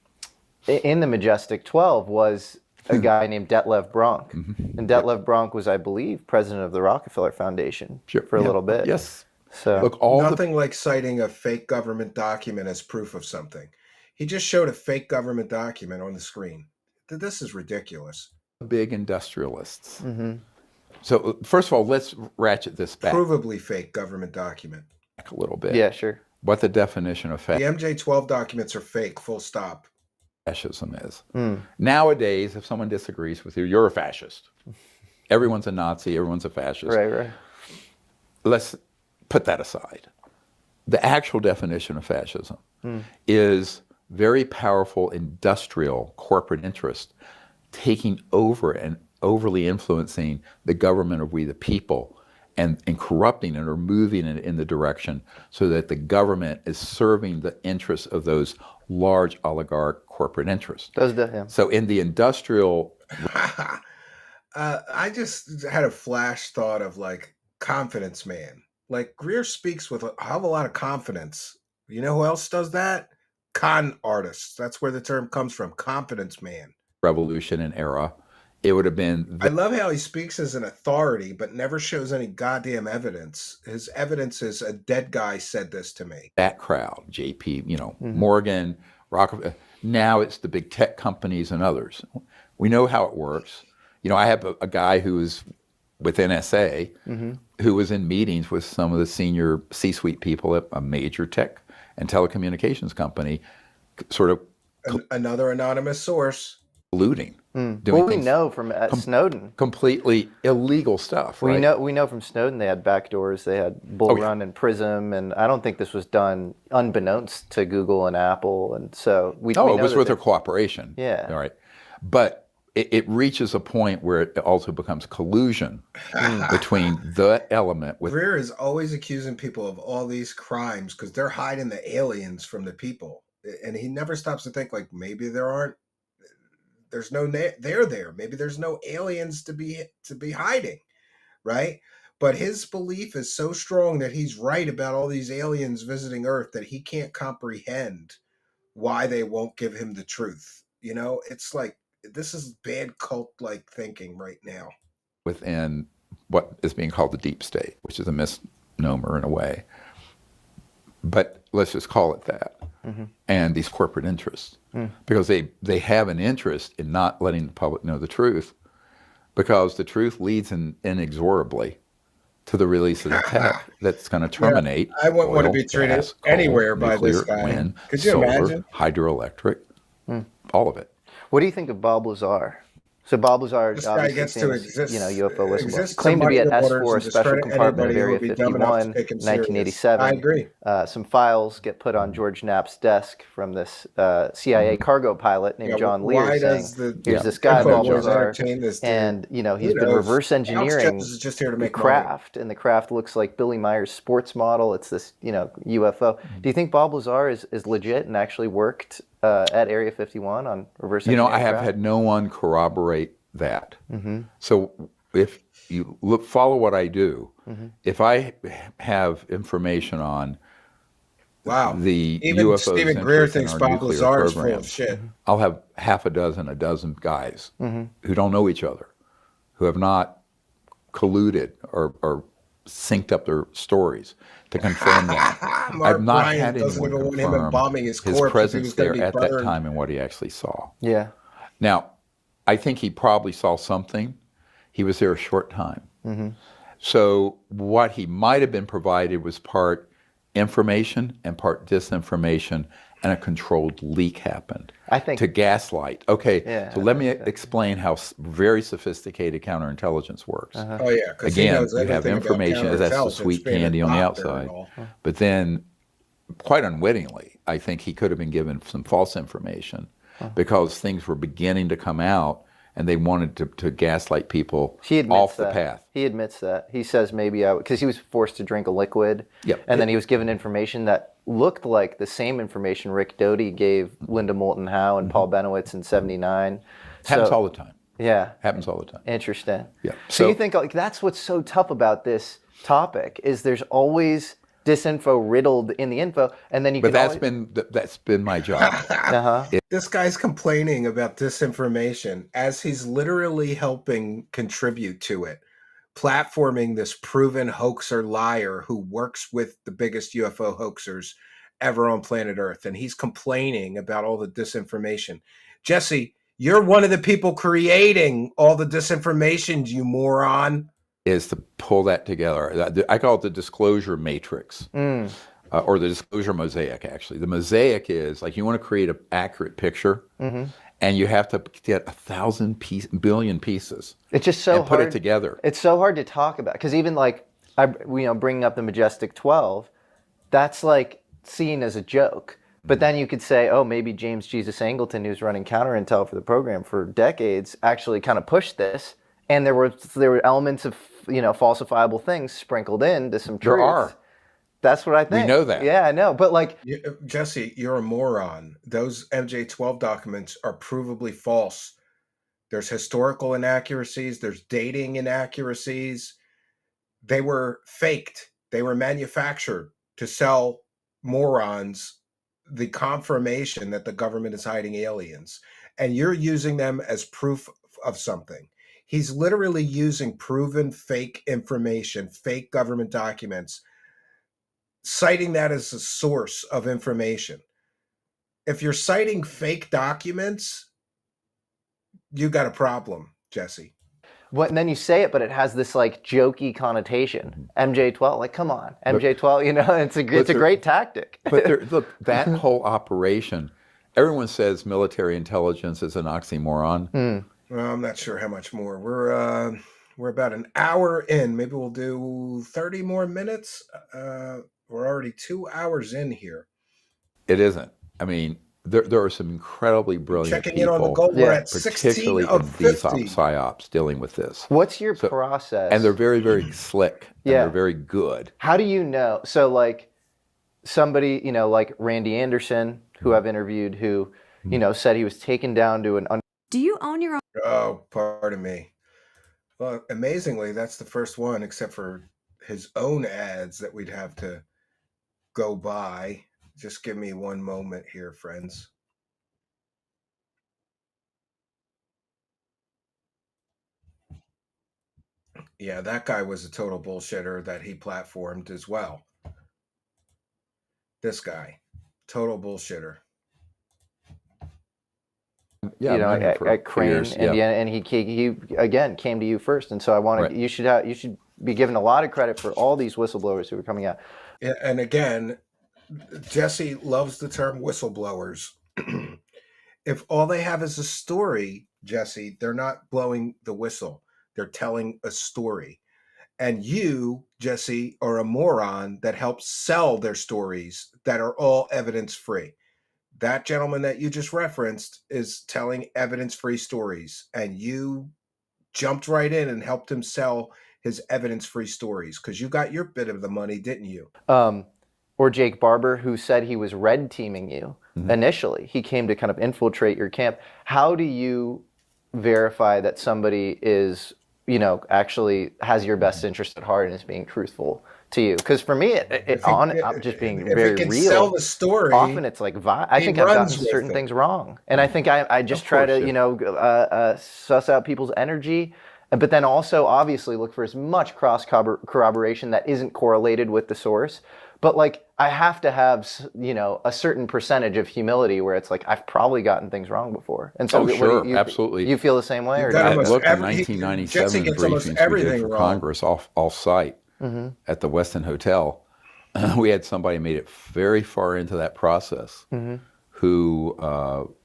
Speaker 8: in the Majestic 12 was a guy named Detlev Bronk. And Detlev Bronk was, I believe, president of the Rockefeller Foundation for a little bit.
Speaker 12: Yes.
Speaker 8: So
Speaker 12: look,
Speaker 7: nothing like citing a fake government document as proof of something. He just showed a fake government document on the screen. This is ridiculous.
Speaker 12: Big industrialists. So first of all, let's ratchet this back.
Speaker 7: Provably fake government document.
Speaker 12: A little bit.
Speaker 8: Yeah, sure.
Speaker 12: What the definition of
Speaker 7: The MJ-12 documents are fake, full stop.
Speaker 12: Fascism is. Nowadays, if someone disagrees with you, you're a fascist. Everyone's a Nazi, everyone's a fascist.
Speaker 8: Right.
Speaker 12: Let's put that aside. The actual definition of fascism is very powerful industrial corporate interest taking over and overly influencing the government of we the people and corrupting it or moving it in the direction so that the government is serving the interests of those large oligarch corporate interests. So in the industrial...
Speaker 7: I just had a flash thought of like confidence man. Like Greer speaks with a hell of a lot of confidence. You know who else does that? Con artists. That's where the term comes from. Confidence man.
Speaker 12: Revolution and era. It would have been...
Speaker 7: I love how he speaks as an authority, but never shows any goddamn evidence. His evidence is a dead guy said this to me.
Speaker 12: That crowd, JP, Morgan, Rockefeller. Now it's the big tech companies and others. We know how it works. I have a guy who is with NSA who was in meetings with some of the senior C-suite people at a major tech and telecommunications company, sort of...
Speaker 7: Another anonymous source.
Speaker 12: Colluding.
Speaker 8: Well, we know from Snowden.
Speaker 12: Completely illegal stuff, right?
Speaker 8: We know from Snowden they had backdoors, they had Bull Run and Prism, and I don't think this was done unbeknownst to Google and Apple, and so we know
Speaker 12: it was with their cooperation.
Speaker 8: Yeah.
Speaker 12: All right. But it reaches a point where it also becomes collusion between the element with...
Speaker 7: Greer is always accusing people of all these crimes because they're hiding the aliens from the people. And he never stops to think, like, maybe there's no they're there. Maybe there's no aliens to be hiding, right? But his belief is so strong that he's right about all these aliens visiting Earth that he can't comprehend why they won't give him the truth. It's like, this is bad cult-like thinking right now.
Speaker 12: Within what is being called the deep state, which is a misnomer in a way. But let's just call it that. And these corporate interests. Because they have an interest in not letting the public know the truth, because the truth leads inexorably to the release of the tech that's going to terminate.
Speaker 7: I wouldn't want to be treated
Speaker 12: gas,
Speaker 7: anywhere
Speaker 12: coal,
Speaker 7: by
Speaker 12: nuclear,
Speaker 7: this guy.
Speaker 12: Wind,
Speaker 7: Could you
Speaker 12: solar,
Speaker 7: imagine?
Speaker 12: Hydroelectric, all of it.
Speaker 8: What do you think of Bob Lazar? So Bob Lazar,
Speaker 7: this guy gets to
Speaker 8: famous,
Speaker 7: exist,
Speaker 8: UFO whistleblower, claimed to be at S4 Special Compartment of Area 51, 1987.
Speaker 7: I agree.
Speaker 8: Some files get put on George Knapp's desk from this CIA cargo pilot named John Lear saying, here's this guy, Bob Lazar, and he's been reverse engineering the craft, and the craft looks like Billy Meyer's sports model. It's this, UFO. Do you think Bob Lazar is legit and actually worked at Area 51 on reverse engineering?
Speaker 12: I have had no one corroborate that. So if you follow what I do, if I have information on the
Speaker 7: even
Speaker 12: UFOs
Speaker 7: Stephen Greer thinks Bob Lazar is full of shit.
Speaker 12: I'll have a dozen guys who don't know each other, who have not colluded or synced up their stories to confirm that. I've not had anyone confirm his presence there at that time and what he actually saw.
Speaker 8: Yeah.
Speaker 12: Now, I think he probably saw something. He was there a short time. So what he might have been provided was part information and part disinformation, and a controlled leak happened.
Speaker 8: I think
Speaker 12: to gaslight. Okay, so let me explain how very sophisticated counterintelligence works.
Speaker 7: Oh yeah,
Speaker 12: again, you have information as that's the sweet candy on the outside, but then, quite unwittingly, I think he could have been given some false information because things were beginning to come out. And they wanted to gaslight people off the path.
Speaker 8: He admits that. He says maybe because he was forced to drink a liquid.
Speaker 12: Yep.
Speaker 8: And then he was given information that looked like the same information Rick Doty gave Linda Moulton Howe and Paul Benowitz in '79.
Speaker 12: Happens all the time.
Speaker 8: Yeah.
Speaker 12: Happens all the time.
Speaker 8: Interesting.
Speaker 12: Yeah.
Speaker 8: So you think that's what's so tough about this topic is there's always disinfo riddled in the info, and then you
Speaker 12: but
Speaker 8: can
Speaker 12: that's been my job.
Speaker 7: This guy's complaining about disinformation as he's literally helping contribute to it, platforming this proven hoaxer liar who works with the biggest UFO hoaxers ever on planet Earth, and he's complaining about all the disinformation. Jesse, you're one of the people creating all the disinformation, you moron.
Speaker 12: Is to pull that together. I call it the disclosure matrix, or the disclosure mosaic, actually. The mosaic is, like, you want to create an accurate picture, and you have to get 1,000 billion pieces.
Speaker 8: It's just so
Speaker 12: hard. Put it together.
Speaker 8: It's so hard to talk about, because even, like, bringing up the Majestic 12, that's, like, seen as a joke. But then you could say, oh, maybe James Jesus Angleton, who's running counterintel for the program for decades, actually kind of pushed this. And there were elements of, falsifiable things sprinkled into some truth.
Speaker 12: There are.
Speaker 8: That's what I think.
Speaker 12: We know that.
Speaker 8: Yeah, I know. But, like,
Speaker 7: Jesse, you're a moron. Those MJ12 documents are provably false. There's historical inaccuracies. There's dating inaccuracies. They were faked. They were manufactured to sell morons the confirmation that the government is hiding aliens. And you're using them as proof of something. He's literally using proven fake information, fake government documents, citing that as a source of information. If you're citing fake documents, you got a problem, Jesse.
Speaker 8: And then you say it, but it has this, like, jokey connotation. MJ12, like, come on, MJ12. It's a great tactic.
Speaker 12: But look, that whole operation, everyone says military intelligence is an oxymoron.
Speaker 7: Well, I'm not sure how much more. We're about an hour in. Maybe we'll do 30 more minutes. We're already 2 hours in here.
Speaker 12: It isn't. I mean, there are some incredibly brilliant
Speaker 7: checking
Speaker 12: people,
Speaker 7: in on the goal. We're at 16
Speaker 12: particularly
Speaker 7: of
Speaker 12: in
Speaker 7: 50.
Speaker 12: these psyops dealing with this.
Speaker 8: What's your process?
Speaker 12: And they're very, very slick. And they're very good.
Speaker 8: How do you know? So, like, somebody, like Randy Anderson, who I've interviewed, who, said he was taken down to an...
Speaker 13: Do you own your own?
Speaker 7: Oh, pardon me. Well, amazingly, that's the first one, except for his own ads that we'd have to go by. Just give me one moment here, friends. Yeah, that guy was a total bullshitter that he platformed as well. This guy, total bullshitter.
Speaker 12: Yeah,
Speaker 8: at Crane, and he again came to you first, and so I want to. You should be given a lot of credit for all these whistleblowers who are coming out.
Speaker 7: Yeah, and again, Jesse loves the term whistleblowers. If all they have is a story, Jesse, they're not blowing the whistle. They're telling a story. And you, Jesse, are a moron that helps sell their stories that are all evidence-free. That gentleman that you just referenced is telling evidence-free stories, and you jumped right in and helped him sell his evidence-free stories because you got your bit of the money, didn't you?
Speaker 8: Or Jake Barber, who said he was red teaming you initially. He came to kind of infiltrate your camp. How do you verify that somebody is, actually has your best interest at heart and is being truthful to you? Because for me, I'm just being very real.
Speaker 7: Sell the story,
Speaker 8: often it's like I think I've gotten certain things wrong, and I think I just try to suss out people's energy, but then also obviously look for as much cross corroboration that isn't correlated with the source. But, like, I have to have a certain percentage of humility where it's like I've probably gotten things wrong before. And so,
Speaker 12: absolutely.
Speaker 8: You feel the same way? Or
Speaker 12: look, in 1997 briefings we did for Congress off-site at the Westin Hotel, we had somebody made it very far into that process who...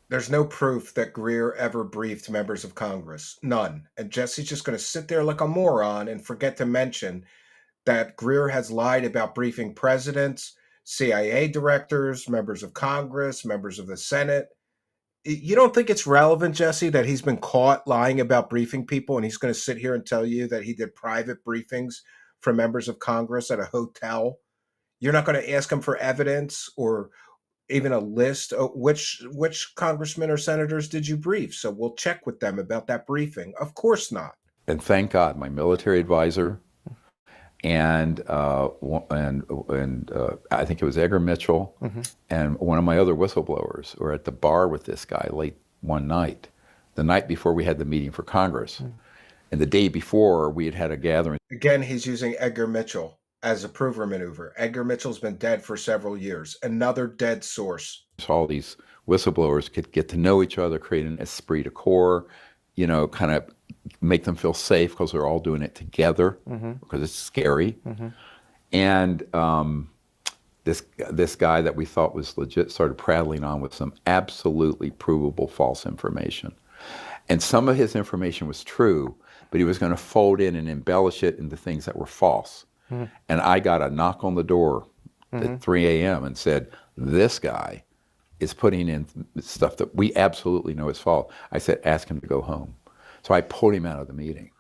Speaker 7: There's no proof that Greer ever briefed members of Congress. None. And Jesse's just going to sit there like a moron and forget to mention that Greer has lied about briefing presidents, CIA directors, members of Congress, members of the Senate. You don't think it's relevant, Jesse, that he's been caught lying about briefing people and he's going to sit here and tell you that he did private briefings for members of Congress at a hotel? You're not going to ask him for evidence or even a list of which congressmen or senators did you brief? So we'll check with them about that briefing. Of course not.
Speaker 12: And thank God, my military advisor and I think it was Edgar Mitchell and one of my other whistleblowers were at the bar with this guy late one night, the night before we had the meeting for Congress. And the day before, we had a gathering.
Speaker 7: Again, he's using Edgar Mitchell as a prover maneuver. Edgar Mitchell's been dead for several years. Another dead source.
Speaker 12: So all these whistleblowers could get to know each other, create an esprit de corps, you know, kind of make them feel safe because they're all doing it together because it's scary. And this guy that we thought was legit started prattling on with some absolutely provable false information. And some of his information was true, but he was going to fold in and embellish it into things that were false. And I got a knock on the door at 3 a.m. and said, this guy is putting in stuff that we absolutely know is false. I said, ask him to go home. So I pulled him out of the meeting.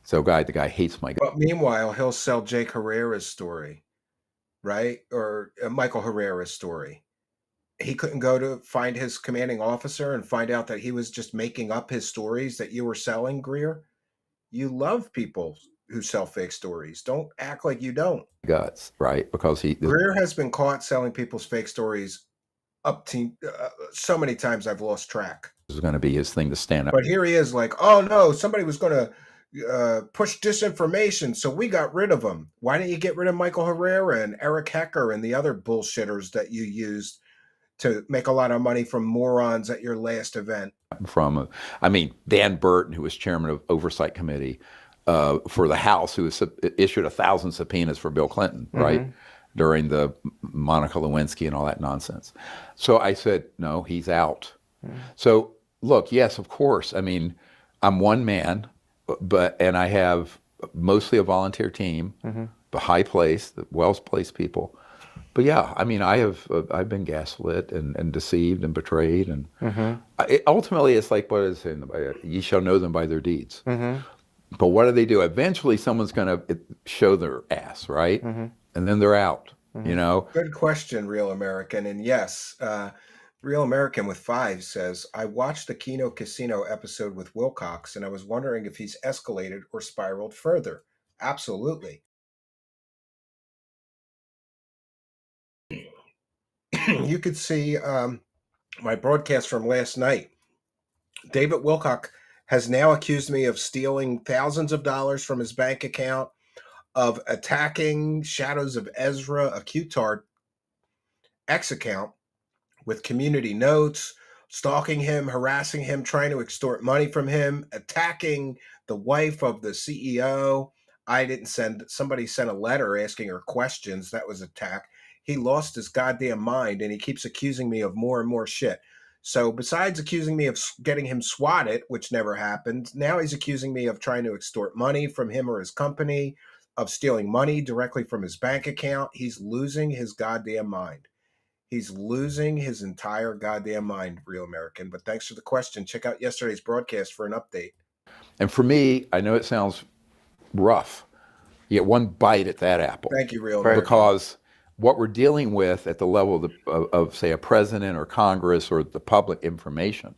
Speaker 12: So the guy hates my guy.
Speaker 7: But meanwhile, he'll sell Jake Herrera's story, right? Or Michael Herrera's story. He couldn't go to find his commanding officer and find out that he was just making up his stories that you were selling, Greer. You love people who sell fake stories. Don't act like you don't.
Speaker 12: Guts, right? Because
Speaker 7: Greer has been caught selling people's fake stories up to so many times I've lost track.
Speaker 12: This is going to be his thing to stand up.
Speaker 7: But here he is like, oh no, somebody was going to push disinformation, so we got rid of him. Why didn't you get rid of Michael Herrera and Eric Hecker and the other bullshitters that you used to make a lot of money from morons at your last event?
Speaker 12: Dan Burton, who was chairman of Oversight Committee for the House, who issued 1,000 subpoenas for Bill Clinton, right? During the Monica Lewinsky and all that nonsense. So I said, no, he's out. So look, yes, of course. I mean, I'm one man, and I have mostly a volunteer team, the high place, the well-placed people. But yeah, I mean, I've been gaslit and deceived and betrayed, and ultimately, it's like what is in ye shall know them by their deeds. But what do they do? Eventually, someone's going to show their ass, right? And then they're out. You know.
Speaker 7: Good question, Real American, and yes, Real American with 5 says, I watched the Keno Casino episode with Wilcox, and I was wondering if he's escalated or spiraled further. Absolutely. You could see my broadcast from last night. David Wilcock has now accused me of stealing thousands of dollars from his bank account, of attacking Shadows of Ezra, a QTAR X account, with community notes, stalking him, harassing him, trying to extort money from him, attacking the wife of the CEO. Somebody sent a letter asking her questions. That was attack. He lost his goddamn mind, and he keeps accusing me of more and more shit. So besides accusing me of getting him swatted, which never happened, now he's accusing me of trying to extort money from him or his company, of stealing money directly from his bank account. He's losing his goddamn mind. He's losing his entire goddamn mind, Real American. But thanks for the question. Check out yesterday's broadcast for an update.
Speaker 12: And for me, I know it sounds rough. You get one bite at that apple.
Speaker 7: Thank you, Real American.
Speaker 12: Because what we're dealing with at the level of say, a president or Congress or the public information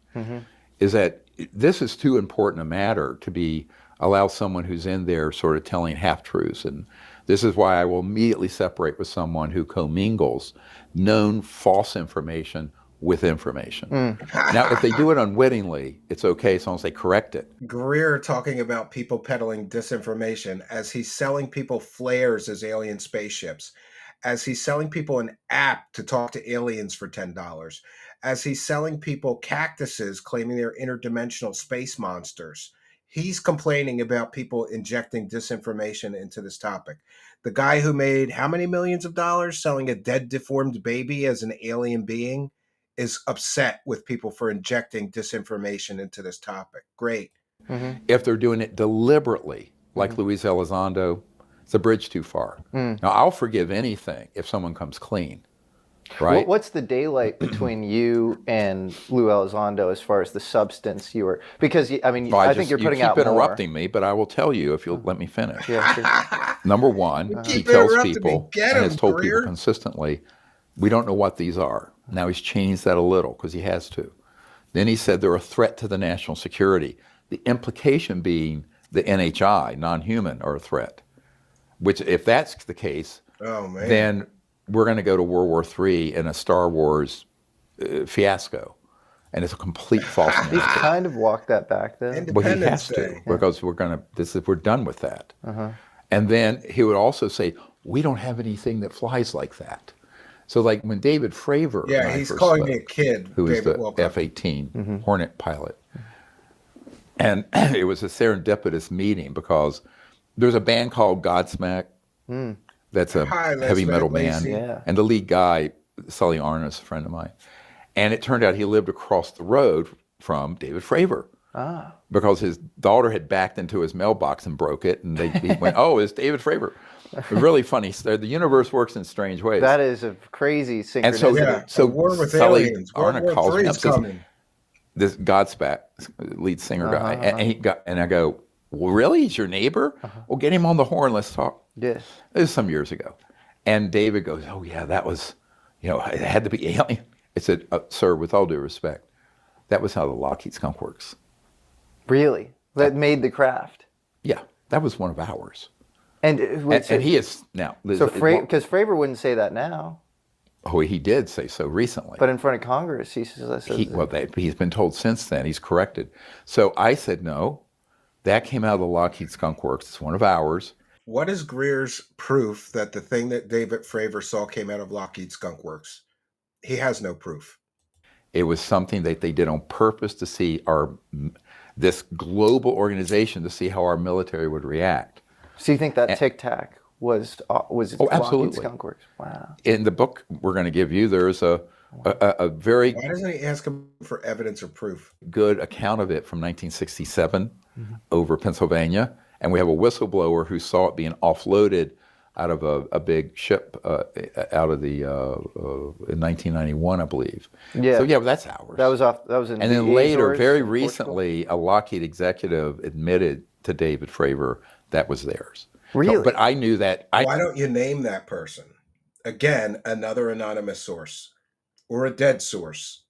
Speaker 12: is that this is too important a matter to allow someone who's in there sort of telling half-truths. And this is why I will immediately separate with someone who commingles known false information with information. Now, if they do it unwittingly, it's okay as long as they correct it.
Speaker 7: Greer talking about people peddling disinformation as he's selling people flares as alien spaceships, as he's selling people an app to talk to aliens for $10, as he's selling people cactuses claiming they're interdimensional space monsters. He's complaining about people injecting disinformation into this topic. The guy who made how many millions of dollars selling a dead, deformed baby as an alien being is upset with people for injecting disinformation into this topic. Great.
Speaker 12: If they're doing it deliberately, like Luis Elizondo, it's a bridge too far. Now, I'll forgive anything if someone comes clean. Right.
Speaker 8: What's the daylight between you and Lou Elizondo as far as the substance you were? Because I mean, I think you're putting out more.
Speaker 12: You keep interrupting me, but I will tell you if you'll let me finish.
Speaker 8: Yeah, sure.
Speaker 12: Number one, he tells people and has told people consistently, we don't know what these are. Now he's changed that a little because he has to. Then he said they're a threat to the national security. The implication being the NHI, non-human, are a threat. which if that's the case, then we're going to go to World War III in a Star Wars fiasco. And it's a complete false narrative.
Speaker 8: He's kind of walked that back, though.
Speaker 12: Well, he has to, because we're done with that. And then he would also say, we don't have anything that flies like that. So like when David Fraver,
Speaker 7: he's calling me a kid,
Speaker 12: who is the F-18 Hornet pilot. And it was a serendipitous meeting because there's a band called Godsmack. That's a heavy metal band. And the lead guy, Sully Arness, a friend of mine. And it turned out he lived across the road from David Fraver. Because his daughter had backed into his mailbox and broke it. And he went, oh, it's David Fraver. Really funny. The universe works in strange ways.
Speaker 8: That is a crazy synchronicity.
Speaker 12: And so
Speaker 7: war with
Speaker 12: Sully
Speaker 7: aliens.
Speaker 12: Arness calls me up,
Speaker 7: coming.
Speaker 12: This Godsmack lead singer guy. And I go, well, really? He's your neighbor? Well, get him on the horn. Let's talk.
Speaker 8: Yes.
Speaker 12: This is some years ago. And David goes, oh, yeah, that was, it had to be alien. I said, sir, with all due respect, that was how the Lockheed Skunk Works.
Speaker 8: Really? That made the craft?
Speaker 12: Yeah, that was one of ours.
Speaker 8: And
Speaker 12: he is now.
Speaker 8: So because Fraver wouldn't say that now.
Speaker 12: Oh, he did say so recently.
Speaker 8: But in front of Congress, he says
Speaker 12: he's been told since then. He's corrected. So I said, no, that came out of the Lockheed Skunk Works. It's one of ours.
Speaker 7: What is Greer's proof that the thing that David Fraver saw came out of Lockheed Skunk Works? He has no proof.
Speaker 12: It was something that they did on purpose to see this global organization, to see how our military would react.
Speaker 8: So you think that Tic Tac was Lockheed Skunk Works? Wow.
Speaker 12: In the book we're going to give you, there's a very...
Speaker 7: Why doesn't he ask him for evidence or proof?
Speaker 12: Good account of it from 1967 over Pennsylvania. And we have a whistleblower who saw it being offloaded out of a big ship out of the in 1991, I believe. Yeah. So well, that's ours.
Speaker 8: That was in.
Speaker 12: And then later, very recently, a Lockheed executive admitted to David Fraver that was theirs.
Speaker 8: Really?
Speaker 12: So, but I knew that.
Speaker 7: Why don't you name that person? Again, another anonymous source or a dead source.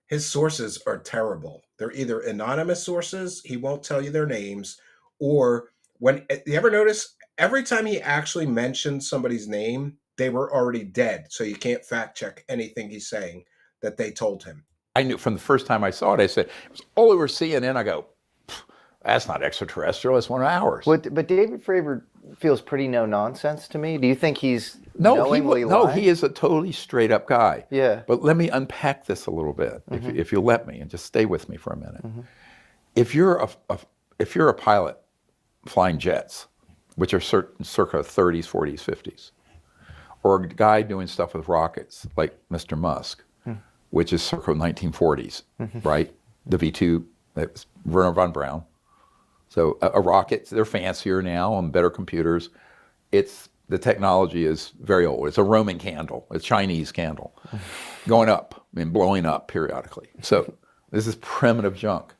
Speaker 7: His sources are terrible. They're either anonymous sources, he won't tell you their names, or when you ever notice, every time he actually mentioned somebody's name, they were already dead. So you can't fact check anything he's saying that they told him.
Speaker 12: I knew from the first time I saw it, I said, it was all over CNN. I go, that's not extraterrestrial. It's one of ours.
Speaker 8: But David Fraver feels pretty no nonsense to me. Do you think he's knowingly lying?
Speaker 12: No, he is a totally straight up guy.
Speaker 8: Yeah.
Speaker 12: But let me unpack this a little bit, if you'll let me, and just stay with me for a minute. If you're a pilot flying jets, which are circa 30s, 40s, 50s, or a guy doing stuff with rockets like Mr. Musk, which is circa 1940s, right? The V2, that was Werner von Braun. So a rocket, they're fancier now and better computers. The technology is very old. It's a Roman candle, a Chinese candle, going up and blowing up periodically. So this is primitive junk.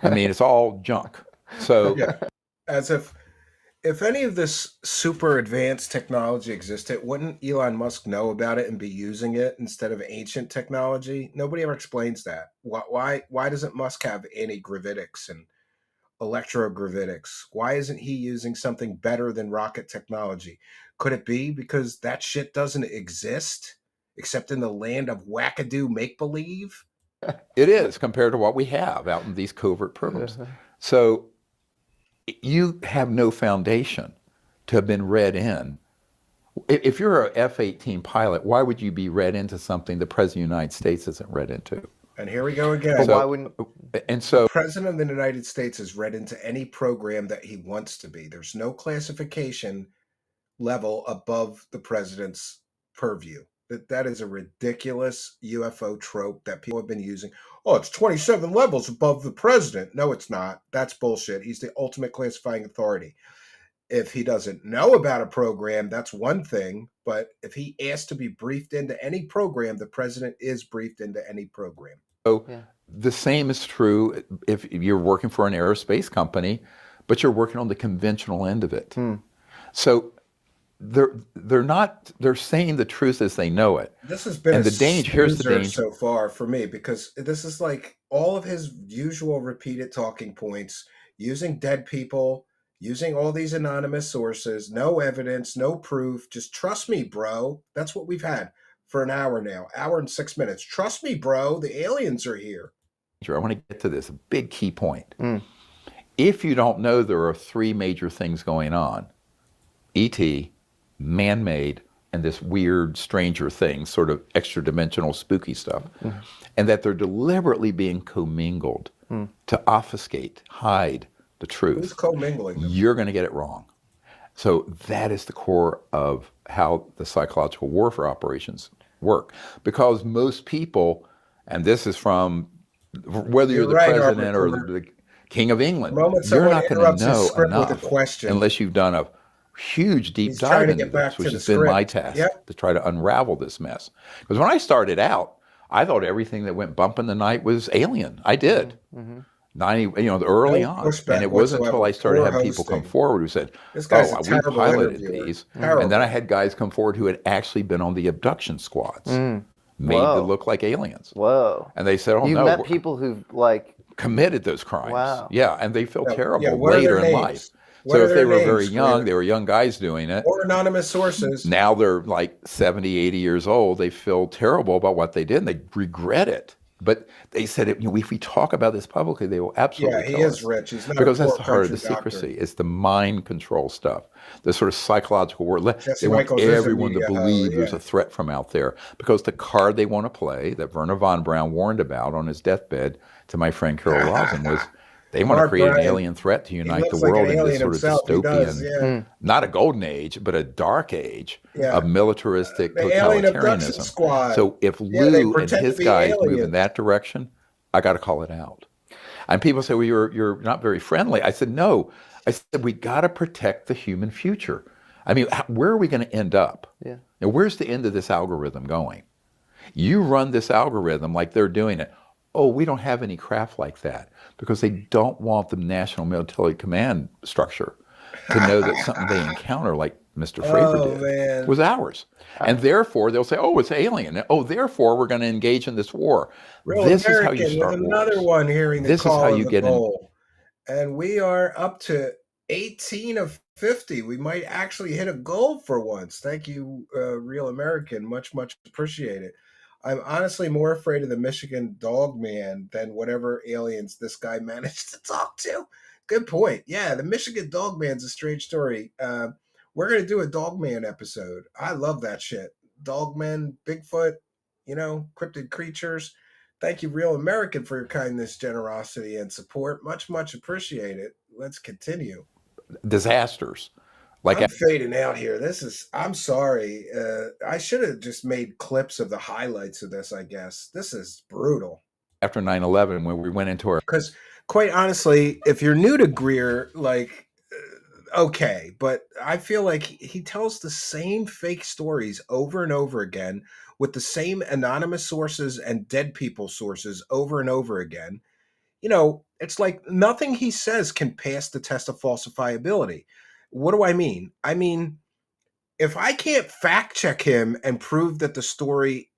Speaker 12: I mean, it's all junk. So
Speaker 7: as if any of this super advanced technology existed, wouldn't Elon Musk know about it and be using it instead of ancient technology? Nobody ever explains that. Why doesn't Musk have anti-gravitics and electrogravitics? Why isn't he using something better than rocket technology? Could it be because that shit doesn't exist except in the land of wackadoo make-believe?
Speaker 12: It is, compared to what we have out in these covert programs. So you have no foundation to have been read in. If you're an F-18 pilot, why would you be read into something the President of the United States isn't read into?
Speaker 7: And here we go again.
Speaker 8: But why wouldn't?
Speaker 12: And so
Speaker 7: the President of the United States is read into any program that he wants to be. There's no classification level above the president's purview. That is a ridiculous UFO trope that people have been using. Oh, it's 27 levels above the president. No, it's not. That's bullshit. He's the ultimate classifying authority. If he doesn't know about a program, that's one thing. But if he asks to be briefed into any program, the president is briefed into any program.
Speaker 12: So the same is true if you're working for an aerospace company, but you're working on the conventional end of it. So they're saying the truth as they know it.
Speaker 7: This has been
Speaker 12: and the danger. Here's the danger
Speaker 7: so far for me, because this is like all of his usual repeated talking points, using dead people, using all these anonymous sources, no evidence, no proof. Just trust me, bro. That's what we've had for an hour now, hour and 6 minutes. Trust me, bro. The aliens are here.
Speaker 12: I want to get to this, a big key point. If you don't know, there are three major things going on. ET, man-made, and this weird Stranger Things, sort of extra-dimensional spooky stuff. And that they're deliberately being commingled to obfuscate, hide the truth.
Speaker 7: Who's commingling them?
Speaker 12: You're going to get it wrong. So that is the core of how the psychological warfare operations work. Because most people, and this is from whether you're the president or the King of England, you're not going to know enough unless you've done a huge deep dive into this, which has been my task to try to unravel this mess. Because when I started out, I thought everything that went bump in the night was alien. I did. 90, early on. And it wasn't until I started having people come forward who said, we piloted these. And then I had guys come forward who had actually been on the abduction squads, made to look like aliens. And they said,
Speaker 8: you met people who
Speaker 12: committed those crimes. Yeah, and they feel terrible later in life. So if they were very young, they were young guys doing it.
Speaker 7: Or anonymous sources.
Speaker 12: Now they're like 70, 80 years old. They feel terrible about what they did, and they regret it. But they said, if we talk about this publicly, they will absolutely
Speaker 7: tell us. Yeah, he is rich. He's not
Speaker 12: because that's the heart of the secrecy. It's the mind control stuff, the sort of psychological word. They want everyone to believe there's a threat from out there. Because the card they want to play, that Werner von Braun warned about on his deathbed to my friend Carol Rosen, was they want to create an alien threat to unite the world in this sort of dystopian, not a golden age, but a dark age of militaristic totalitarianism. So if Lou and his guys move in that direction, I got to call it out. And people say, well, you're not very friendly. I said, no. I said, we got to protect the human future. I mean, where are we going to end up? And where's the end of this algorithm going? You run this algorithm like they're doing it. Oh, we don't have any craft like that, because they don't want the National Military Command structure to know that something they encounter, like Mr. Fraver did, was ours. And therefore, they'll say, oh, it's alien. Oh, therefore, we're going to engage in this war. This is how you start wars.
Speaker 7: Another one hearing the call of the goal. And we are up to 18 of 50. We might actually hit a goal for once. Thank you, Real American. Much, much appreciated. I'm honestly more afraid of the Michigan dog man than whatever aliens this guy managed to talk to. Good point. Yeah, the Michigan dog man's a strange story. We're going to do a dog man episode. I love that shit. Dog men, Bigfoot, cryptid creatures. Thank you, Real American, for your kindness, generosity, and support. Much, much appreciated. Let's continue.
Speaker 12: Disasters.
Speaker 7: I'm fading out here. I'm sorry. I should have just made clips of the highlights of this, I guess. This is brutal.
Speaker 12: After 9/11, when we went into our...
Speaker 7: Because, quite honestly, if you're new to Greer, okay. But I feel like he tells the same fake stories over and over again with the same anonymous sources and dead people sources over and over again. It's like nothing he says can pass the test of falsifiability. What do I mean? I mean, if I can't fact check him and prove that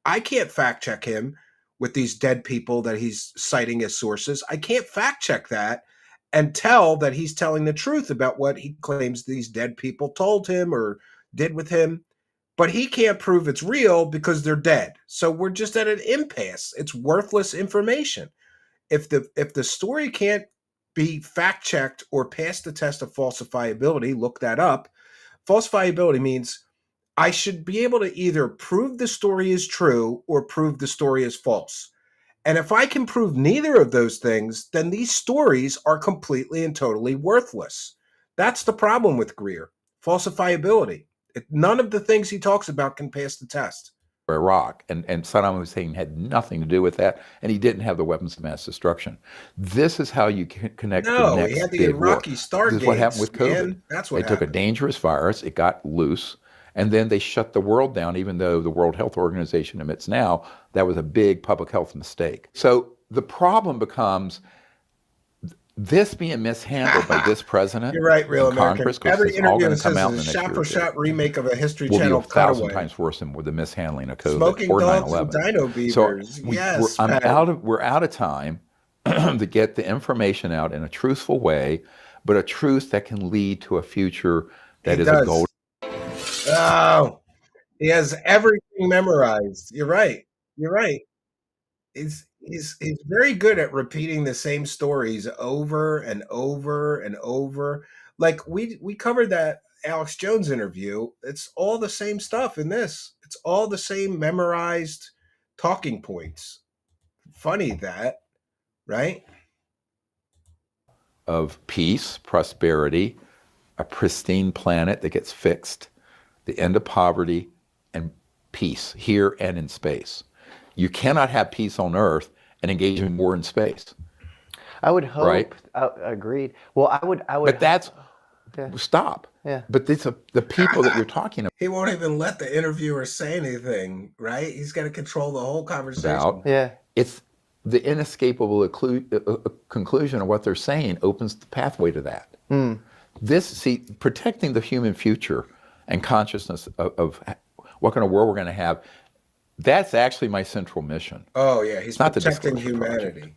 Speaker 7: I can't fact check him with these dead people that he's citing as sources. I can't fact check that and tell that he's telling the truth about what he claims these dead people told him or did with him. But he can't prove it's real because they're dead. So we're just at an impasse. It's worthless information. If the story can't be fact-checked or pass the test of falsifiability, look that up. Falsifiability means I should be able to either prove the story is true or prove the story is false. And if I can prove neither of those things, then these stories are completely and totally worthless. That's the problem with Greer. Falsifiability. None of the things he talks about can pass the test.
Speaker 12: Iraq, and Saddam Hussein had nothing to do with that, and he didn't have the weapons of mass destruction. This is how you connect the next
Speaker 7: he had the
Speaker 12: big
Speaker 7: Iraqi
Speaker 12: war.
Speaker 7: Stargates.
Speaker 12: This is what happened with COVID.
Speaker 7: Man. That's what
Speaker 12: they took a dangerous virus, it got loose, and then they shut the world down, even though the World Health Organization admits now that was a big public health mistake. So the problem becomes this being mishandled by this president.
Speaker 7: You're right, Real American.
Speaker 12: Congress,
Speaker 7: every interview
Speaker 12: is
Speaker 7: a shot-for-shot remake of a History
Speaker 12: will
Speaker 7: Channel
Speaker 12: be 1,000
Speaker 7: cutaway.
Speaker 12: times worse than with the mishandling of COVID
Speaker 7: Smoking
Speaker 12: or
Speaker 7: dogs
Speaker 12: 9/11.
Speaker 7: and dino beavers.
Speaker 12: So we're out of time to get the information out in a truthful way but a truth that can lead to a future that
Speaker 7: He
Speaker 12: is
Speaker 7: does.
Speaker 12: a gold.
Speaker 7: Oh, he has everything memorized. You're right. You're right. He's very good at repeating the same stories over and over and over. Like we covered that Alex Jones interview. It's all the same stuff in this. It's all the same memorized talking points. Funny that, right?
Speaker 12: Of peace, prosperity, a pristine planet that gets fixed, the end of poverty, and peace here and in space. You cannot have peace on Earth and engage in war in space.
Speaker 8: I would hope.
Speaker 12: Right?
Speaker 8: Agreed. Well, I would.
Speaker 12: But that's stop.
Speaker 8: Yeah.
Speaker 12: But the people that you're talking about.
Speaker 7: He won't even let the interviewer say anything, right? He's got to control the whole conversation.
Speaker 8: Yeah.
Speaker 12: It's the inescapable conclusion of what they're saying opens the pathway to that. Protecting the human future and consciousness of what kind of world we're going to have, that's actually my central mission.
Speaker 7: Oh, yeah. He's
Speaker 12: not
Speaker 7: protecting
Speaker 12: the
Speaker 7: humanity.
Speaker 12: Project.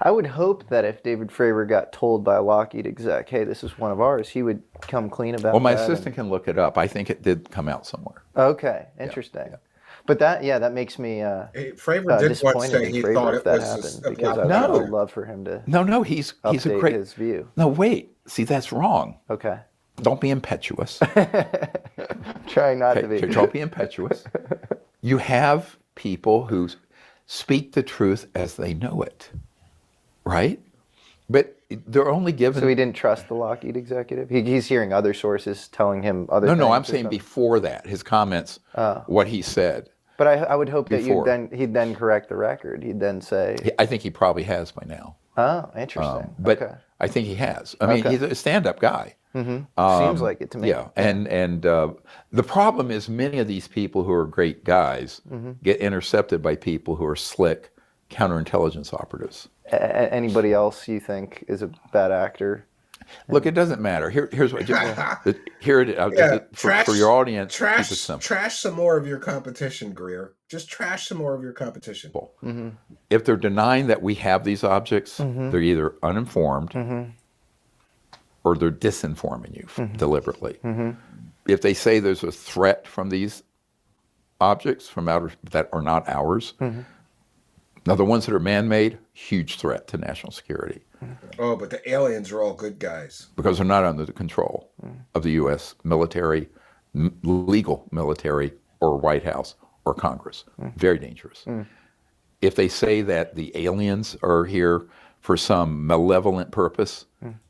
Speaker 8: I would hope that if David Fraver got told by a Lockheed exec, hey, this is one of ours, he would come clean about it.
Speaker 12: Well, my assistant can look it up. I think it did come out somewhere.
Speaker 8: Okay, interesting. Yeah. But that makes me
Speaker 7: Fraver did once say he thought it was
Speaker 8: happened, because I would love for him to
Speaker 12: he's a great
Speaker 8: his view.
Speaker 12: No, wait. See, that's wrong.
Speaker 8: Okay.
Speaker 12: Don't be impetuous.
Speaker 8: Trying not to be.
Speaker 12: Don't be impetuous. You have people who speak the truth as they know it, right? But they're only given...
Speaker 8: So he didn't trust the Lockheed executive? He's hearing other sources telling him other things?
Speaker 12: No, I'm saying before that, his comments, what he said.
Speaker 8: But I would hope that he'd then correct the record. He'd then say...
Speaker 12: I think he probably has by now.
Speaker 8: Oh, interesting.
Speaker 12: But I think he has. I mean, he's a stand-up guy.
Speaker 8: Mm-hmm. Seems like it to me.
Speaker 12: Yeah, and the problem is many of these people who are great guys get intercepted by people who are slick counterintelligence operatives.
Speaker 8: Anybody else you think is a bad actor?
Speaker 12: Look, it doesn't matter. Here's what here it is. For your audience.
Speaker 7: Trash some more of your competition, Greer. Just trash some more of your competition.
Speaker 12: If they're denying that we have these objects, they're either uninformed or they're disinforming you deliberately. If they say there's a threat from these objects from outer that are not ours, now the ones that are man-made, huge threat to national security.
Speaker 7: Oh, but the aliens are all good guys.
Speaker 12: Because they're not under the control of the U.S. military, legal military, or White House, or Congress. Very dangerous. If they say that the aliens are here for some malevolent purpose,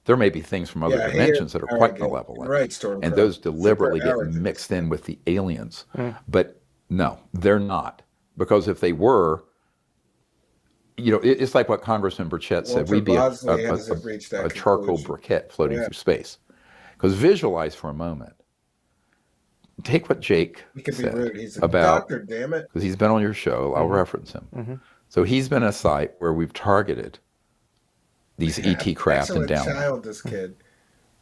Speaker 12: there may be things from other dimensions that are quite malevolent.
Speaker 7: Right,
Speaker 12: and those deliberately get mixed in with the aliens. But no, they're not. Because if they were, it's like what Congressman Burchett said, we'd be a charcoal briquette floating through space. Because visualize for a moment. Take what Jake said
Speaker 7: He's a
Speaker 12: about,
Speaker 7: doctor, damn it.
Speaker 12: because he's been on your show, I'll reference him. So he's been a site where we've targeted these ET craft and down.
Speaker 7: Child, this kid.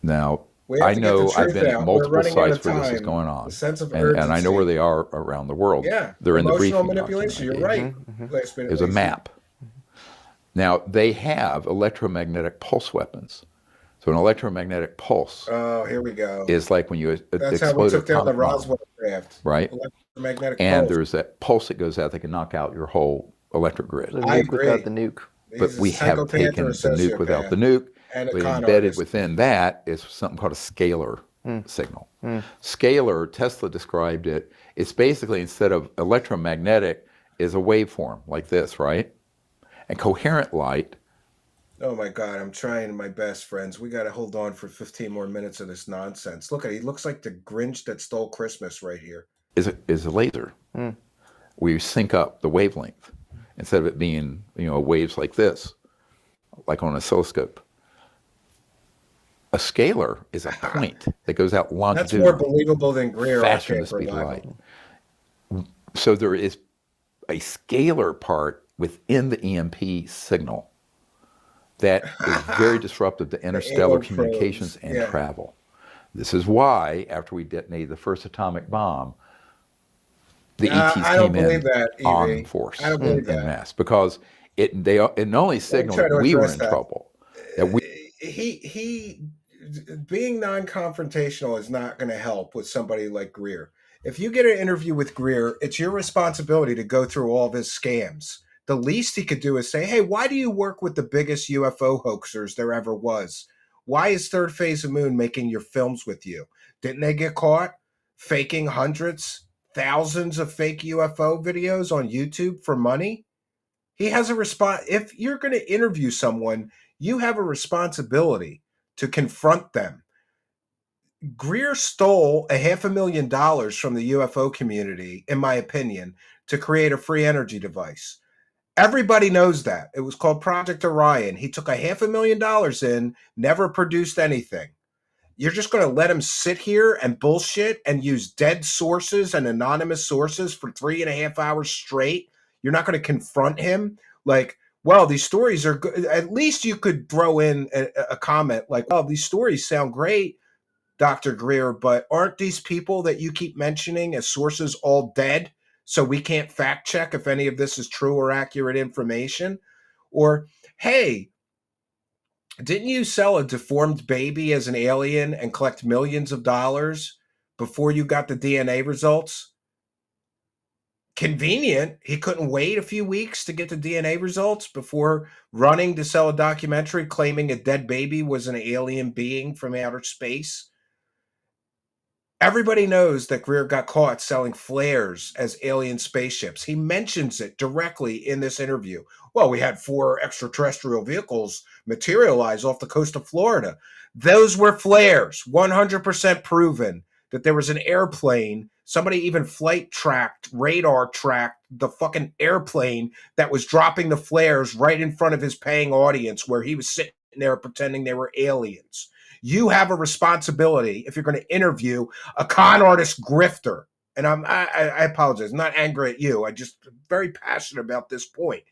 Speaker 12: Now, I know I've been at multiple sites where this is going on, and I know where they are around the world.
Speaker 7: Yeah,
Speaker 12: they're in the briefing
Speaker 7: manipulation. You're right.
Speaker 12: There's a map. Now they have electromagnetic pulse weapons. So an electromagnetic pulse.
Speaker 7: Oh, here we go.
Speaker 12: Is like when you
Speaker 7: That's how we took down the Roswell craft.
Speaker 12: Right.
Speaker 7: Electromagnetic
Speaker 12: and
Speaker 7: pulse.
Speaker 12: there's that pulse that goes out that can knock out your whole electric grid.
Speaker 8: I agree. Without the nuke.
Speaker 12: But we have taken the nuke without the nuke. But embedded within that is something called a scalar signal. Scalar, Tesla described it, it's basically instead of electromagnetic is a waveform like this, right? And coherent light.
Speaker 7: Oh my God, I'm trying my best, friends. We got to hold on for 15 more minutes of this nonsense. Look at it. He looks like the Grinch that stole Christmas right here.
Speaker 12: Is a laser. We sync up the wavelength instead of it being, waves like this, like on an oscilloscope. A scalar is a point that goes out longitudinally.
Speaker 7: That's more believable than Greer.
Speaker 12: Faster than the speed of light. So there is a scalar part within the EMP signal that is very disruptive to interstellar communications and travel. This is why, after we detonated the first atomic bomb, the ETs came in en force in mass, because it not only signaled that we were in trouble. That we
Speaker 7: being non-confrontational is not going to help with somebody like Greer. If you get an interview with Greer, it's your responsibility to go through all of his scams. The least he could do is say, hey, why do you work with the biggest UFO hoaxers there ever was? Why is Third Phase of Moon making your films with you? Didn't they get caught faking hundreds, thousands of fake UFO videos on YouTube for money? He has a response. If you're going to interview someone, you have a responsibility to confront them. Greer stole $500,000 from the UFO community, in my opinion, to create a free energy device. Everybody knows that. It was called Project Orion. He took $500,000 in, never produced anything. You're just going to let him sit here and bullshit and use dead sources and anonymous sources for 3.5 hours straight? You're not going to confront him? Like, well, these stories are good. At least you could throw in a comment like, well, these stories sound great, Dr. Greer, but aren't these people that you keep mentioning as sources all dead? So we can't fact check if any of this is true or accurate information? Or, hey, didn't you sell a deformed baby as an alien and collect millions of dollars before you got the DNA results? Convenient. He couldn't wait a few weeks to get the DNA results before running to sell a documentary claiming a dead baby was an alien being from outer space. Everybody knows that Greer got caught selling flares as alien spaceships. He mentions it directly in this interview. Well, we had 4 extraterrestrial vehicles materialize off the coast of Florida. Those were flares, 100% proven that there was an airplane. Somebody even flight tracked, radar tracked the fucking airplane that was dropping the flares right in front of his paying audience where he was sitting there pretending they were aliens. You have a responsibility if you're going to interview a con artist grifter. And I apologize. I'm not angry at you. I'm just very passionate about this point.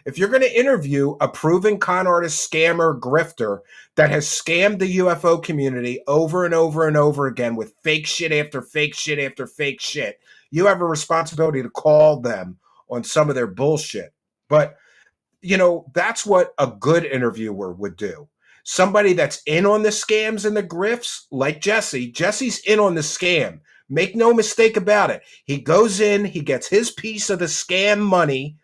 Speaker 7: If you're going to interview a proven con artist, scammer, grifter that has scammed the UFO community over and over and over again with fake shit after fake shit after fake shit, you have a responsibility to call them on some of their bullshit. But, you know, that's what a good interviewer would do. Somebody that's in on the scams and the grifts, like Jesse. Jesse's in on the scam. Make no mistake about it. He goes in, he gets his piece of the scam money,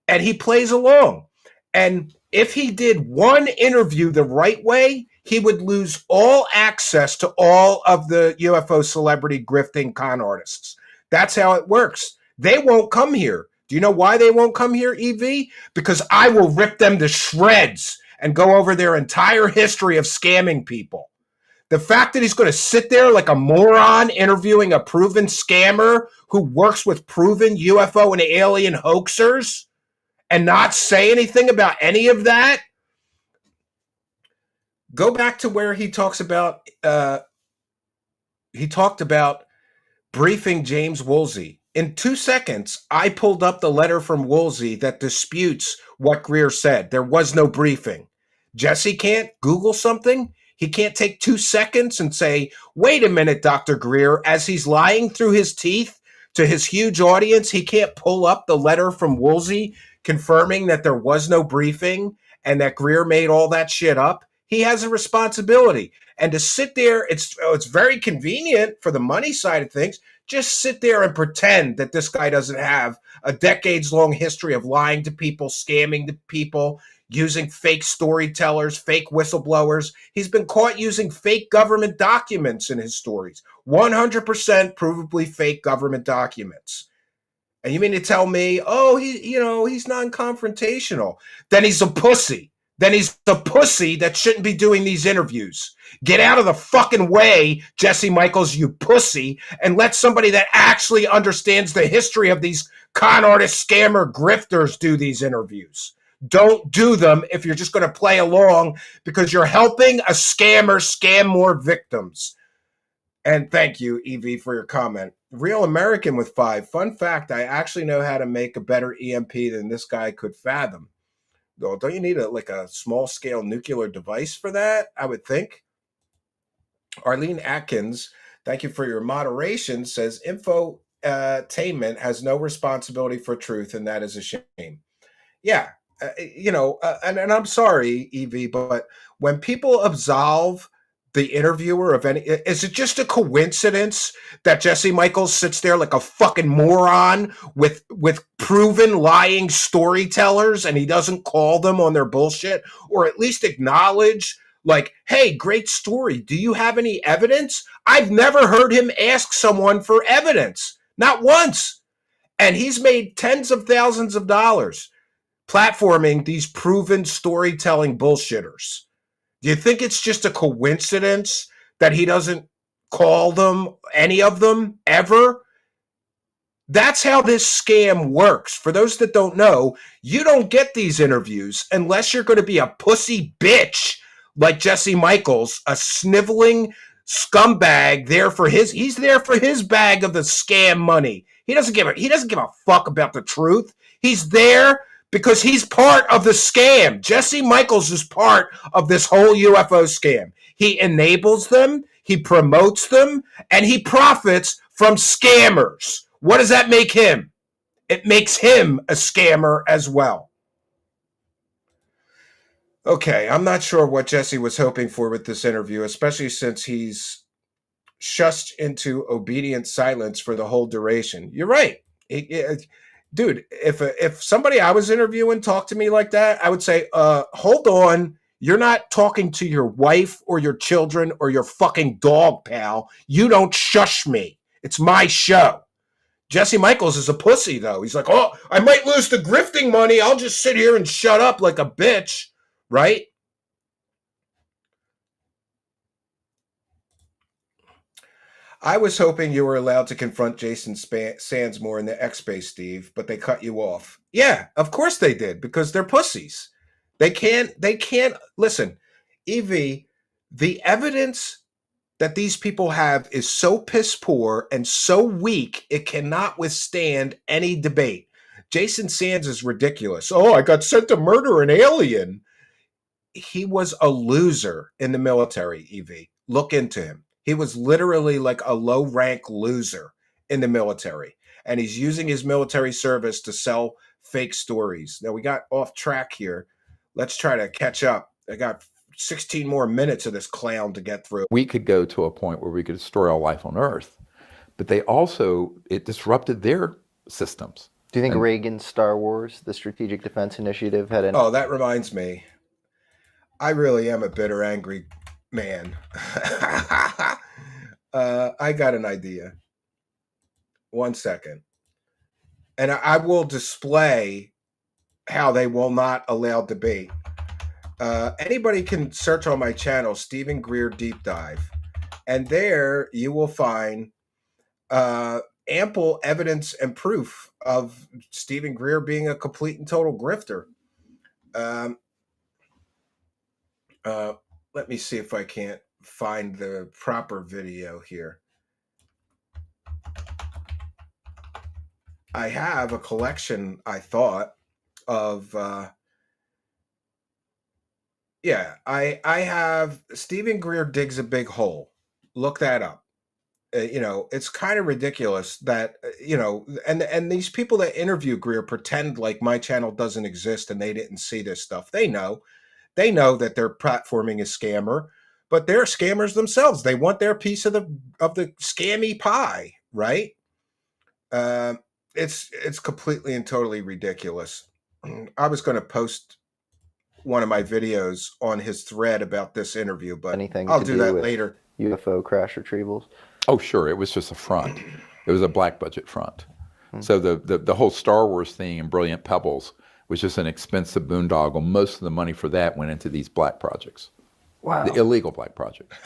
Speaker 7: and he plays along. And if he did one interview the right way, he would lose all access to all of the UFO celebrity grifting con artists. That's how it works. They won't come here. Do you know why they won't come here, EV? Because I will rip them to shreds and go over their entire history of scamming people. The fact that he's going to sit there like a moron interviewing a proven scammer who works with proven UFO and alien hoaxers and not say anything about any of that. Go back to where he talks about, he talked about briefing James Woolsey. In 2 seconds, I pulled up the letter from Woolsey that disputes what Greer said. There was no briefing. Jesse can't Google something. He can't take 2 seconds and say, wait a minute, Dr. Greer, as he's lying through his teeth to his huge audience, he can't pull up the letter from Woolsey confirming that there was no briefing and that Greer made all that shit up. He has a responsibility. And to sit there, it's very convenient for the money side of things. Just sit there and pretend that this guy doesn't have a decades-long history of lying to people, scamming to people, using fake storytellers, fake whistleblowers. He's been caught using fake government documents in his stories. 100% provably fake government documents. And you mean to tell me, oh, he's non-confrontational. Then he's a pussy. Then he's a pussy that shouldn't be doing these interviews. Get out of the fucking way, Jesse Michels, you pussy, and let somebody that actually understands the history of these con artist, scammer, grifters do these interviews. Don't do them if you're just going to play along because you're helping a scammer scam more victims. And thank you, Evie, for your comment. Real American with 5. Fun fact, I actually know how to make a better EMP than this guy could fathom. Though, don't you need a small-scale nuclear device for that? I would think. Arlene Atkins, thank you for your moderation, says infotainment has no responsibility for truth, and that is a shame. Yeah, and I'm sorry, Evie, but when people absolve the interviewer of any? Is it just a coincidence that Jesse Michels sits there like a fucking moron with proven lying storytellers, and he doesn't call them on their bullshit, or at least acknowledge, like, hey, great story, do you have any evidence? I've never heard him ask someone for evidence, not once. And he's made tens of thousands of dollars platforming these proven storytelling bullshitters. Do you think it's just a coincidence that he doesn't call them, any of them, ever? That's how this scam works. For those that don't know, you don't get these interviews unless you're going to be a pussy bitch like Jesse Michels, a sniveling scumbag he's there for his bag of the scam money. He doesn't give a fuck about the truth. He's there because he's part of the scam. Jesse Michels is part of this whole UFO scam. He enables them, he promotes them, and he profits from scammers. What does that make him? It makes him a scammer as well. Okay, I'm not sure what Jesse was hoping for with this interview, especially since he's shushed into obedient silence for the whole duration. You're right. Dude, if somebody I was interviewing talked to me like that, I would say, hold on, you're not talking to your wife or your children or your fucking dog, pal. You don't shush me. It's my show. Jesse Michels is a pussy, though. He's like, oh, I might lose the grifting money. I'll just sit here and shut up like a bitch, right? I was hoping you were allowed to confront Jason Sands more in the X space, Steve, but they cut you off. Yeah, of course they did, because they're pussies. They can't listen, Evie, the evidence that these people have is so piss poor and so weak, it cannot withstand any debate. Jason Sands is ridiculous. Oh, I got sent to murder an alien. He was a loser in the military, Evie. Look into him. He was literally like a low-rank loser in the military, and he's using his military service to sell fake stories. Now, we got off track here. Let's try to catch up. I got 16 more minutes of this clown to get through.
Speaker 12: We could go to a point where we could destroy all life on Earth, but it disrupted their systems.
Speaker 8: Do you think Reagan's Star Wars, the Strategic Defense Initiative, had an...
Speaker 7: Oh, that reminds me. I really am a bitter, angry man. I got an idea. 1 second. And I will display how they will not allow debate. Anybody can search on my channel, Stephen Greer Deep Dive. And there you will find ample evidence and proof of Stephen Greer being a complete and total grifter. Let me see if I can't find the proper video here. I have a collection, I thought, of I have Stephen Greer Digs a Big Hole. Look that up. It's kind of ridiculous that, and these people that interview Greer pretend like my channel doesn't exist and they didn't see this stuff. They know that they're platforming a scammer, but they're scammers themselves. They want their piece of the scammy pie, right? It's completely and totally ridiculous. I was going to post one of my videos on his thread about this interview, but I'll do that later.
Speaker 8: UFO crash retrievals.
Speaker 12: Oh, sure. It was just a front. It was a black budget front. So the whole Star Wars thing and Brilliant Pebbles was just an expensive boondoggle. Most of the money for that went into these black projects.
Speaker 8: Wow.
Speaker 12: The illegal black projects.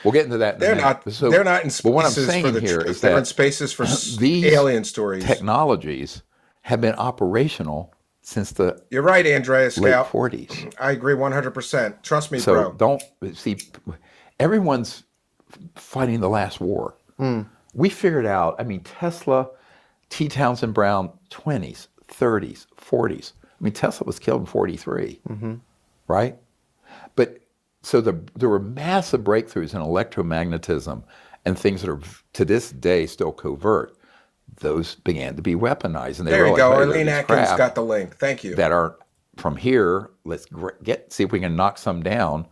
Speaker 12: We'll get into that.
Speaker 7: They're not in spaces.
Speaker 12: But what I'm saying here is that
Speaker 7: they're in spaces for
Speaker 12: these
Speaker 7: alien stories.
Speaker 12: Technologies have been operational since the
Speaker 7: You're right, Andreas
Speaker 12: late
Speaker 7: Scout.
Speaker 12: 40s.
Speaker 7: I agree 100%. Trust me,
Speaker 12: so
Speaker 7: bro.
Speaker 12: Don't see. Everyone's fighting the last war. We figured out. I mean, Tesla, T. Townsend Brown, 20s, 30s, 40s. I mean, Tesla was killed in 43, right? But so there were massive breakthroughs in electromagnetism and things that are to this day still covert. Those began to be weaponized, and they
Speaker 7: there you
Speaker 12: realized,
Speaker 7: go. Arlene Atkins got the link. Thank you.
Speaker 12: That are from here. Let's see if we can knock some down.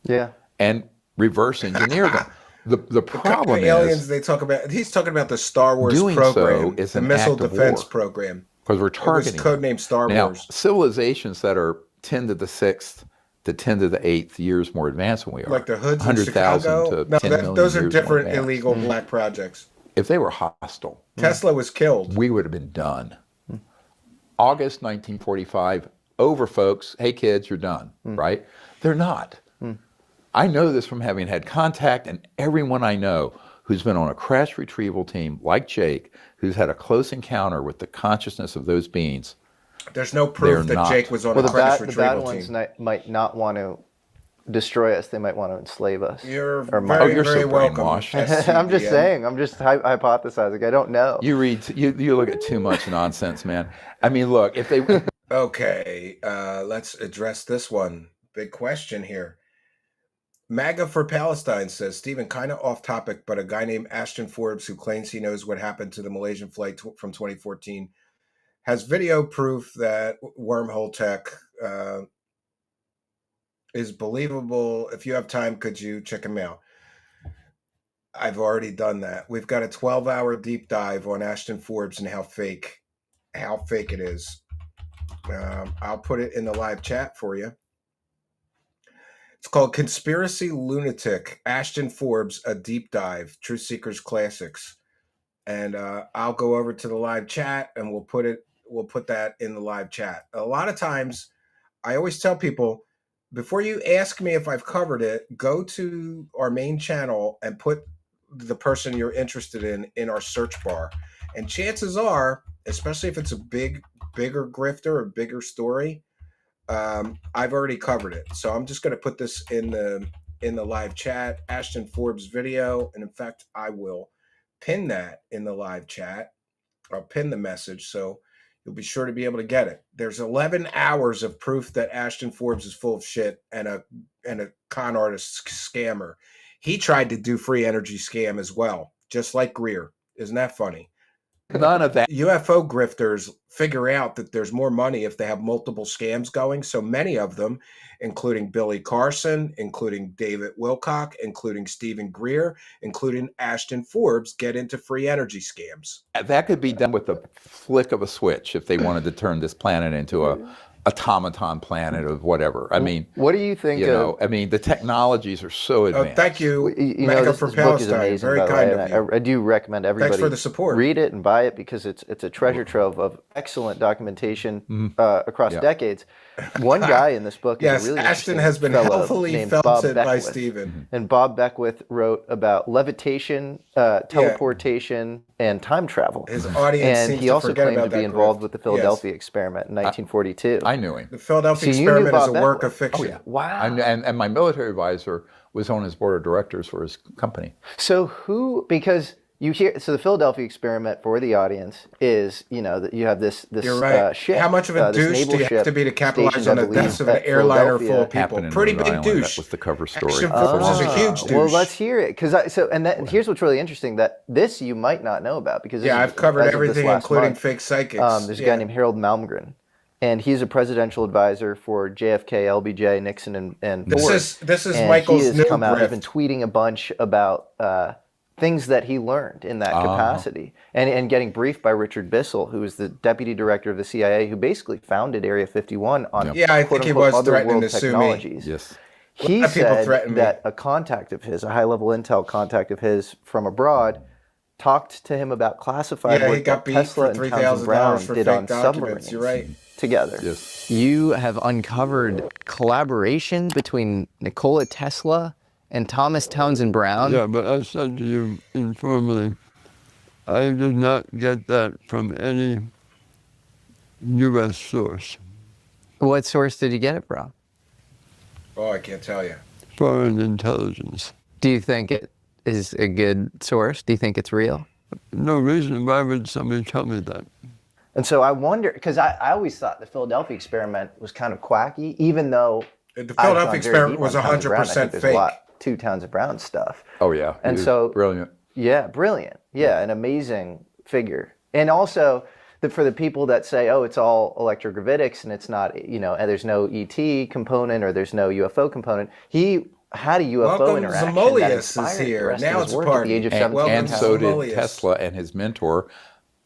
Speaker 8: Yeah.
Speaker 12: And reverse engineer them. The problem
Speaker 7: aliens
Speaker 12: is
Speaker 7: they talk about. He's talking about the Star Wars
Speaker 12: doing
Speaker 7: program,
Speaker 12: so is
Speaker 7: the
Speaker 12: an
Speaker 7: missile
Speaker 12: act of
Speaker 7: defense
Speaker 12: war.
Speaker 7: program.
Speaker 12: Because we're targeting
Speaker 7: codenamed Star
Speaker 12: now,
Speaker 7: Wars.
Speaker 12: Civilizations that are 10 to the 6th to 10 to the 8th years more advanced than we are.
Speaker 7: Like the hoods in
Speaker 12: 100,000
Speaker 7: Chicago?
Speaker 12: to
Speaker 7: No,
Speaker 12: 10 million
Speaker 7: those are
Speaker 12: years
Speaker 7: different
Speaker 12: more advanced.
Speaker 7: illegal black projects.
Speaker 12: If they were hostile,
Speaker 7: Tesla was killed.
Speaker 12: we would have been done. August 1945, over, folks. Hey, kids, you're done, right? They're not. I know this from having had contact, and everyone I know who's been on a crash retrieval team, like Jake, who's had a close encounter with the consciousness of those beings.
Speaker 7: There's no proof that Jake was on a crash retrieval team.
Speaker 8: The bad ones might not want to destroy us. They might want to enslave us.
Speaker 7: You're
Speaker 12: you're
Speaker 7: very
Speaker 12: so
Speaker 7: welcome.
Speaker 12: brainwashed.
Speaker 8: I'm just saying. I'm just hypothesizing. I don't know.
Speaker 12: You look at too much nonsense, man. I mean, look, if they...
Speaker 7: Okay, let's address this one. Big question here. MAGA for Palestine says, Stephen, kind of off topic, but a guy named Ashton Forbes, who claims he knows what happened to the Malaysian flight from 2014, has video proof that wormhole tech is believable. If you have time, could you check him out? I've already done that. We've got a 12-hour deep dive on Ashton Forbes and how fake it is. I'll put it in the live chat for you. It's called Conspiracy Lunatic, Ashton Forbes, a deep dive, Truth Seekers Classics. And I'll go over to the live chat and we'll put that in the live chat. A lot of times I always tell people, before you ask me if I've covered it, go to our main channel and put the person you're interested in our search bar. And chances are, especially if it's a bigger grifter or bigger story, I've already covered it. So I'm just going to put this in the live chat, Ashton Forbes video. And in fact, I will pin that in the live chat. I'll pin the message so you'll be sure to be able to get it. There's 11 hours of proof that Ashton Forbes is full of shit and a con artist scammer. He tried to do free energy scam as well, just like Greer. Isn't that funny?
Speaker 12: None of that.
Speaker 7: UFO grifters figure out that there's more money if they have multiple scams going. So many of them, including Billy Carson, including David Wilcock, including Stephen Greer, including Ashton Forbes, get into free energy scams.
Speaker 12: That could be done with the flick of a switch if they wanted to turn this planet into a automaton planet of whatever. I mean,
Speaker 8: what do you think?
Speaker 12: I mean, the technologies are so advanced.
Speaker 7: Thank you.
Speaker 8: This
Speaker 7: for
Speaker 8: book
Speaker 7: Palestine.
Speaker 8: is amazing.
Speaker 7: Very kind of you.
Speaker 8: I do recommend everybody
Speaker 7: Thanks for the support.
Speaker 8: Read it and buy it because it's a treasure trove of excellent documentation across decades. One guy in this book is a really
Speaker 7: Ashton has been healthily felted by Stephen.
Speaker 8: And Bob Beckwith wrote about levitation, teleportation, and time travel.
Speaker 7: His audience
Speaker 8: and
Speaker 7: seems
Speaker 8: he
Speaker 7: to
Speaker 8: also
Speaker 7: forget
Speaker 8: claimed
Speaker 7: about
Speaker 8: to be involved with the Philadelphia experiment in 1942.
Speaker 12: I knew him.
Speaker 7: The Philadelphia experiment is a work of fiction.
Speaker 12: Oh, yeah.
Speaker 8: Wow.
Speaker 12: And my military advisor was on his board of directors for his company.
Speaker 8: So because you hear, so the Philadelphia experiment for the audience is, that you have this
Speaker 7: You're right.
Speaker 8: ship.
Speaker 7: How much of a douche do you have to be to capitalize on the deaths of an airliner full of people? Pretty big douche.
Speaker 12: That was the cover story.
Speaker 7: Ashton Forbes is a huge douche.
Speaker 8: Well, let's hear it. Here's what's really interesting, that this you might not know about, because
Speaker 7: I've covered everything, including fake psychics.
Speaker 8: There's a guy named Harold Malmgren. And he's a presidential advisor for JFK, LBJ, Nixon, and Ford.
Speaker 7: This is Michael's new grift.
Speaker 8: He's been tweeting a bunch about things that he learned in that capacity, and getting briefed by Richard Bissell, who was the deputy director of the CIA, who basically founded Area 51 on
Speaker 7: I think he was threatening to sue me.
Speaker 12: Yes.
Speaker 8: He said that a contact of his, a high-level intel contact of his from abroad, talked to him about classified work that Tesla and Townsend Brown did on submarines.
Speaker 7: You're right.
Speaker 8: Together.
Speaker 12: Yes.
Speaker 9: You have uncovered collaboration between Nikola Tesla and Thomas Townsend Brown.
Speaker 13: Yeah, but I said to you informally, I did not get that from any U.S. source.
Speaker 9: What source did you get it from?
Speaker 7: Oh, I can't tell you.
Speaker 13: Foreign intelligence.
Speaker 9: Do you think it is a good source? Do you think it's real?
Speaker 13: No reason. Why would somebody tell me that?
Speaker 8: And so I wonder, because I always thought the Philadelphia experiment was kind of quacky, even though
Speaker 7: the Philadelphia experiment was 100% fake.
Speaker 8: To Townsend Brown stuff.
Speaker 12: Oh yeah,
Speaker 8: and so
Speaker 12: brilliant.
Speaker 8: Yeah, brilliant. Yeah, an amazing figure. And also, for the people that say, oh, it's all electrogravitics and it's not, and there's no ET component or there's no UFO component, he had a UFO
Speaker 7: Welcome,
Speaker 8: interaction
Speaker 7: Zamolius
Speaker 8: that inspired
Speaker 7: is
Speaker 8: the
Speaker 7: here.
Speaker 8: rest
Speaker 7: Now
Speaker 8: of his
Speaker 7: it's a
Speaker 8: work
Speaker 7: party.
Speaker 8: at the age of
Speaker 12: And,
Speaker 8: 17.
Speaker 12: and so did
Speaker 7: Zamolius.
Speaker 12: Tesla and his mentor,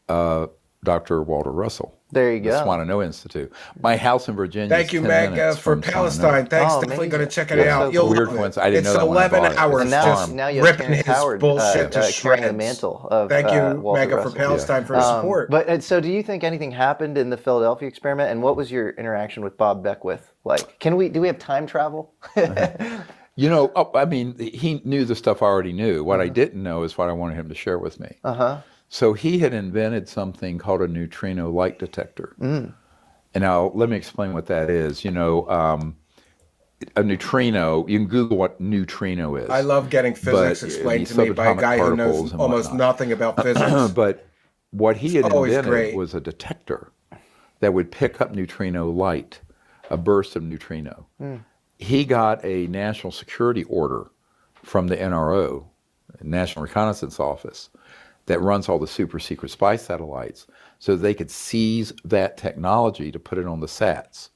Speaker 12: Dr. Walter Russell.
Speaker 8: There you
Speaker 12: The
Speaker 8: go.
Speaker 12: Swanano Institute. My house in Virginia.
Speaker 7: Thank you, Meg, for Palestine. Thanks, definitely going to check it out.
Speaker 12: You'll
Speaker 7: You'll
Speaker 12: weird
Speaker 7: love
Speaker 12: ones.
Speaker 7: it.
Speaker 12: I didn't
Speaker 7: It's
Speaker 12: know that when I
Speaker 7: 11
Speaker 12: bought it.
Speaker 7: hours
Speaker 8: And
Speaker 7: just
Speaker 8: now you have
Speaker 7: ripping
Speaker 8: Terrence
Speaker 7: his
Speaker 8: Howard
Speaker 7: bullshit to
Speaker 8: carrying the
Speaker 7: shreds.
Speaker 8: mantle of
Speaker 7: Thank you,
Speaker 8: Walter
Speaker 7: Mega, for
Speaker 8: Russell.
Speaker 7: Palestine for his support.
Speaker 8: But so, do you think anything happened in the Philadelphia experiment? And what was your interaction with Bob Beckwith like? Do we have time travel?
Speaker 12: You know, I mean, he knew the stuff I already knew. What I didn't know is what I wanted him to share with me. So he had invented something called a neutrino light detector. And now let me explain what that is. You know, a neutrino, you can Google what neutrino is.
Speaker 7: I love getting physics explained to me by a guy who knows almost nothing about physics.
Speaker 12: But what he had invented
Speaker 7: great.
Speaker 12: was a detector that would pick up neutrino light, a burst of neutrino. He got a national security order from the NRO, National Reconnaissance Office, that runs all the super secret spy satellites, so they could seize that technology to put it on the sats.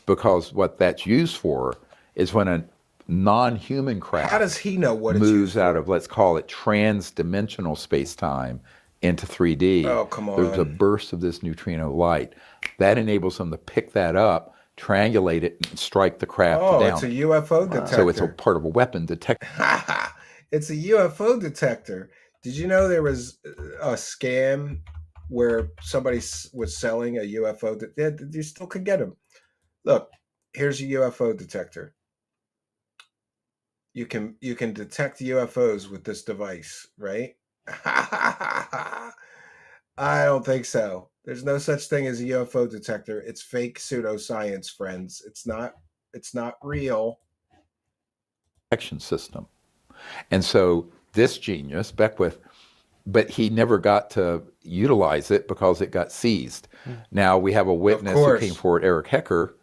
Speaker 12: Because what that's used for is when a non-human craft
Speaker 7: How does he know what it's
Speaker 12: moves
Speaker 7: used
Speaker 12: out of, let's call it, trans-dimensional space-time into 3D.
Speaker 7: Oh, come on.
Speaker 12: There's a burst of this neutrino light. That enables them to pick that up, triangulate it, and strike the craft down.
Speaker 7: Oh, it's a UFO detector.
Speaker 12: So it's a part of a weapon detector.
Speaker 7: It's a UFO detector. Did you know there was a scam where somebody was selling a UFO? You still could get them. Look, here's a UFO detector. You can detect UFOs with this device, right? I don't think so. There's no such thing as a UFO detector. It's fake pseudoscience, friends. It's not real.
Speaker 12: Detection system. And so this genius, Beckwith, but he never got to utilize it because it got seized. Now we have a witness who came forward, Eric Hecker.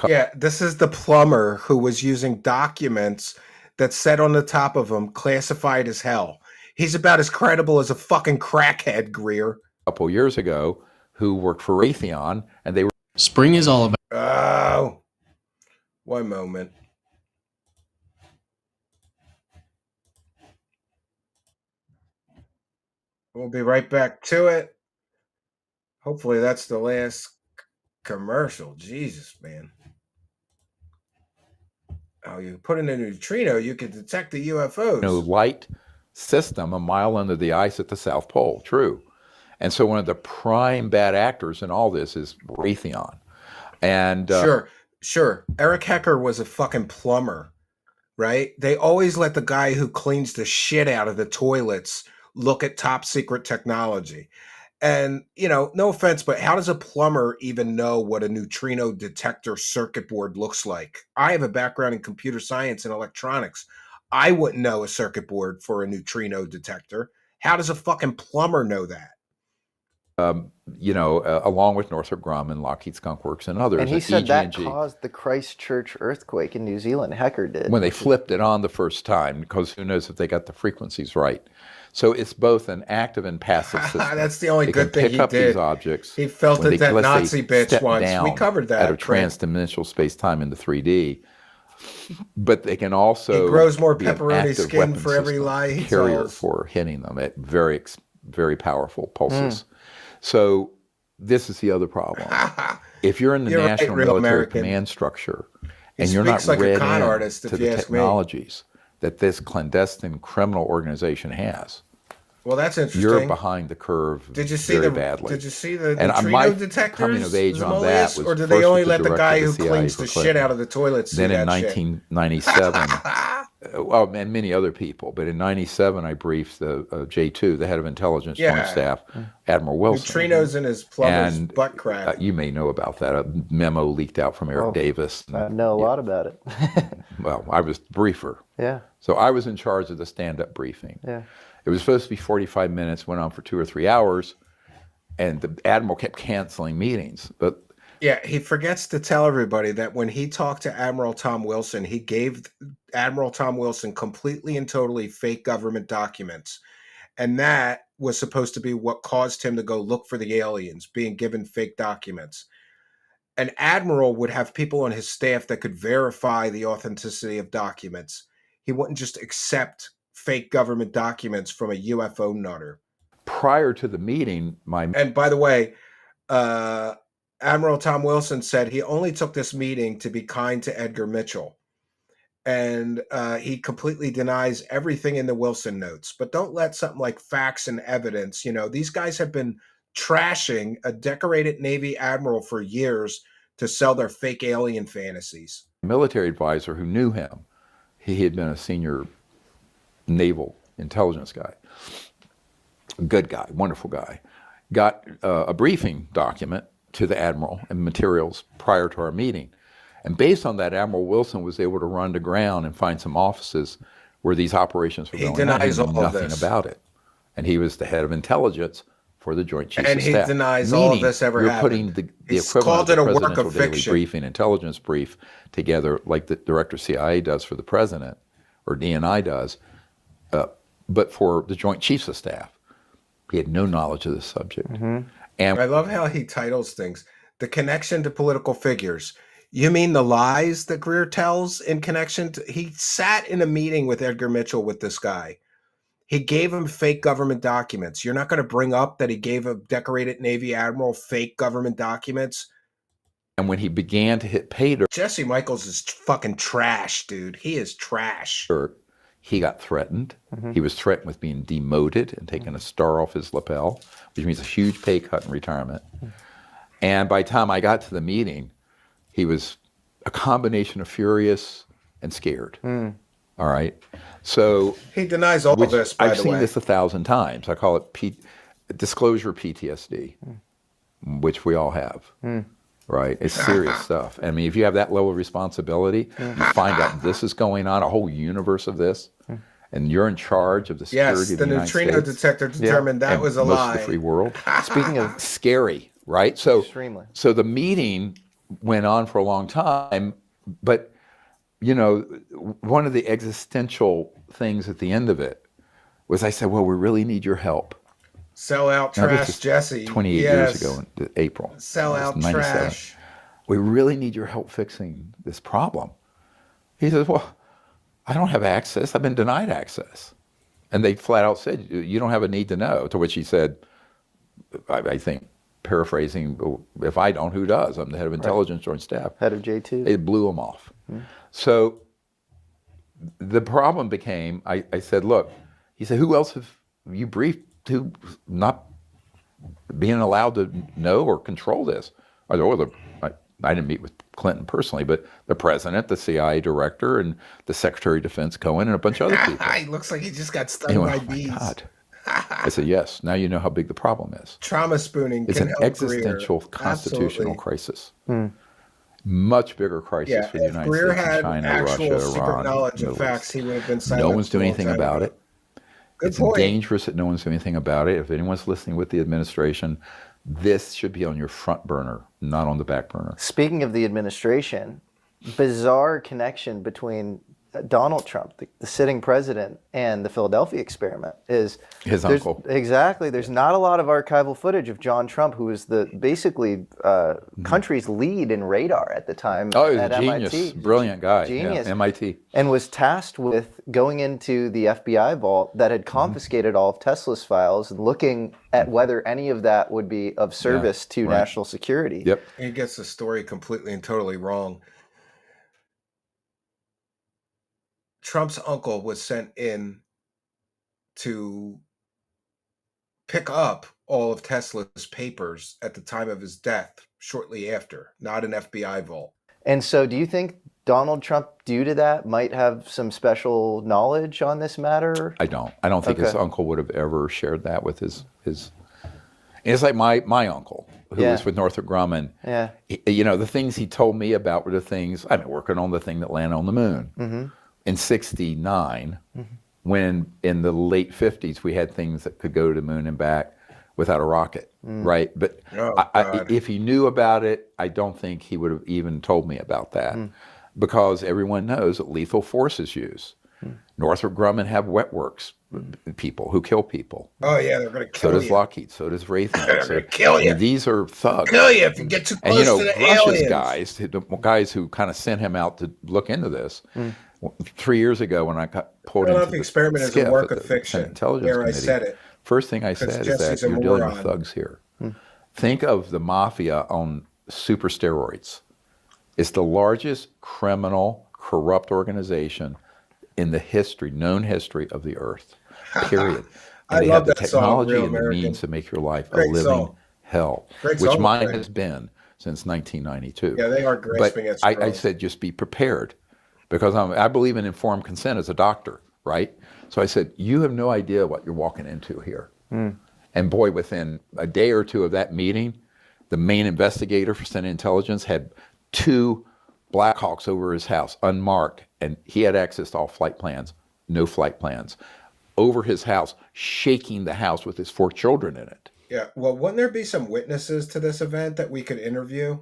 Speaker 7: Yeah, this is the plumber who was using documents that said on the top of them, classified as hell. He's about as credible as a fucking crackhead, Greer.
Speaker 12: A couple years ago, who worked for Raytheon, and they were...
Speaker 10: Spring is all about...
Speaker 7: Oh, one moment. We'll be right back to it. Hopefully that's the last commercial. Jesus, man. Oh, you put in a neutrino, you can detect the UFOs.
Speaker 12: No light system a mile under the ice at the South Pole. True. And so one of the prime bad actors in all this is Raytheon. And
Speaker 7: Sure. Eric Hecker was a fucking plumber, right? They always let the guy who cleans the shit out of the toilets look at top secret technology. And, you know, no offense, but how does a plumber even know what a neutrino detector circuit board looks like? I have a background in computer science and electronics. I wouldn't know a circuit board for a neutrino detector. How does a fucking plumber know that?
Speaker 12: You know, along with Northrop Grumman, Lockheed Skunk Works, and others.
Speaker 8: And he said that caused the Christchurch earthquake in New Zealand. Hecker did.
Speaker 12: When they flipped it on the first time, because who knows if they got the frequencies right. So it's both an active and passive system.
Speaker 7: That's the only good thing he did.
Speaker 12: Pick up these objects.
Speaker 7: He felt it that Nazi bitch once. We covered that.
Speaker 12: Out of trans-dimensional space-time into 3D. But they can also
Speaker 7: he grows more
Speaker 12: be
Speaker 7: pepperoni
Speaker 12: an
Speaker 7: skin for every lie he
Speaker 12: carrier
Speaker 7: tells.
Speaker 12: For hitting them at very, very powerful pulses. So this is the other problem. If you're in the national military command structure and you're not read to the technologies that this clandestine criminal organization has,
Speaker 7: well, that's interesting.
Speaker 12: You're behind the curve.
Speaker 7: Did you see
Speaker 12: badly.
Speaker 7: Did you see the neutrino detectors?
Speaker 12: Coming of age on that was
Speaker 7: or did they only let the guy who
Speaker 12: CIA
Speaker 7: cleans the shit out of the toilets see
Speaker 12: then in
Speaker 7: that
Speaker 12: 1997, well, and many other people, but in 97, I briefed the J2, the head of intelligence joint staff, Admiral Wilson.
Speaker 7: Neutrinos in his plumber's butt crack.
Speaker 12: You may know about that. A memo leaked out from Eric Davis.
Speaker 8: I know a lot about it.
Speaker 12: Well, I was briefer.
Speaker 8: Yeah.
Speaker 12: So I was in charge of the stand-up briefing.
Speaker 8: Yeah.
Speaker 12: It was supposed to be 45 minutes, went on for 2 or 3 hours, and the Admiral kept canceling meetings. But
Speaker 7: yeah, he forgets to tell everybody that when he talked to Admiral Tom Wilson, he gave Admiral Tom Wilson completely and totally fake government documents. And that was supposed to be what caused him to go look for the aliens, being given fake documents. An admiral would have people on his staff that could verify the authenticity of documents. he wouldn't just accept fake government documents from a UFO nutter.
Speaker 12: Prior to the meeting,
Speaker 7: and by the way, Admiral Tom Wilson said he only took this meeting to be kind to Edgar Mitchell. And he completely denies everything in the Wilson notes. But don't let something like facts and evidence, these guys have been trashing a decorated Navy admiral for years to sell their fake alien fantasies.
Speaker 12: Military advisor who knew him, he had been a senior naval intelligence guy, good guy, wonderful guy, got a briefing document to the admiral and materials prior to our meeting. And based on that, Admiral Wilson was able to run to ground and find some offices where these operations were going on. He
Speaker 7: denies all
Speaker 12: nothing
Speaker 7: of this
Speaker 12: about it. And he was the head of intelligence for the Joint Chiefs
Speaker 7: and
Speaker 12: of Staff.
Speaker 7: And he denies all of this ever happened.
Speaker 12: You're putting the equivalent of the Presidential Daily Briefing, intelligence brief together like the Director of CIA does for the President, or DNI does, but for the Joint Chiefs of Staff. He had no knowledge of this subject.
Speaker 7: And I love how he titles things. The connection to political figures. You mean the lies that Greer tells in connection to... He sat in a meeting with Edgar Mitchell with this guy. He gave him fake government documents. You're not going to bring up that he gave a decorated Navy admiral fake government documents?
Speaker 12: And when he began to hit pay dirt...
Speaker 7: Jesse Michels is fucking trash, dude. He is trash.
Speaker 12: He got threatened. He was threatened with being demoted and taking a star off his lapel, which means a huge pay cut in retirement. And by the time I got to the meeting, he was a combination of furious and scared. All right. So
Speaker 7: he denies all of this, by the way.
Speaker 12: I've seen this 1,000 times. I call it disclosure PTSD, which we all have. Right? It's serious stuff. I mean, if you have that level of responsibility, you find out this is going on, a whole universe of this, and you're in charge of the security of the United States.
Speaker 7: Yes, the neutrino detector determined that was a lie.
Speaker 12: Most of the free world. Speaking of scary, right? So,
Speaker 8: extremely.
Speaker 12: So the meeting went on for a long time, but, one of the existential things at the end of it was I said, well, we really need your help.
Speaker 7: Sell out trash, Jesse.
Speaker 12: 28 years ago in April.
Speaker 7: Sell out trash.
Speaker 12: We really need your help fixing this problem. He says, well, I don't have access. I've been denied access. And they flat out said, you don't have a need to know. To which he said, I think, paraphrasing, if I don't, who does? I'm the head of intelligence joint staff.
Speaker 8: Head of J2.
Speaker 12: It blew him off. So the problem became, I said, look, he said, who else have you briefed to not being allowed to know or control this? I didn't meet with Clinton personally, but the president, the CIA director, and the Secretary of Defense Cohen, and a bunch of other people.
Speaker 7: It looks like he just got stung by bees.
Speaker 12: God. I said, yes, now you know how big the problem is.
Speaker 7: Trauma spooning
Speaker 12: It's an existential constitutional crisis. Much bigger crisis for the United States and China, Russia, Iran,
Speaker 7: knowledge of facts, he would have been silent.
Speaker 12: No one's doing anything about it.
Speaker 7: It's
Speaker 12: dangerous that no one's doing anything about it. If anyone's listening with the administration, this should be on your front burner, not on the back burner.
Speaker 8: Speaking of the administration, bizarre connection between Donald Trump, the sitting president, and the Philadelphia experiment is
Speaker 12: his uncle.
Speaker 8: Exactly. There's not a lot of archival footage of John Trump, who was the basically country's lead in radar at the time.
Speaker 12: Oh, he was
Speaker 8: at
Speaker 12: a genius,
Speaker 8: MIT.
Speaker 12: Brilliant guy.
Speaker 8: Genius.
Speaker 12: Yeah, MIT.
Speaker 8: And was tasked with going into the FBI vault that had confiscated all of Tesla's files and looking at whether any of that would be of service to national security.
Speaker 12: Yep.
Speaker 7: He gets the story completely and totally wrong. Trump's uncle was sent in to pick up all of Tesla's papers at the time of his death, shortly after, not an FBI vault.
Speaker 8: And so do you think Donald Trump, due to that, might have some special knowledge on this matter?
Speaker 12: I don't. I don't think his uncle would have ever shared that with his. It's like my uncle, who was with Northrop Grumman.
Speaker 8: Yeah.
Speaker 12: The things he told me about were the things, I've been working on the thing that landed on the moon. In 1969, when in the late 1950s we had things that could go to the moon and back without a rocket, right? But if he knew about it, I don't think he would have even told me about that, because everyone knows that lethal force is used. Northrop Grumman have wet works people who kill people.
Speaker 7: Oh yeah, they're going to kill
Speaker 12: you.
Speaker 7: you.
Speaker 12: So does Lockheed. So does Raytheon.
Speaker 7: They're going to kill you.
Speaker 12: These are thugs.
Speaker 7: Kill you if you get too close to the
Speaker 12: Russia's
Speaker 7: aliens.
Speaker 12: guys, the guys who kind of sent him out to look into this, 3 years ago when I got pulled
Speaker 7: I don't know
Speaker 12: into
Speaker 7: if the
Speaker 12: the
Speaker 7: experiment is a
Speaker 12: skiff
Speaker 7: work
Speaker 12: at
Speaker 7: of
Speaker 12: the
Speaker 7: fiction.
Speaker 12: Senate Intelligence
Speaker 7: There, I
Speaker 12: Committee,
Speaker 7: said it.
Speaker 12: first thing I
Speaker 7: Because
Speaker 12: said is
Speaker 7: Jesse's
Speaker 12: that
Speaker 7: a
Speaker 12: you're dealing with
Speaker 7: moron.
Speaker 12: thugs here. Think of the mafia on super steroids. It's the largest criminal, corrupt organization in the history, known history of the earth, period. And
Speaker 7: I
Speaker 12: they
Speaker 7: love
Speaker 12: have the
Speaker 7: that song,
Speaker 12: technology
Speaker 7: Real
Speaker 12: and the
Speaker 7: American.
Speaker 12: means to make your life
Speaker 7: Great
Speaker 12: a living
Speaker 7: song.
Speaker 12: hell,
Speaker 7: Great
Speaker 12: which
Speaker 7: song,
Speaker 12: mine
Speaker 7: Frank.
Speaker 12: has been since 1992.
Speaker 7: Yeah, they are
Speaker 12: But
Speaker 7: grasping at
Speaker 12: I
Speaker 7: straws.
Speaker 12: said, just be prepared, because I believe in informed consent as a doctor, right? So I said, you have no idea what you're walking into here. And boy, within a day or two of that meeting, the main investigator for Senate Intelligence had 2 Blackhawks over his house, unmarked, and he had access to all flight plans, no flight plans, over his house, shaking the house with his 4 children in it.
Speaker 7: Yeah, well, wouldn't there be some witnesses to this event that we could interview?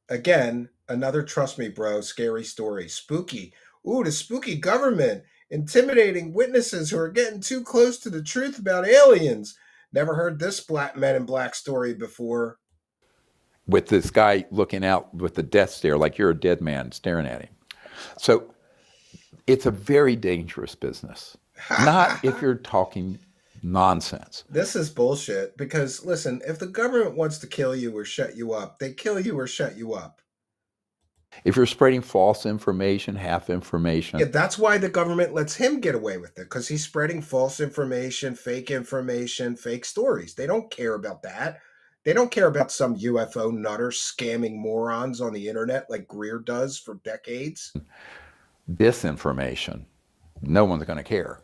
Speaker 7: Again, another trust me, bro, scary story. Spooky. Ooh, the spooky government intimidating witnesses who are getting too close to the truth about aliens. Never heard this Black Men in Black story before.
Speaker 12: With this guy looking out with the death stare, like you're a dead man staring at him. So it's a very dangerous business. Not if you're talking nonsense.
Speaker 7: This is bullshit because, listen, if the government wants to kill you or shut you up, they kill you or shut you up.
Speaker 12: If you're spreading false information, half information.
Speaker 7: Yeah, that's why the government lets him get away with it, because he's spreading false information, fake stories. They don't care about that. They don't care about some UFO nutter scamming morons on the internet like Greer does for decades.
Speaker 12: Disinformation. No one's going to care.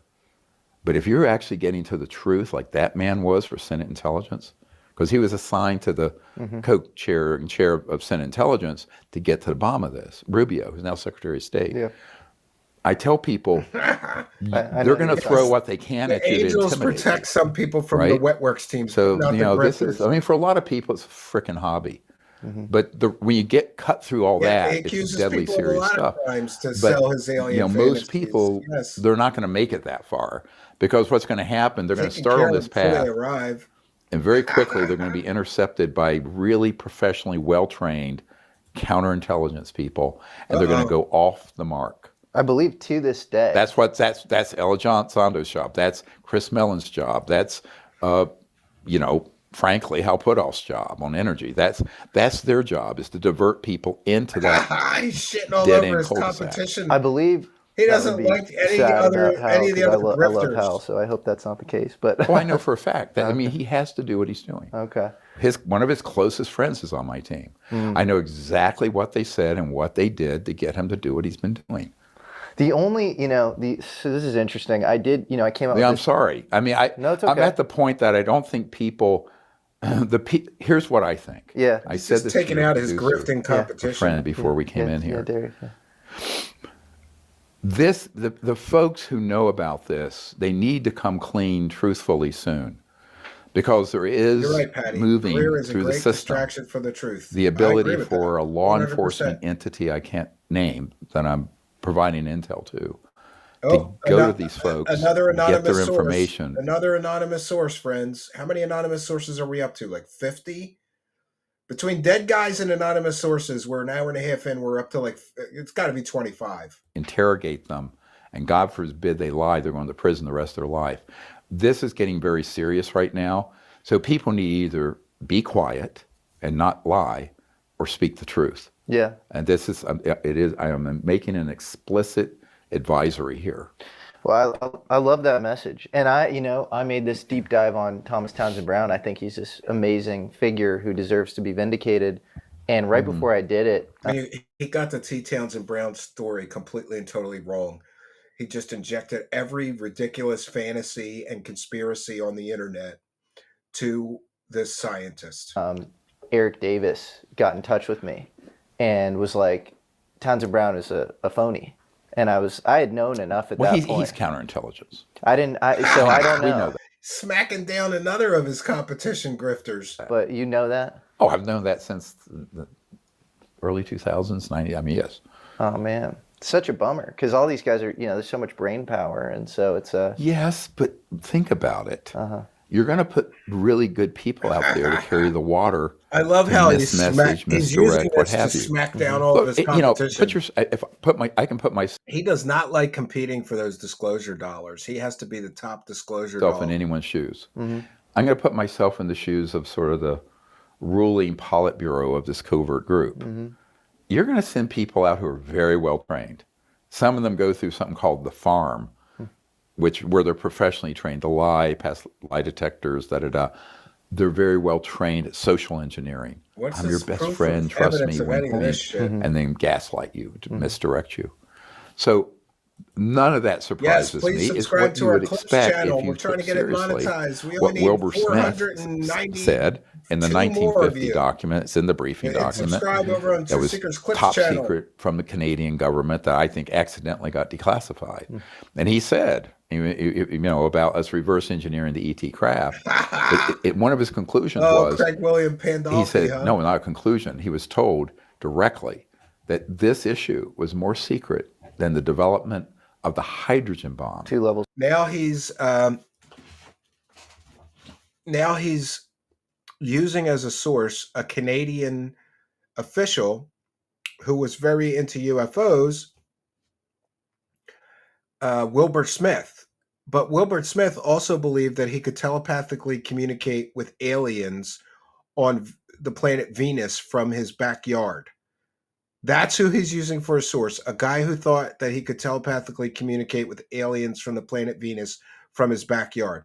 Speaker 12: But if you're actually getting to the truth, like that man was for Senate Intelligence, because he was assigned to the co-chair and chair of Senate Intelligence to get to the bottom of this, Rubio, who's now Secretary of State.
Speaker 8: Yeah.
Speaker 12: I tell people, they're going to throw what they can at you to
Speaker 7: Angels
Speaker 12: intimidate
Speaker 7: protect
Speaker 12: you,
Speaker 7: some people from
Speaker 12: right?
Speaker 7: the wet works teams.
Speaker 12: So,
Speaker 7: not
Speaker 12: you
Speaker 7: the
Speaker 12: know, this
Speaker 7: grifters.
Speaker 12: is, I mean, for a lot of people, it's a freaking hobby. But when you get cut through all
Speaker 7: He
Speaker 12: that,
Speaker 7: accuses
Speaker 12: it's deadly
Speaker 7: people of a
Speaker 12: serious
Speaker 7: lot
Speaker 12: stuff.
Speaker 7: of crimes to
Speaker 12: But,
Speaker 7: sell his alien
Speaker 12: most
Speaker 7: fantasies.
Speaker 12: people,
Speaker 7: Yes.
Speaker 12: they're not going to make it that far, because what's going to happen, they're going to
Speaker 7: Taking
Speaker 12: start
Speaker 7: care
Speaker 12: on
Speaker 7: of
Speaker 12: this
Speaker 7: them before
Speaker 12: path.
Speaker 7: they arrive.
Speaker 12: And very quickly, they're going to be intercepted by really professionally well-trained counterintelligence people, and they're going to go off the mark.
Speaker 8: I believe to this day.
Speaker 12: That's Elizondo's job. That's Chris Mellon's job. That's, frankly, Hal Puthoff's job on energy. That's their job, is to divert people into that
Speaker 7: He's shitting all
Speaker 12: dead
Speaker 7: over
Speaker 12: end
Speaker 7: his
Speaker 12: cul-de-sac.
Speaker 7: competition.
Speaker 8: I believe
Speaker 7: He doesn't like any of the other
Speaker 8: I love
Speaker 7: grifters.
Speaker 8: Hal, so I hope that's not the case. But
Speaker 12: Oh, I know for a fact that, I mean, he has to do what he's doing.
Speaker 8: Okay.
Speaker 12: One of his closest friends is on my team. I know exactly what they said and what they did to get him to do what he's been doing.
Speaker 8: The only, so this is interesting. I came up with
Speaker 12: I'm sorry. I mean,
Speaker 8: No, it's okay.
Speaker 12: I'm at the point that I don't think people, here's what I think.
Speaker 8: Yeah.
Speaker 12: I said this
Speaker 7: taking
Speaker 12: to your
Speaker 7: out his
Speaker 12: producer,
Speaker 7: grifting competition.
Speaker 12: a friend, before we came in here.
Speaker 8: Yeah, Darius, yeah.
Speaker 12: The folks who know about this, they need to come clean truthfully soon, because there is
Speaker 7: You're right, Patty.
Speaker 12: moving
Speaker 7: Greer is a
Speaker 12: through the
Speaker 7: great
Speaker 12: system
Speaker 7: distraction for the truth.
Speaker 12: the
Speaker 7: I
Speaker 12: ability
Speaker 7: agree with
Speaker 12: for
Speaker 7: that.
Speaker 12: a law
Speaker 7: 100%.
Speaker 12: enforcement entity I can't name that I'm providing intel to go to these folks,
Speaker 7: another anonymous
Speaker 12: get their
Speaker 7: source.
Speaker 12: information.
Speaker 7: Another anonymous source, friends. How many anonymous sources are we up to? Like 50? Between dead guys and anonymous sources, we're an hour and a half in. We're up to it's got to be 25.
Speaker 12: Interrogate them, and God forbid they lie, they're going to prison the rest of their life. This is getting very serious right now. So people need to either be quiet and not lie, or speak the truth.
Speaker 8: Yeah.
Speaker 12: And this is, I am making an explicit advisory here.
Speaker 8: Well, I love that message. And I made this deep dive on Thomas Townsend Brown. I think he's this amazing figure who deserves to be vindicated. And right before I did it,
Speaker 7: I mean, he got the T. Townsend Brown story completely and totally wrong. He just injected every ridiculous fantasy and conspiracy on the internet to this scientist.
Speaker 8: Eric Davis got in touch with me and was like, Townsend Brown is a phony. And I had known enough at that point.
Speaker 12: He's counterintelligence.
Speaker 8: So I don't know.
Speaker 12: We know that.
Speaker 7: Smacking down another of his competition grifters.
Speaker 8: But you know that?
Speaker 12: Oh, I've known that since the early 2000s, 90. I mean, yes.
Speaker 8: Oh man, such a bummer, because all these guys are, there's so much brain power, and so it's
Speaker 12: Yes, but think about it. You're going to put really good people out there to carry the water.
Speaker 7: I love how he's
Speaker 12: misdirect,
Speaker 7: using
Speaker 12: what
Speaker 7: this
Speaker 12: have
Speaker 7: to
Speaker 12: you.
Speaker 7: smack down all of his competition.
Speaker 12: I can put my.
Speaker 7: He does not like competing for those disclosure dollars. He has to be the top disclosure dollar.
Speaker 12: In anyone's shoes. I'm going to put myself in the shoes of sort of the ruling Politburo of this covert group. You're going to send people out who are very well trained. Some of them go through something called the farm, where they're professionally trained to lie, pass lie detectors, They're very well trained at social engineering. I'm your best friend, trust me, wink, wink, and then gaslight you to misdirect you. So none of that surprises me. It's what you would expect if you took seriously what Wilbur Smith said in the 1950 document. It's in the briefing document. That was top secret from the Canadian government that I think accidentally got declassified. And he said, about us reverse engineering the ET craft. One of his conclusions was,
Speaker 7: Craig William Pandolfi,
Speaker 12: he said, no, not a conclusion. He was told directly that this issue was more secret than the development of the hydrogen bomb.
Speaker 8: 2 levels.
Speaker 7: Now he's using as a source a Canadian official who was very into UFOs, Wilbur Smith. But Wilbur Smith also believed that he could telepathically communicate with aliens on the planet Venus from his backyard. That's who he's using for a source, a guy who thought that he could telepathically communicate with aliens from the planet Venus from his backyard.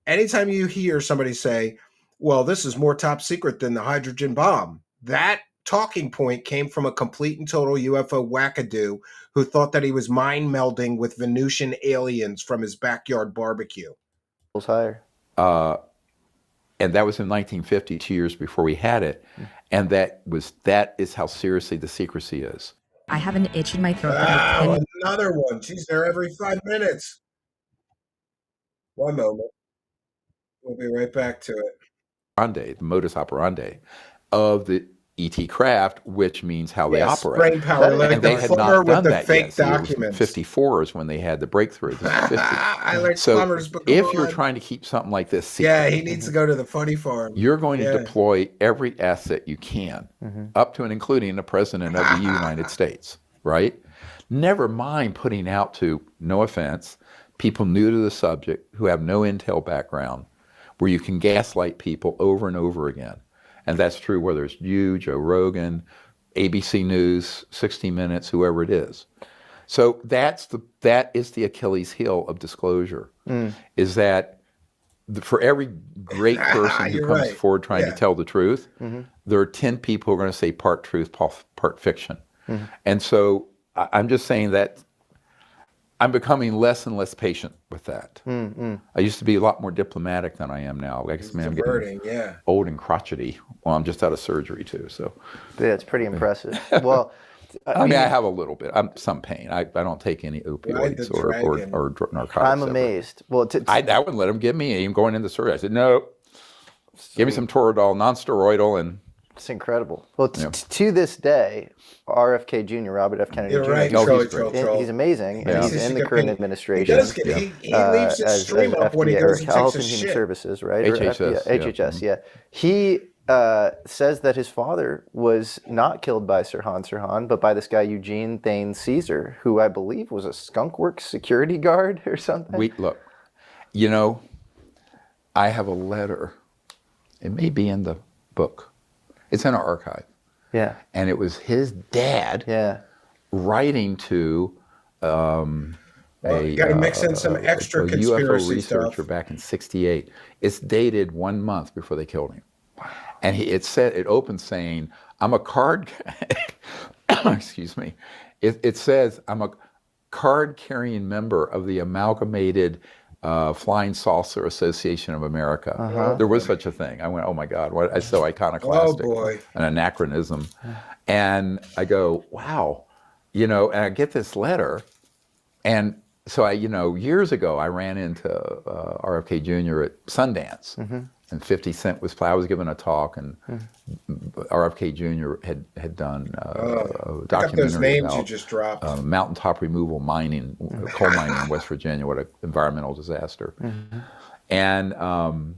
Speaker 7: Anytime you hear somebody say, well, this is more top secret than the hydrogen bomb, that talking point came from a complete and total UFO wackadoo who thought that he was mind melding with Venusian aliens from his backyard barbecue.
Speaker 8: Higher.
Speaker 12: And that was in 1950, 2 years before we had it. And that is how seriously the secrecy is.
Speaker 14: I have an itch in my throat.
Speaker 7: Another one. She's there every 5 minutes. One moment. We'll be right back to it.
Speaker 12: The modus operandi of the ET craft, which means how they operate.
Speaker 7: Brain power,
Speaker 12: and they had not done that
Speaker 7: fake
Speaker 12: yet.
Speaker 7: Documents.
Speaker 12: 54 is when they had the breakthrough. This is 50.
Speaker 7: I like
Speaker 12: so
Speaker 7: plumbers, but
Speaker 12: if you're trying to keep something like this secret,
Speaker 7: he needs to go to the funny farm.
Speaker 12: You're going to deploy every asset you can, up to and including the President of the United States, right? Never mind putting out to, no offense, people new to the subject who have no intel background, where you can gaslight people over and over again. And that's true whether it's you, Joe Rogan, ABC News, 60 Minutes, whoever it is. So that is the Achilles heel of disclosure, is that for every great person who comes forward trying to tell the truth, there are 10 people who are going to say part truth, part fiction. And so I'm just saying that I'm becoming less and less patient with that. I used to be a lot more diplomatic than I am now. I guess, I'm getting old and crotchety. Well, I'm just out of surgery too, so.
Speaker 8: Yeah, it's pretty impressiue. Well,
Speaker 12: I mean, I have a little bit. I'm some pain. I don't take any opioids or narcotics.
Speaker 8: I'm amazed. Well,
Speaker 12: I wouldn't let him give me even going into surgery. I said, no, give me some Toradol, non-steroidal, and.
Speaker 8: It's incredible. Well, to this day, RFK Jr., Robert F. Kennedy Jr., he's amazing. And he's in the current administration.
Speaker 7: He leaves his stream up when he goes and
Speaker 8: Health
Speaker 7: takes
Speaker 8: and
Speaker 7: a
Speaker 8: Human
Speaker 7: shit.
Speaker 8: Services, right?
Speaker 12: HHS.
Speaker 8: HHS. He says that his father was not killed by Sirhan Sirhan, but by this guy Eugene Thane Caesar, who I believe was a skunkworks security guard or something.
Speaker 12: Look, I have a letter. It may be in the book. It's in our archive.
Speaker 8: Yeah.
Speaker 12: And it was his dad writing to
Speaker 7: you got to mix in some extra conspiracy
Speaker 12: UFO researcher
Speaker 7: stuff.
Speaker 12: back in '68. It's dated 1 month before they killed him. And it opens saying, I'm a card, excuse me. It says, I'm a card-carrying member of the Amalgamated Flying Saucer Association of America. There was such a thing. I went, oh my God, it's so iconoclastic.
Speaker 7: Oh boy.
Speaker 12: An anachronism. And I go, wow. And I get this letter. And so years ago, I ran into RFK Jr. at Sundance. And 50 Cent was I was giving a talk, and RFK Jr. had done a documentary
Speaker 7: those names
Speaker 12: about
Speaker 7: you just dropped.
Speaker 12: Mountaintop removal mining, coal mining in West Virginia. What an environmental disaster! and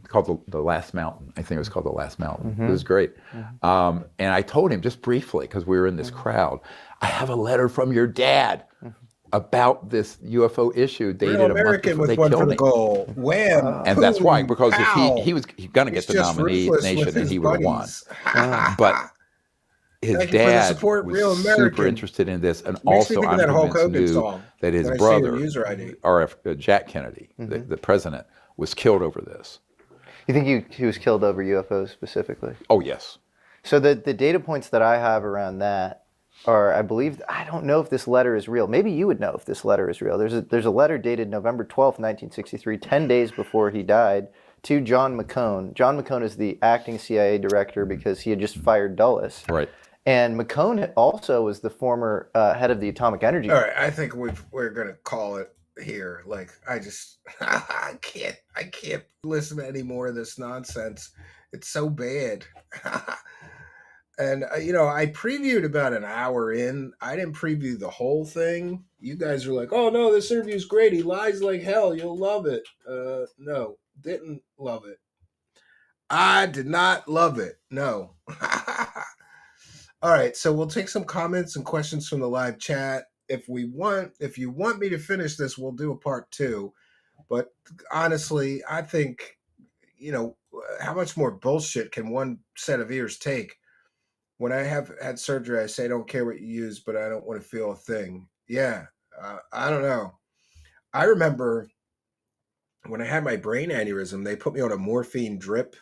Speaker 12: called the Last Mountain. I think it was called The Last Mountain. It was great. And I told him just briefly, because we were in this crowd, I have a letter from your dad about this UFO issue dated
Speaker 7: Real
Speaker 12: a month
Speaker 7: American
Speaker 12: before they
Speaker 7: with one
Speaker 12: killed
Speaker 7: for the
Speaker 12: me.
Speaker 7: goal. Wham!
Speaker 12: And
Speaker 7: boom,
Speaker 12: that's why, because
Speaker 7: pow.
Speaker 12: if he was going to get the nomination and he would have won. But his dad was super interested in this, and also I'm convinced knew that his brother, RF Jack Kennedy, the president, was killed over this.
Speaker 8: You think he was killed over UFOs specifically?
Speaker 12: Oh, yes.
Speaker 8: So the data points that I have around that are, I believe, I don't know if this letter is real. Maybe you would know if this letter is real. There's a letter dated November 12th, 1963, 10 days before he died, to John McCone. John McCone is the acting CIA director because he had just fired Dulles.
Speaker 12: Right.
Speaker 8: And McCone also was the former head of the Atomic Energy.
Speaker 7: All right, I think we're gonna call it here. Like, I just I can't listen to any more of this nonsense. It's so bad. And I previewed about an hour in. I didn't preview the whole thing. You guys were like, "Oh no, this interview's great. He lies like hell. You'll love it." No, didn't love it. I did not love it. No. All right, so we'll take some comments and questions from the live chat. If you want me to finish this, we'll do a part 2. But honestly, I think, how much more bullshit can one set of ears take? When I have had surgery, I say, I don't care what you use, but I don't want to feel a thing. Yeah, I don't know. I remember when I had my brain aneurysm, they put me on a morphine drip,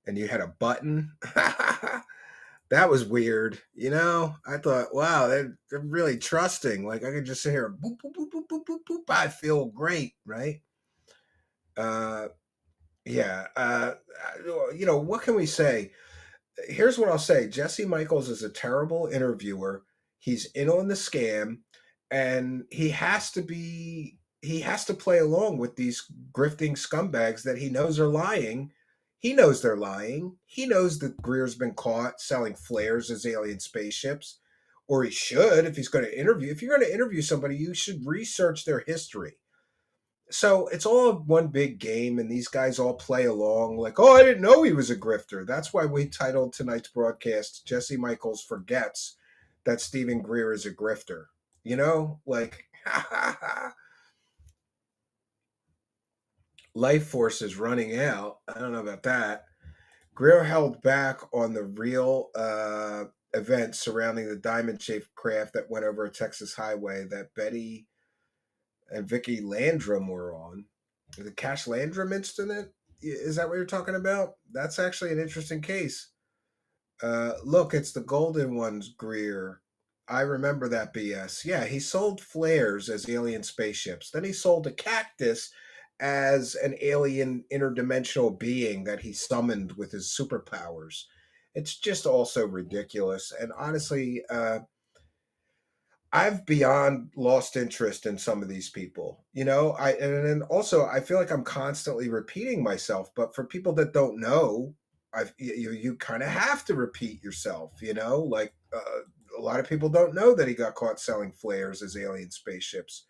Speaker 7: and you had a button. That was weird. I thought, wow, they're really trusting. Like, I could just sit here and boop, boop, boop, boop, boop, boop, boop. I feel great, right? Yeah. What can we say? Here's what I'll say. Jesse Michels is a terrible interviewer. He's in on the scam, and he has to play along with these grifting scumbags that he knows are lying. He knows they're lying. He knows that Greer's been caught selling flares as alien spaceships, or he should if he's going to interview. If you're going to interview somebody, you should research their history. So it's all one big game, and these guys all play along like, oh, I didn't know he was a grifter. That's why we titled tonight's broadcast, Jesse Michels Forgets That Stephen Greer is a Grifter. Life force is running out. I don't know about that. Greer held back on the real events surrounding the diamond-shaped craft that went over a Texas highway that Betty and Vicky Landrum were on. The Cash Landrum incident? Is that what you're talking about? That's actually an interesting case. Look, it's the golden ones, Greer. I remember that BS. Yeah, he sold flares as alien spaceships. Then he sold a cactus as an alien interdimensional being that he summoned with his superpowers. It's just also ridiculous. And honestly, I've beyond lost interest in some of these people, and then also I feel like I'm constantly repeating myself, but for people that don't know, you kind of have to repeat yourself, like a lot of people don't know that he got caught selling flares as alien spaceships.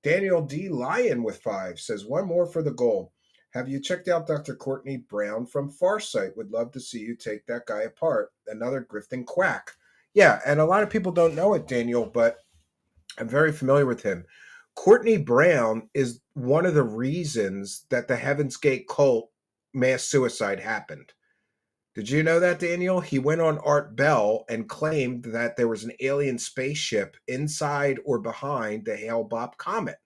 Speaker 7: Daniel D. Lyon with 5 says, one more for the goal. Have you checked out Dr. Courtney Brown from Farsight? Would love to see you take that guy apart. Another grifting quack. Yeah, and a lot of people don't know it, Daniel, but I'm very familiar with him. Courtney Brown is one of the reasons that the Heaven's Gate cult mass suicide happened. Did you know that, Daniel? He went on Art Bell and claimed that there was an alien spaceship inside or behind the Hale-Bopp comet.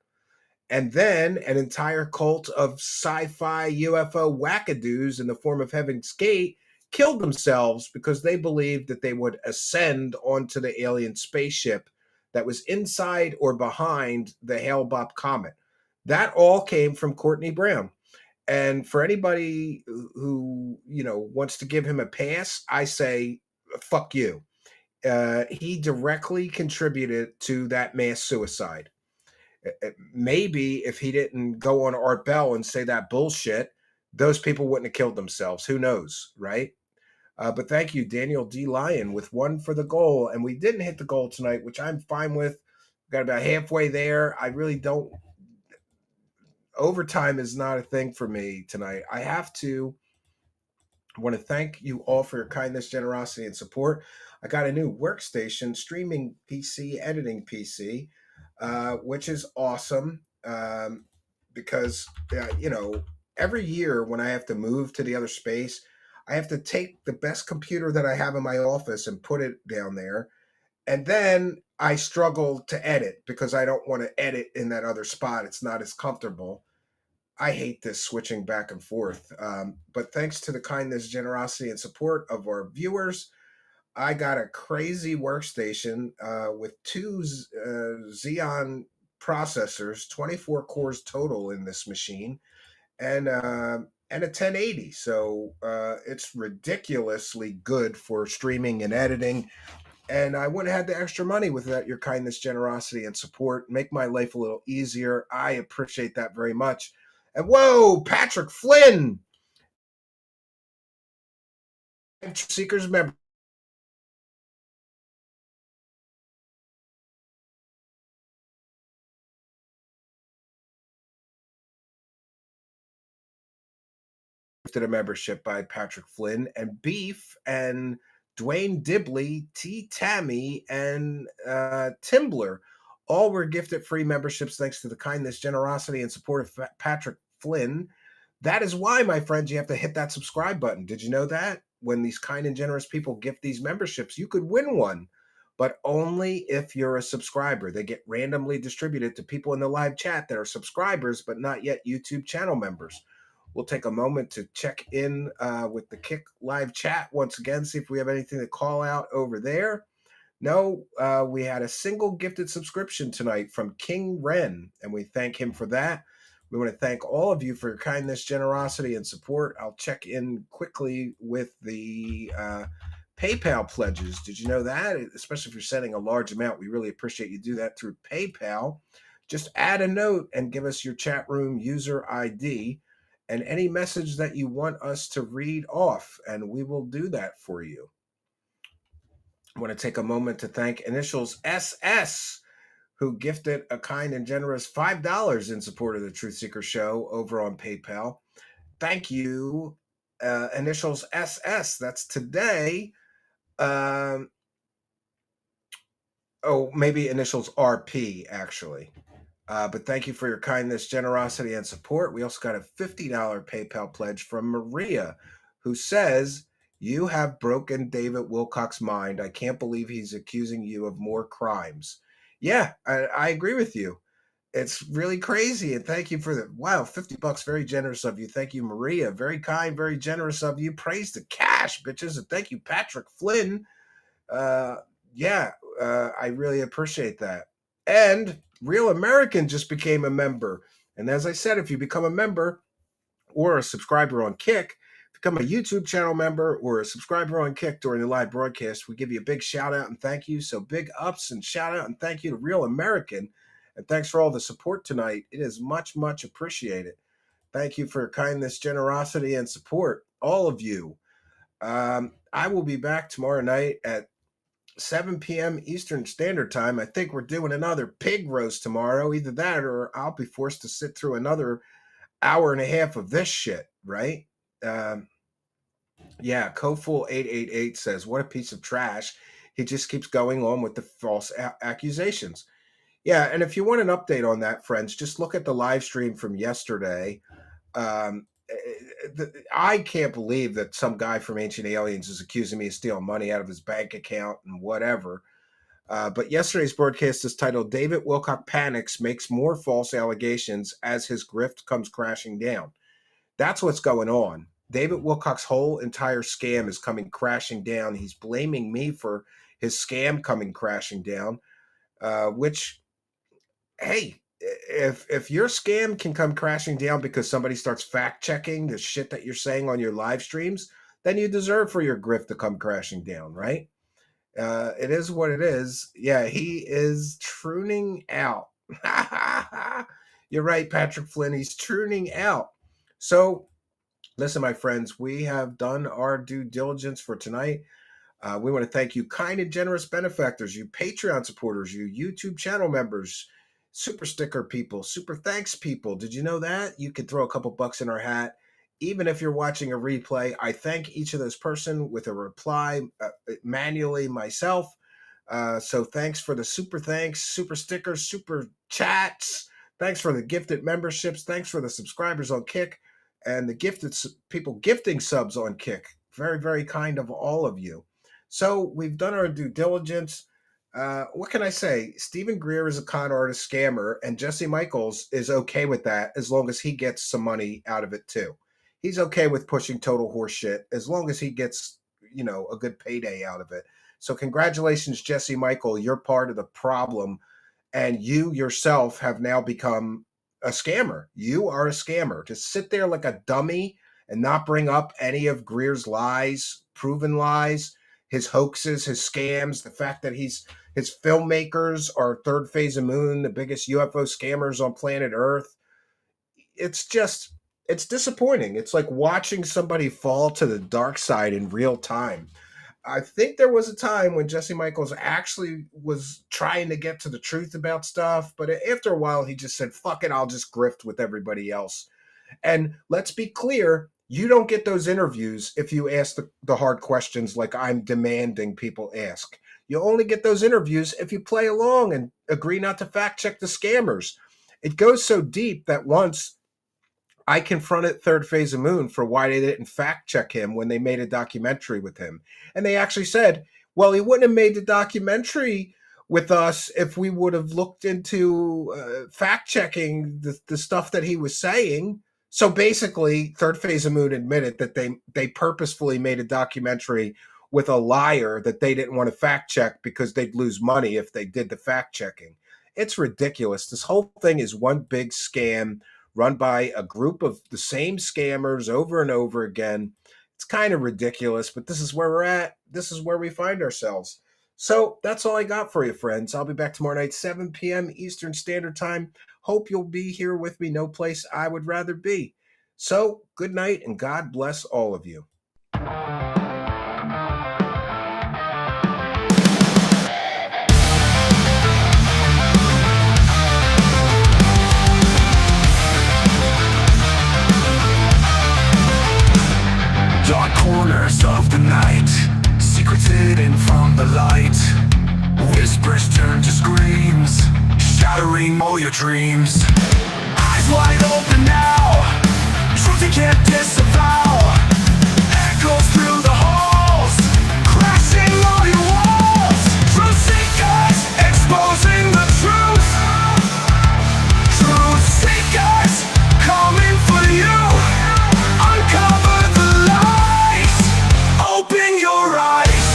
Speaker 7: And then an entire cult of sci-fi UFO wackadoos in the form of Heaven's Gate killed themselves because they believed that they would ascend onto the alien spaceship that was inside or behind the Hale-Bopp comet. That all came from Courtney Brown. And for anybody who, wants to give him a pass, I say, fuck you. He directly contributed to that mass suicide. Maybe if he didn't go on Art Bell and say that bullshit, those people wouldn't have killed themselves. Who knows, right? But thank you, Daniel D. Lyon, with 1 for the goal. And we didn't hit the goal tonight, which I'm fine with. Got about halfway there. I really don't. overtime is not a thing for me tonight. I want to thank you all for your kindness, generosity, and support. I got a new workstation, streaming PC, editing PC, which is awesome because, every year when I have to move to the other space, I have to take the best computer that I have in my office and put it down there. And then I struggle to edit because I don't want to edit in that other spot. It's not as comfortable. I hate this switching back and forth. But thanks to the kindness, generosity, and support of our viewers, I got a crazy workstation with two Xeon processors, 24 cores total in this machine, and a 1080. So it's ridiculously good for streaming and editing. And I wouldn't have had the extra money without your kindness, generosity, and support. Make my life a little easier. I appreciate that very much. And whoa, Patrick Flynn, Seekers member. To the membership by Patrick Flynn and Beef and Dwayne Dibley, T. Tammy, and Timbler. All were gifted free memberships thanks to the kindness, generosity, and support of Patrick Flynn. That is why, my friends, you have to hit that subscribe button. Did you know that? When these kind and generous people gift these memberships, you could win one, but only if you're a subscriber. They get randomly distributed to people in the live chat that are subscribers, but not yet YouTube channel members. We'll take a moment to check in with the Kick live chat once again, see if we have anything to call out over there. No, we had a single gifted subscription tonight from King Wren, and we thank him for that. We want to thank all of you for your kindness, generosity, and support. I'll check in quickly with the PayPal pledges. Did you know that? Especially if you're sending a large amount, we really appreciate you do that through PayPal. Just add a note and give us your chat room user ID and any message that you want us to read off, and we will do that for you. I want to take a moment to thank Initials SS, who gifted a kind and generous $5 in support of the Truth Seeker Show over on PayPal. Thank you, Initials SS. That's today. Maybe Initials RP, actually. But thank you for your kindness, generosity, and support. We also got a $50 PayPal pledge from Maria, who says, "You have broken David Wilcox's mind. I can't believe he's accusing you of more crimes." Yeah, I agree with you. It's really crazy. And thank you for the, wow, $50, very generous of you. Thank you, Maria. Very kind, very generous of you. Praise the cash, bitches. And thank you, Patrick Flynn. I really appreciate that. And Real American just became a member. And as I said, if you become a member or a subscriber on Kick, become a YouTube channel member or a subscriber on Kick during the live broadcast, we give you a big shout out and thank you. So big ups and shout out and thank you to Real American. And thanks for all the support tonight. It is much, much appreciated. Thank you for your kindness, generosity, and support, all of you. I will be back tomorrow night at 7 p.m. Eastern Standard Time. I think we're doing another pig roast tomorrow. Either that or I'll be forced to sit through another hour and a half of this shit, right? Koful888 says, "What a piece of trash. He just keeps going on with the false accusations." Yeah, and if you want an update on that, friends, just look at the live stream from yesterday. I can't believe that some guy from Ancient Aliens is accusing me of stealing money out of his bank account and whatever. But yesterday's broadcast is titled, "David Wilcox Panics, Makes More False Allegations as His Grift Comes Crashing Down." That's what's going on. David Wilcox's whole entire scam is coming crashing down. He's blaming me for his scam coming crashing down, which, hey, if your scam can come crashing down because somebody starts fact checking the shit that you're saying on your live streams, then you deserve for your grift to come crashing down, right? It is what it is. Yeah, he is trooning out. You're right, Patrick Flynn. He's trooning out. So, listen, my friends, we have done our due diligence for tonight. We want to thank you, kind and generous benefactors, you Patreon supporters, you YouTube channel members, super sticker people, super thanks people. Did you know that? You could throw a couple bucks in our hat. Even if you're watching a replay, I thank each of those person with a reply manually myself. So thanks for the super thanks, super stickers, super chats. Thanks for the gifted memberships. Thanks for the subscribers on Kick and the gifted people gifting subs on Kick. Very, very kind of all of you. So we've done our due diligence. What can I say? Stephen Greer is a con artist scammer, and Jesse Michels is okay with that as long as he gets some money out of it too. He's okay with pushing total horse shit as long as he gets, a good payday out of it. So congratulations, Jesse Michel. You're part of the problem, and you yourself have now become a scammer. You are a scammer. To sit there like a dummy and not bring up any of Greer's lies, proven lies, his hoaxes, his scams, the fact that his filmmakers are Third Phase of Moon, the biggest UFO scammers on planet Earth. It's disappointing. It's like watching somebody fall to the dark side in real time. I think there was a time when Jesse Michels actually was trying to get to the truth about stuff, but after a while he just said, fuck it, I'll just grift with everybody else. And let's be clear, you don't get those interviews if you ask the hard questions like I'm demanding people ask. You only get those interviews if you play along and agree not to fact check the scammers. It goes so deep that once I confronted Third Phase of Moon for why they didn't fact check him when they made a documentary with him. And they actually said, well, he wouldn't have made the documentary with us if we would have looked into fact checking the stuff that he was saying. So basically, Third Phase of Moon admitted that they purposefully made a documentary with a liar that they didn't want to fact check because they'd lose money if they did the fact checking. It's ridiculous. This whole thing is one big scam run by a group of the same scammers over and over again. It's kind of ridiculous, but this is where we're at. This is where we find ourselves. So that's all I got for you, friends. I'll be back tomorrow night, 7 p.m. Eastern Standard Time. Hope you'll be here with me. No place I would rather be. So good night and God bless all of you.
Speaker 1: Dark corners of the night, secrets hidden from the light. Whispers turn to screams, shattering all your dreams. Eyes wide open now, truth you can't disavow. Echoes through the halls, crashing all your walls. Truth seekers exposing the truth. Truth seekers coming for you. Uncover the lies, open your eyes.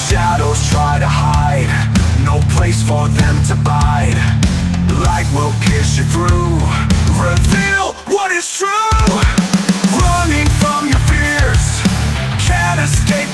Speaker 1: Shadows try to hide, no place for them to bide. Light will pierce you through, reveal what is true. Running from your fears, can't escape